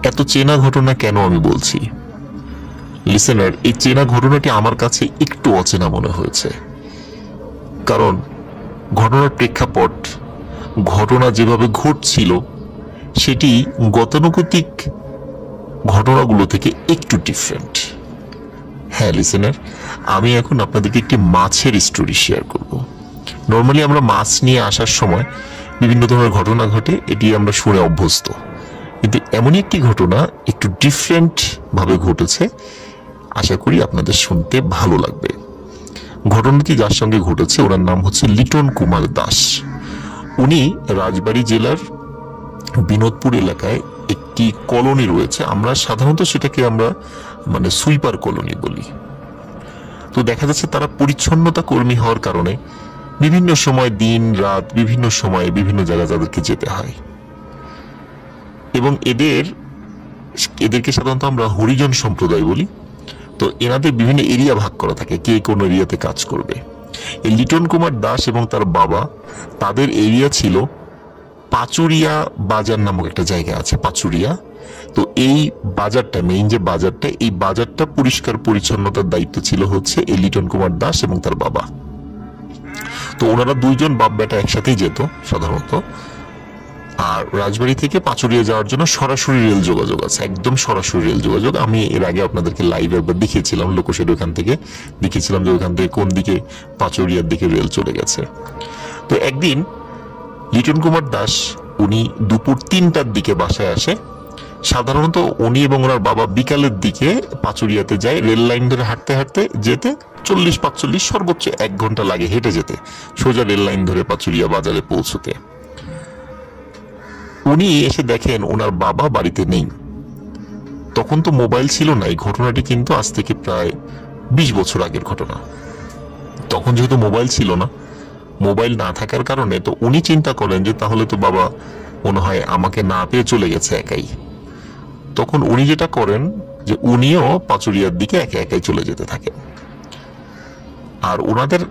এত চেনা ঘটনা কেন আমি বলছি? লিসেনার, এই চেনা ঘটনাটি আমার কাছে একটু অচেনা মনে হয়েছে, কারণ ঘটনার প্রেক্ষাপট, ঘটনা যেভাবে ঘটছিল সেটি গতানুগতিক ঘটনাগুলো থেকে একটু ডিফারেন্ট। হ্যাঁ লিসেনার, আমি এখন আপনাদেরকে একটি মাছের স্টোরি শেয়ার করব। নর্মালি আমরা মাছ নিয়ে আসার সময় বিভিন্ন ধরনের ঘটনা ঘটে, এটি আমরা শুনে অভ্যস্ত, কিন্তু এমনই একটি ঘটনা একটু ডিফারেন্ট ভাবে ঘটেছে। আশা করি আপনাদের শুনতে ভালো লাগবে। ঘটনাটি যার সঙ্গে ঘটেছে ওনার নাম হচ্ছে লিটন কুমার দাস। উনি রাজবাড়ী জেলার বিনোদপুর এলাকায় একটি কলোনি রয়েছে, আমরা সাধারণত সেটাকে আমরা সুইপার কলোনি বলি। তো দেখা যাচ্ছে তারা পরিচ্ছন্নতা কর্মী হওয়ার কারণে বিভিন্ন সময় দিন রাত বিভিন্ন সময়ে বিভিন্ন জায়গায় তাদেরকে যেতে হয়, এবং এদেরকে সাধারণত আমরা হরিজন সম্প্রদায় বলি। তো এনাদের বিভিন্ন এরিয়া ভাগ করা থাকে, কে কোন এরিয়াতে কাজ করবে। এই লিটন কুমার দাস এবং তার বাবা, তাদের এরিয়া ছিল পাচুরিয়া বাজার নামক একটা জায়গা আছে, পাচুরিয়া। তো এই বাজারটা, মেইন যে বাজারটা, এই বাজারটা পরিষ্কার পরিচ্ছন্নতার দায়িত্ব ছিল হচ্ছে এই লিটন কুমার দাস এবং তার বাবা। তো ওনারা দুইজন বাপ বেটা একসাথেই যেত সাধারণত। আর রাজবাড়ি থেকে পাচুরিয়া যাওয়ার জন্য সরাসরি রেল যোগাযোগ আছে, একদম সরাসরি রেল যোগাযোগ। আমি এর আগে আপনাদেরকে লাইভে একবার দেখিয়েছিলাম, লোকসের ওখান থেকে দেখিয়েছিলাম যে ওখান থেকে কোন দিকে পাচুরিয়ার দিকে রেল চলে গেছে। তো একদিন লিটন কুমার দাস উনি দুপুর 3টার দিকে বাসায় আসে। সাধারণত উনি এবং ওনার বাবা বিকালের দিকে পাচুরিয়াতে যায়, রেল লাইন ধরে হাঁটতে হাঁটতে যেতে 40-45 সর্বোচ্চ 1 ঘন্টা লাগে হেঁটে যেতে, সোজা রেল লাইন ধরে পাচুরিয়া বাজারে পৌঁছতে। উনি এসে দেখেন ওনার বাবা বাড়িতে নেই। তখন তো মোবাইল ছিল না, এই ঘটনাটি কিন্তু আজ থেকে প্রায় 20 বছর আগের ঘটনা। তখন যেহেতু মোবাইল ছিল না, মোবাইল না থাকার কারণে তো উনি চিন্তা করেন যে তাহলে তো বাবা মনে হয় আমাকে না পেয়ে চলে গেছে একাই। তখন উনি যেটা করেন যে উনিও পাচুরিয়ার দিকে একা একাই চলে যেতে থাকেন। আর ওনাদের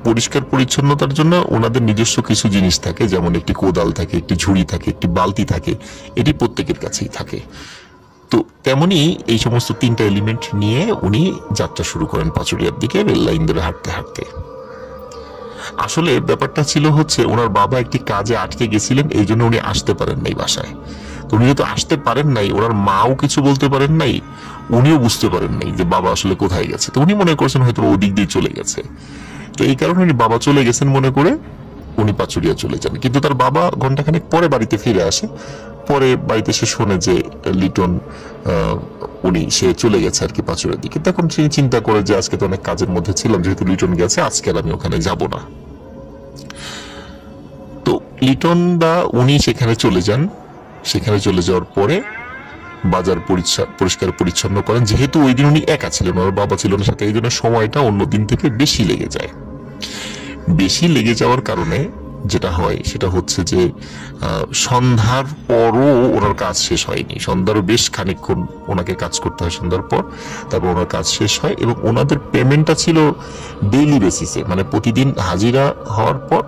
পরিষ্কার পরিচ্ছন্নতার জন্য ওনাদের নিজস্ব কিছু জিনিস থাকে, যেমন একটি কোদাল থাকে, একটি ঝুড়ি থাকে, একটি বালতি থাকে, এটি প্রত্যেকের কাছেই থাকে। তো তেমনি এই সমস্ত 3টা এলিমেন্ট নিয়ে উনি যাত্রা শুরু করেন পাচুরিয়ার দিকে রেল লাইন ধরে হাঁটতে হাঁটতে। আসলে ব্যাপারটা ছিল হচ্ছে ওনার বাবা একটি কাজে আটকে গেছিলেন, এই জন্য উনি আসতে পারেন নাই বাসায়। তো উনি যেহেতু আসতে পারেন নাই, ওনার মাও কিছু বলতে পারেন নাই, উনিও বুঝতে পারেন নাই যে বাবা আসলে কোথায় গেছে। তো উনি মনে করছেন হয়তো ওদিক দিয়ে চলে গেছে। তো এই কারণে উনি বাবা চলে গেছেন মনে করে উনি পাচুরিয়া চলে যান। কিন্তু তার বাবা ঘন্টাখানেক পরে বাড়িতে ফিরে আসে। পরে বাড়িতে সে শোনে যে লিটন সে চলে গেছে আর কি পাচুরিয়ার দিকে। তখন সে চিন্তা করে যে আজকে তো অনেক কাজের মধ্যে ছিলাম, যেহেতু লিটন গেছে আজকে আর আমি ওখানে যাব না। তো লিটন দা উনি সেখানে চলে যান। সেখানে চলে যাওয়ার পরে বাজার পরিষ্কার পরিচ্ছন্ন করেন। যেহেতু ওই দিন উনি একা ছিলেন, ওনার বাবা ছিল না সাথে, এই জন্য সময়টা অন্য দিন থেকে বেশি লেগে যায়। বেশি লেগে যাওয়ার কারণে যেটা হয় সেটা হচ্ছে যে সন্ধ্যার পরও ওনার কাজ শেষ হয়নি। সন্ধ্যারও বেশ খানিকক্ষণ ওনাকে কাজ করতে হয় সন্ধ্যার পর, তারপর ওনার কাজ শেষ হয়। এবং ওনাদের পেমেন্টটা ছিল ডেইলি বেসিসে, মানে প্রতিদিন হাজিরা হওয়ার পর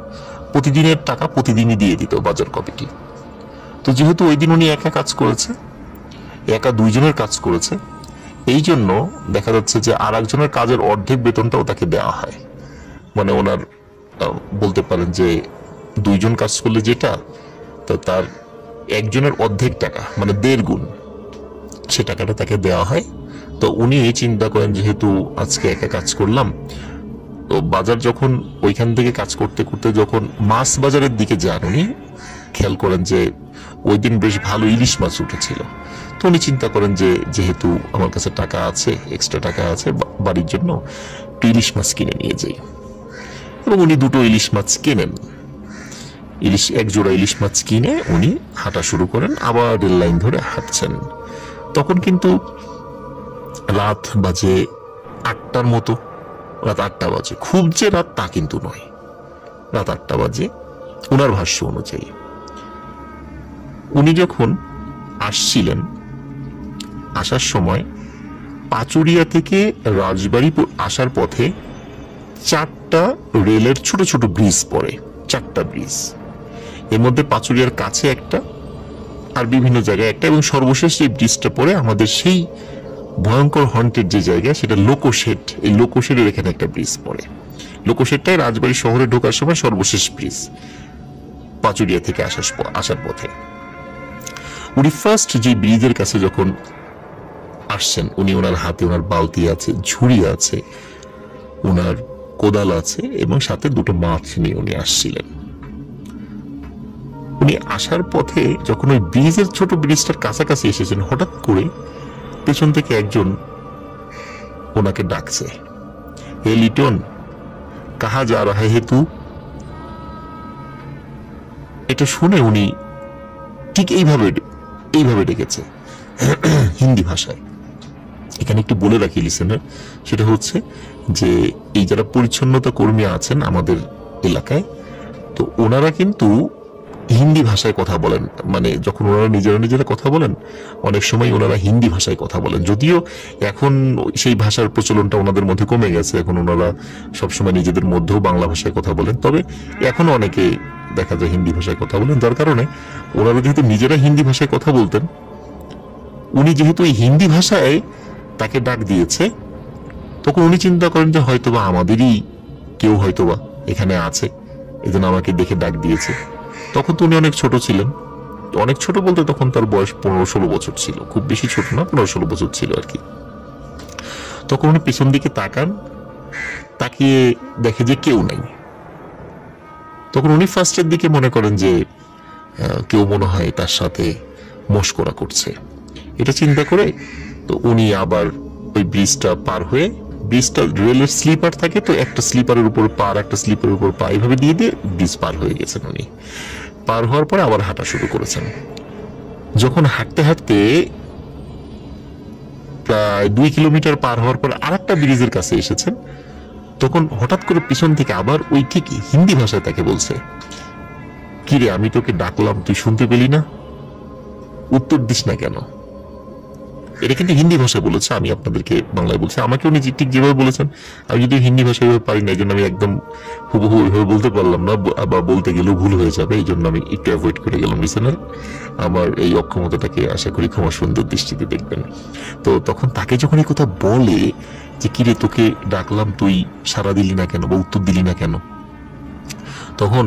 প্রতিদিনের টাকা প্রতিদিনই দিয়ে দিত বাজার কমিটি। তো যেহেতু ওই দিন উনি একা কাজ করেছে, একা 2 জনের কাজ করেছে, এই জন্য দেখা যাচ্ছে যে আর একজনের কাজের অর্ধেক বেতনটাও তাকে দেওয়া হয়। মানে ওনার বলতে পারেন যে 2 জন কাজ করলে যেটা, তো তার একজনের অর্ধেক টাকা মানে 1.5 গুণ সে টাকাটা তাকে দেওয়া হয়। তো উনি এই চিন্তা করেন যেহেতু আজকে একা কাজ করলাম, তো বাজার যখন ওইখান থেকে কাজ করতে করতে যখন মাছ বাজারের দিকে যান, উনি খেয়াল করেন যে ওই দিন বেশ ভালো ইলিশ মাছ উঠেছিল। তো উনি চিন্তা করেন যে যেহেতু আমার কাছে টাকা আছে, এক্সট্রা টাকা আছে বাড়ির জন্য, ইলিশ মাছ কিনে নিয়ে যাই। এবং উনি 2টো ইলিশ মাছ কেনেন। এক জোড়া ইলিশ মাছ কিনে উনি হাঁটা শুরু করেন, আবার রেল লাইন ধরে হাঁটছেন। তখন কিন্তু রাত বাজে 8টার মতো, রাত 8টা বাজে। খুব যে রাত তা কিন্তু নয়, রাত 8টা বাজে ওনার ভাষ্য অনুযায়ী। উনি যখন আসছিলেন, আসার সময় পাচুরিয়া থেকে রাজবাড়ি আসার পথে 4টা রেলের ছোট ছোট ব্রিজ পড়ে, 4টা ব্রিজ। এর মধ্যে পাচুরিয়ার কাছে একটা, আর বিভিন্ন জায়গায় একটা, এবং সর্বশেষ এই ব্রিজটা পড়ে আমাদের সেই ভয়ঙ্কর হন্টের যে জায়গা সেটা লোকোশেড। এই লোকোশেডের এখানে একটা ব্রিজ পড়ে। লোকোশেডটাই রাজবাড়ি শহরে ঢোকার সময় সর্বশেষ ব্রিজ পাচুরিয়া থেকে আসার পথে। উনি ফার্স্ট যে ব্রিজের কাছে যখন আসছেন, উনি ওনার হাতে ওনার বালতি আছে, ঝুড়ি আছে, ওনার কোদাল আছে, এবং সাথে 2টো মাছ নিয়ে উনি আসছিলেন। উনি আসার পথে যখন ওই ব্রিজের ছোট ব্রিজটার কাছাকাছি এসেছেন, হঠাৎ করে পেছন থেকে একজন ওনাকে ডাকছে, হে লিটন, কাহা যা রাহা হে তু? এটা শুনে উনি ঠিক এইভাবে ডেকেছে হিন্দি ভাষায়। এখানে একটু বলে রাখি লিসেনার, সেটা হচ্ছে যে এই যারা পরিচ্ছন্নতা কর্মী আছেন আমাদের এলাকায়, তো ওনারা কিন্তু হিন্দি ভাষায় কথা বলেন। মানে যখন ওনারা নিজেরা কথা বলেন, অনেক সময় ওনারা হিন্দি ভাষায় কথা বলেন। যদিও এখন সেই ভাষার প্রচলনটা ওনাদের মধ্যে কমে গেছে, এখন ওনারা সবসময় নিজেদের মধ্যেও বাংলা ভাষায় কথা বলেন। তবে এখনো অনেকে দেখা যায় হিন্দি ভাষায় কথা বলেন, যার কারণে ওনারা যেহেতু নিজেরা হিন্দি ভাষায় কথা বলতেন, উনি যেহেতু এই হিন্দি ভাষায় তাকে ডাক দিয়েছে, তখন উনি চিন্তা করেন যে হয়তোবা আমাদেরই কেউ হয়তোবা এখানে আছে, এজন্য আমাকে দেখে ডাক দিয়েছে। তখন তো উনি অনেক ছোট ছিলেন, অনেক ছোট বলতে তখন তার বয়স 15-16 বছর ছিল, খুব বেশি ছোট না, 15-16 বছর ছিল আর কি। তখন উনি পিছন দিকে তাকান, তাকিয়ে দেখে যে কেউ নাই। তখন উনি ফার্স্টের দিকে মনে করেন যে কেউ মনে হয় তার সাথে মশকরা করছে, এটা চিন্তা করে তো উনি আবার ওই ব্রিজটা পার হয়ে, ব্রিজটা রেলের স্লিপার থাকে তো, একটা স্লিপারের উপর পা আর একটা স্লিপারের উপর পা এইভাবে দিয়ে দিয়ে ব্রিজ পার হয়ে গেছেন। উনি পার হওয়ার পরে আবার হাঁটা শুরু করেছেন। যখন হাঁটতে হাঁটতে প্রায় 2 কিলোমিটার পার হওয়ার পর আরেকটা ব্রিজের কাছে এসেছেন, তখন হঠাৎ করে পিছন থেকে আবার ওই ঠিকই হিন্দি ভাষায় তাকে বলছে, কিরে আমি তোকে ডাকলাম তুই শুনতে পেলি না, উত্তর দিস না কেন? এটা কিন্তু হিন্দি ভাষায় বলেছে, আমি আপনাদেরকে বাংলায় বলছি। আমাকে উনি ঠিক যেভাবে বলেছেন, আমি যদি হিন্দি ভাষায় পারি না, এই জন্য আমি একদম হুবহু ওইভাবে বলতে পারলাম না, বা বলতে গেলেও ভুল হয়ে যাবে, এই জন্য আমি একটু অ্যাভয়েড করে গেলাম। লিসেনার, আমার এই অক্ষমতাটাকে আশা করি ক্ষমা সুন্দর দৃষ্টিতে দেখবেন। তো তখন তাকে যখন এই কথা বলে যে কিরে তোকে ডাকলাম তুই সাড়া দিলি না কেন বা উত্তর দিলি না কেন, তখন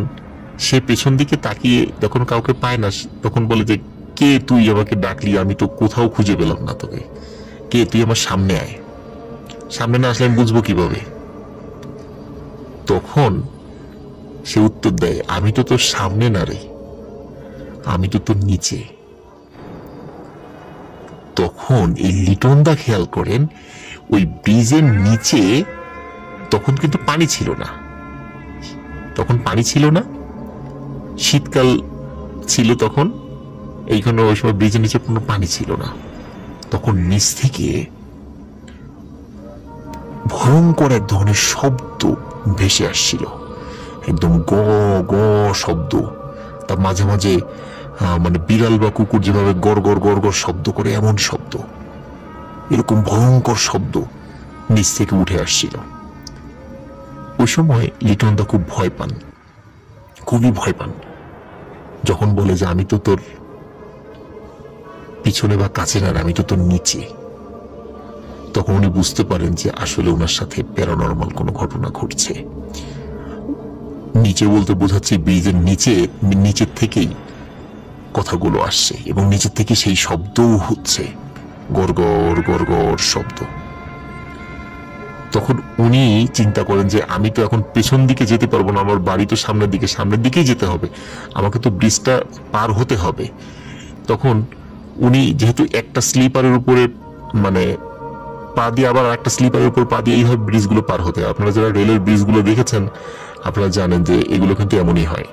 সে পেছন দিকে তাকিয়ে যখন কাউকে পায় না, তখন বলে যে কে তুই আমাকে ডাকলি, আমি তো কোথাও খুঁজে পেলাম না তোকে, কে তুই আমার সামনে আয়, সামনে না আসলে আমি বুঝবো কিভাবে? তখন সে উত্তর দেয়, আমি তো তোর সামনে না রে, আমি তো তোর নিচে। তখন এই লিটন দা খেয়াল করেন ওই ব্রিজের নিচে তখন কিন্তু পানি ছিল না, তখন পানি ছিল না, শীতকাল ছিল তখন, এইখানে ওই সময় ব্রিজের নিচে কোনো পানি ছিল না। তখন নিচ থেকে ভয়ঙ্কর এক ধরনের শব্দ ভেসে আসছিল, একদম গ গ শব্দ, তার মাঝে মাঝে মানে বিড়াল বা কুকুর যেভাবে গড় গড় গড় গড় শব্দ করে এমন শব্দ, এরকম ভয়ঙ্কর শব্দ নিচ থেকে উঠে আসছিল। ওই সময় লিটন দা খুব ভয় পান, খুবই ভয় পান। যখন বলে যে আমি তো তোর পিছনে বা কাছে না, আমি তো তোর নিচে, তখন উনি বুঝতে পারেন যে আসলে ওনার সাথে প্যারানরমাল কোনো ঘটনা ঘটছে। নিচে বলতে বোঝাচ্ছে ব্রিজের নিচের থেকেই কথাগুলো আসছে এবং নিচের থেকে সেই শব্দও হচ্ছে, গড়গড় গড়গড় শব্দ। তখন উনি চিন্তা করেন যে আমি তো এখন পেছন দিকে যেতে পারবো না, আমার বাড়ি তো সামনের দিকেই যেতে হবে, আমাকে তো ব্রিজটা পার হতে হবে। তখন উনি যেহেতু একটা স্লিপারের উপরে মানে পা দিয়ে আবার একটা স্লিপারের উপর পা দিয়ে এইভাবে ব্রিজগুলো পার হতে হয়। আপনারা যারা রেলের ব্রিজগুলো দেখেছেন আপনারা জানেন যে এগুলো কিন্তু এমনই হয়,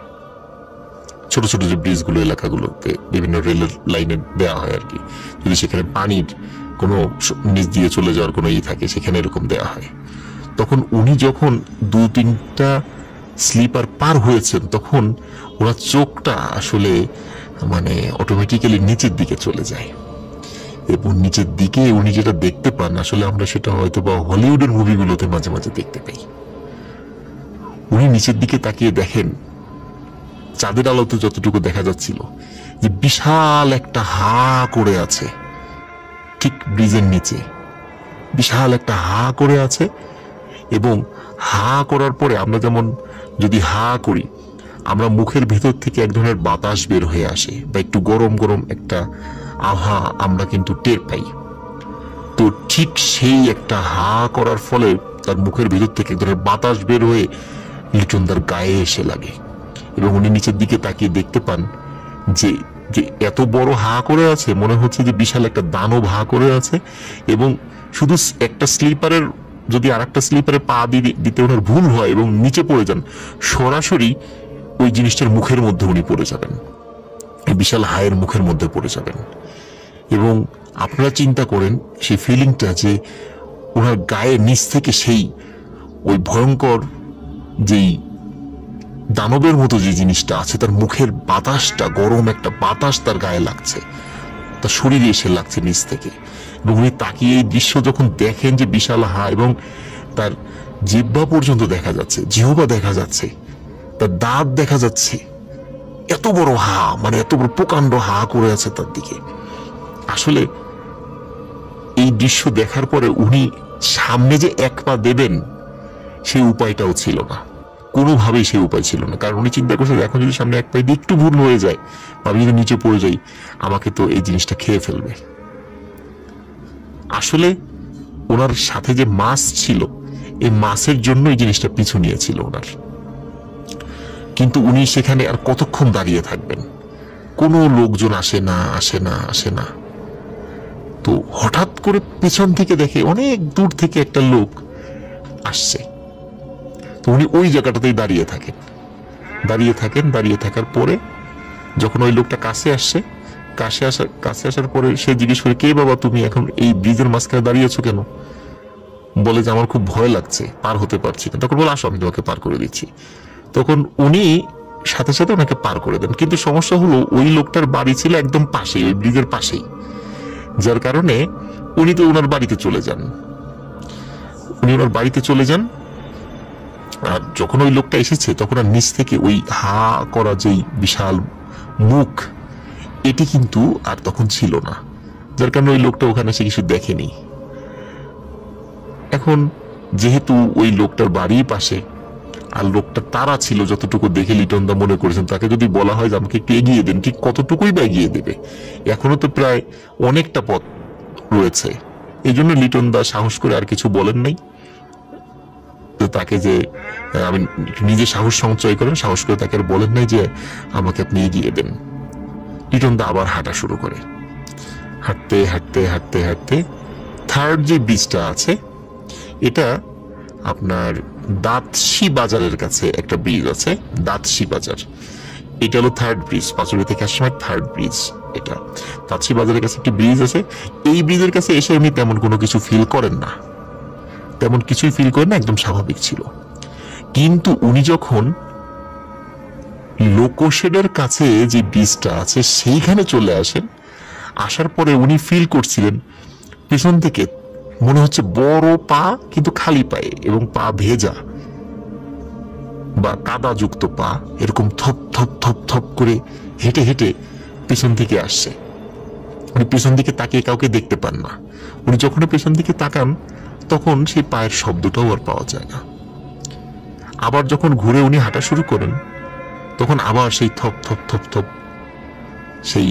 ছোট ছোট যে ব্রিজগুলো এলাকাগুলোতে বিভিন্ন রেলের লাইনে দেওয়া হয় আর কি, যদি সেখানে পানির কোনো নিচ দিয়ে চলে যাওয়ার কোনো থাকে সেখানে এরকম দেওয়া হয়। তখন উনি যখন 2-3টা স্লিপার পার হয়েছেন তখন ওনার চোখটা আসলে মানে অটোমেটিক্যালি নিচের দিকে চলে যায় এবং নিচের দিকে উনি যেটা দেখতে পান আসলে আমরা সেটা হয়তো বা হলিউডের মুভিগুলোতে মাঝে মাঝে দেখতে পাই। উনি নিচের দিকে তাকিয়ে দেখেন চাঁদের আলোতে যতটুকু দেখা যাচ্ছিল যে বিশাল একটা হা করে আছে ঠিক ব্রিজের নিচে, বিশাল একটা হা করে আছে এবং হা করার পরে আমরা যেমন যদি হা করি আমরা মুখের ভেতর থেকে এক ধরনের বাতাস বের হয়ে আসে বা একটু গরম গরম একটা আভা আমরা কিন্তু টের পাই। তো ঠিক সেই একটা হা করার ফলে তার মুখের ভেতর থেকে এক ধরনের বাতাস বের হয়ে লিটনদার গায়ে এসে লাগে এবং উনি নিচের দিকে তাকিয়ে দেখতে পান যে যে এত বড় হা করে আছে, মনে হচ্ছে যে বিশাল একটা দানব হা করে আছে এবং শুধু একটা স্লিপারের যদি আর একটা স্লিপারে পা দিতে ওনার ভুল হয় এবং নিচে পড়ে যান সরাসরি ওই জিনিসটার মুখের মধ্যে উনি পড়ে যাবেন, বিশাল হায়ের মুখের মধ্যে পড়ে যাবেন। এবং আপনারা চিন্তা করেন সেই ফিলিংটা যে ওনার গায়ের নিচ থেকে সেই ওই ভয়ঙ্কর যেই দানবের মতো যে জিনিসটা আছে তার মুখের বাতাসটা, গরম একটা বাতাস তার গায়ে লাগছে, তার শরীরে এসে লাগছে নিচ থেকে। এবং উনি তাকিয়ে এই দৃশ্য যখন দেখেন যে বিশাল হা এবং তার জিহ্বা পর্যন্ত দেখা যাচ্ছে, জিহ্বা দেখা যাচ্ছে, তার দাঁত দেখা যাচ্ছে বড় হা, মানে এত বড় প্রকাণ্ড হা করে আছে তার দিকে। আসলে এই দৃশ্য দেখার পরে উনি সামনে যে এক পা দেবেন সেই উপায়টাও ছিল না, কোনোভাবেই সেই উপায় ছিল না। কারণ উনি চিন্তা করছেন এখন যদি সামনে এক পায়ে দিয়ে একটু ভুল হয়ে যায় বা আমি যদি নিচে পড়ে যাই, আমাকে তো এই জিনিসটা খেয়ে ফেলবে। আসলে ওনার সাথে যে মাছ ছিল, এই মাছের জন্য এই জিনিসটা পিছু নিয়েছিল ওনার। কিন্তু উনি সেখানে আর কতক্ষণ দাঁড়িয়ে থাকবেন? কোনো লোকজন আসে না, আসে না, আসে না। তো হঠাৎ করে পিছন থেকে দেখে অনেক দূর থেকে একটা লোক আসছে। তো উনি ওই জায়গাটাতেই দাঁড়িয়ে থাকেন। দাঁড়িয়ে থাকার পরে যখন ওই লোকটা কাছে আসছে, কাছে আসার পরে সে জিজ্ঞেস করে, কে বাবা তুমি এখন এই ব্রিজের মাঝখানে দাঁড়িয়েছো কেন? বলে যে আমার খুব ভয় লাগছে, পার হতে পারছি না। তখন বলে আসো আমি তোমাকে পার করে দিচ্ছি। তখন উনি সাথে সাথে ওনাকে পার করে দেন। কিন্তু সমস্যা হলো ওই লোকটার বাড়ি ছিল একদম পাশেই, ওই ব্রিজের পাশেই, যার কারণে উনি তো ওনার বাড়িতে চলে যান। আর যখন ওই লোকটা এসেছে তখন আর নিচ থেকে ওই হা করা যেই বিশাল মুখ, এটি কিন্তু আর তখন ছিল না, যার কারণে ওই লোকটা ওখানে এসে কিছু দেখেনি। এখন যেহেতু ওই লোকটার বাড়ির পাশে আর লোকটা তারা ছিল, যতটুকু দেখে লিটন দা মনে করেছেন তাকে যদি বলা হয় যে আমাকে একটু এগিয়ে দেন, ঠিক কতটুকুই বা এগিয়ে দেবে? এখনো তো প্রায় অনেকটা পথ রয়েছে। এই জন্য লিটন দা সাহস করে আর কিছু বলেন নাই, তাকে যে আমি নিজে সাহস সঞ্চয় করেন, সাহস করে তাকে আর বলেন নাই যে আমাকে আপনি এগিয়ে দেন। লিটন দা আবার হাঁটা শুরু করে। হাঁটতে হাঁটতে হাঁটতে হাঁটতে থার্ড যে ব্রিজটা আছে, এটা আপনার দাঁতশি বাজারের কাছে একটা ব্রিজ আছে, দাঁতশি বাজার। এটা হলো থার্ড ব্রিজ, পাঁচুড়ি থেকে আসার সময় থার্ড ব্রিজ এটা। দাঁতশি বাজারের কাছে একটি ব্রিজ আছে। এই ব্রিজের কাছে এসে উনি তেমন কোনো কিছু ফিল করেন না, তেমন কিছুই ফিল করেন না, একদম স্বাভাবিক ছিল। কিন্তু উনি যখন লোকোশেডের কাছে যে ব্রিজটা আছে সেইখানে চলে আসেন, আসার পরে উনি ফিল করছিলেন পিছন থেকে মনে হচ্ছে বড় পা, কিন্তু খালি পায়ে এবং পা ভেজা বা কাদাযুক্ত পা, এরকম থপ থপ থপ থপ করে হেঁটে হেঁটে পিছন থেকে আসছে। উনি পিছন দিকে তাকিয়ে কাউকে দেখতে পান না। উনি যখন পিছন দিকে তাকান তখন সেই পায়ের শব্দটাও আর পাওয়া যায় না। আবার যখন ঘুরে উনি হাঁটা শুরু করেন তখন আবার সেই থপ থপ থপ থপ সেই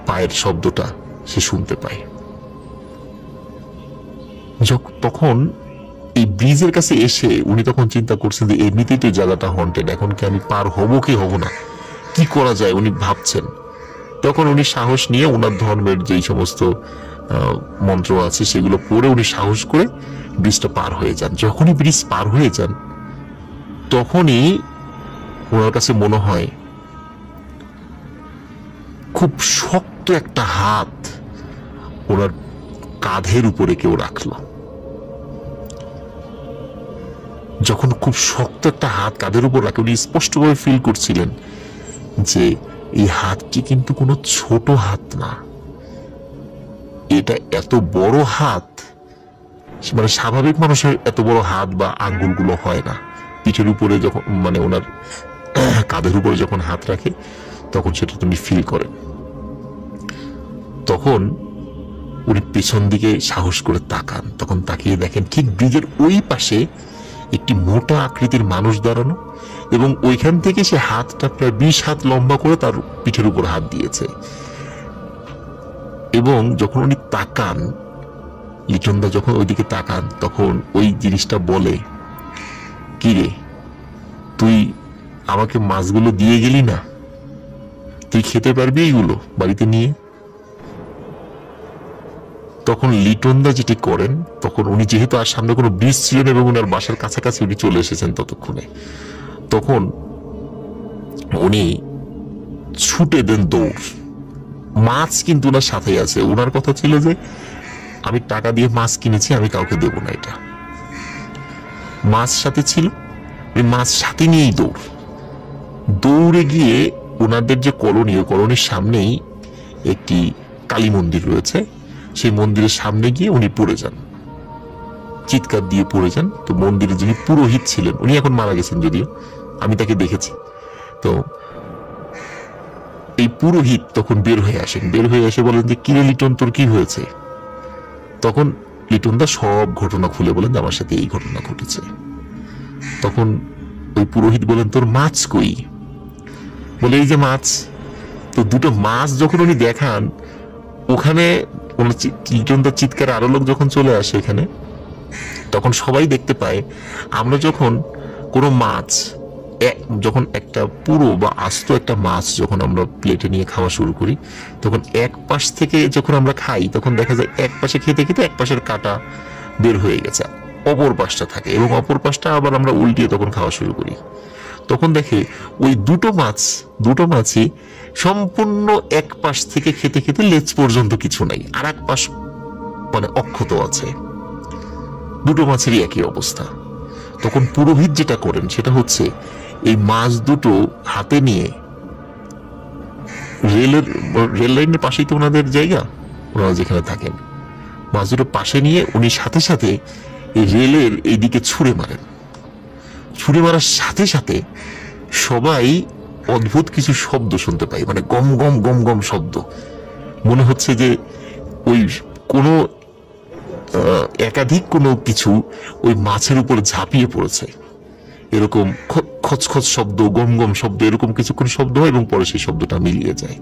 পায়ের শব্দটা সে শুনতে পায়। তখন এই ব্রিজের কাছে এসে উনি তখন চিন্তা করছেন যে এমনিতেই তো জায়গাটা হন্টেড, এখন কি আমি পার হবো কি হব না, কি করা যায় উনি ভাবছেন। তখন উনি সাহস নিয়ে ওনার ধর্মের যেই সমস্ত মন্ত্র আছে সেগুলো পড়ে উনি সাহস করে ব্রিজটা পার হয়ে যান। যখনই ব্রিজ পার হয়ে যান তখনই ওনার কাছে মনে হয় খুব শক্ত একটা হাত ওনার কাঁধের উপরে কেউ রাখলো। যখন খুব শক্ত একটা হাত কাঁধের উপর রাখে উনি স্পষ্টভাবে ফিল করছিলেন যে এই হাতটি কিন্তু কোনো ছোট হাত না, এটা এত বড় হাত। মানে স্বাভাবিক মানুষের এত বড় হাত বা আঙ্গুলগুলো হয় না। পিঠের উপরে যখন মানে ওনার কাঁধের উপরে যখন হাত রাখে তখন সেটা তুমি ফিল করেন। তখন উনি পেছন দিকে সাহস করে তাকান, তখন তাকিয়ে দেখেন ঠিক ব্রিজের ওই পাশে একটি মোটা আকৃতির মানুষ দাঁড়ানো, এবং ওইখান থেকে সে হাতটা প্রায় 20 হাত লম্বা করে তার পিঠের উপর হাত দিয়েছে। এবং যখন উনি তাকান, লিটনদা যখন ওইদিকে তাকান তখন ওই জিনিসটা বলে, কি রে তুই আমাকে মাছগুলো দিয়ে গেলি না, তুই খেতে পারবি এইগুলো বাড়িতে নিয়ে? তখন লিটনদা যেটি করেন, তখন উনি যেহেতু আর সামনে কোনো ব্রিজ ছিল না এবং ওনার বাসার কাছাকাছি উনি চলে এসেছেন ততক্ষণে, তখন উনি ছুটে দেন দৌড়। মাছ কিন্তু ওনার সাথেই আছে। ওনার কথা ছিল যে আমি টাকা দিয়ে মাছ কিনেছি, আমি কাউকে দেব না, এটা মাছ সাথে ছিল। ওই মাছ সাথে নিয়েই দৌড়ে গিয়ে ওনাদের যে কলোনি, ওই কলোনির সামনেই একটি কালী মন্দির রয়েছে, সেই মন্দিরের সামনে গিয়ে উনি পড়ে যান, চিৎকার দিয়ে পড়ে যান। তো মন্দিরে যিনি পুরোহিত ছিলেন, উনি এখন মারা গেছেন যদিও, আমি তাকে দেখেছি, তো এই পুরোহিত তখন বের হয়ে আসেন, বের হয়ে এসে বলেন যে কিরে লিটন, তোর কি হয়েছে? তখন লিটন দা সব ঘটনা খুলে বলেন যে আমার সাথে এই ঘটনা ঘটেছে। তখন ওই পুরোহিত বলেন তোর মাছ কই? বলে এই যে মাছ। তো দুটো মাছ যখন উনি দেখান, ওখানে লিটন দার চিৎকারে আরো লোক যখন চলে আসে এখানে, তখন সবাই দেখতে পায় আমরা যখন কোনো মাছ, যখন একটা পুরো বা আস্ত একটা মাছ যখন আমরা প্লেটে নিয়ে খাওয়া শুরু করি, তখন এক পাশ থেকে যখন আমরা খাই তখন দেখা যায় এক পাশে খেতে খেতে এক পাশের কাঁটা বের হয়ে গেছে, অপর পাশটা থাকে, এবং অপর পাশটা আবার আমরা উল্টিয়ে তখন খাওয়া শুরু করি। তখন দেখে ওই দুটো মাছই সম্পূর্ণ এক পাশ থেকে খেতে খেতে লেজ পর্যন্ত কিছু নাই, আর এক পাশ মানে অক্ষত আছে। দুটো মাছেরই একই অবস্থা। তখন পুরোহিত যেটা করেন সেটা হচ্ছে এই মাছ দুটো হাতে নিয়ে রেল লাইনের পাশেই তো ওনাদের জায়গা, ওনারা যেখানে থাকেন, মাছ দুটো পাশে নিয়ে উনি সাথে সাথে এই রেলের এইদিকে ছুঁড়ে মারেন। ছুঁড়ে মারার সাথে সাথে সবাই অদ্ভুত কিছু শব্দ শুনতে পাই, মানে গম গম গম গম শব্দ। মনে হচ্ছে যে ওই কোনো একাধিক কোনো কিছু ওই মাছের উপরে ঝাঁপিয়ে পড়েছে, এরকম খচখচ শব্দ, গম গম শব্দ, এরকম কিছুক্ষণ শব্দ হয় এবং পরে সেই শব্দটা মিলিয়ে যায়।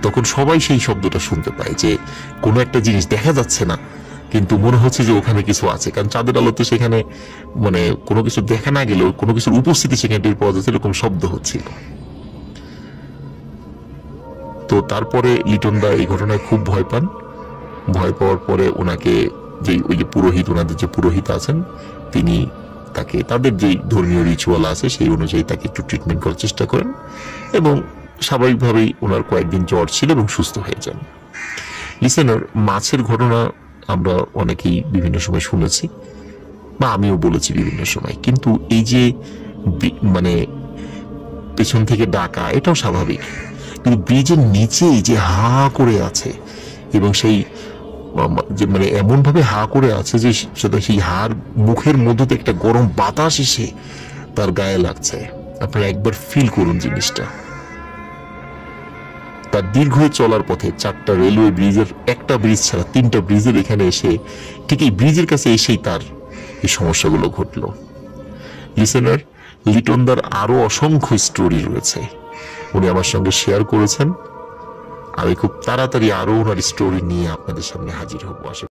তখন সবাই সেই শব্দটা শুনতে পায় যে কোনো একটা জিনিস দেখা যাচ্ছে না, কিন্তু মনে হচ্ছে যে ওখানে কিছু আছে, কারণ চাঁদের আলোতে সেখানে মানে কোনো কিছু দেখা না গেলেও কোনো কিছুর উপস্থিতি সেখানে টের পাওয়া যাচ্ছে, এরকম শব্দ হচ্ছিল। তো তারপরে লিটন দা এই ঘটনায় খুব ভয় পান। ভয় পাওয়ার পরে ওনাকে ওই যে পুরোহিত, ওনাদের যে পুরোহিত আছেন, তিনি তাকে তাদের যে ধর্মীয় রিচুয়াল আছে সেই অনুযায়ী তাকে একটু ট্রিটমেন্ট করার চেষ্টা করেন, এবং স্বাভাবিকভাবেই ওনার কয়েকদিন জ্বর ছিল এবং সুস্থ হয়ে যান। লিসেনার, মাছের ঘটনা আমরা অনেকেই বিভিন্ন সময় শুনেছি বা আমিও বলেছি বিভিন্ন সময়, কিন্তু এই যে মানে পেছন থেকে ডাকা, এটাও স্বাভাবিক, কিন্তু ব্রিজের নিচেই যে হা করে আছে এবং সেই মানে এমন ভাবে হা করে আছে যে সেটা সেই হার মুখের মধ্যে একটা গরম বাতাস এসে তার গায়ে লাগছে, আপনারা একবার ফিল করুন জিনিসটা। তার দীর্ঘ চলার পথে 4টা রেলওয়ে ব্রিজের, একটা ব্রিজ ছাড়া 3টা ব্রিজের এখানে এসে ঠিক এই ব্রিজের কাছে এসেই তার এই সমস্যাগুলো ঘটলো। লিসেনার, লিটন দার আরো অসংখ্য স্টোরি রয়েছে, উনি আমার সঙ্গে শেয়ার করেছেন। আমি খুব তাড়াতাড়ি আরো ওনার স্টোরি নিয়ে আপনাদের সামনে হাজির হবো।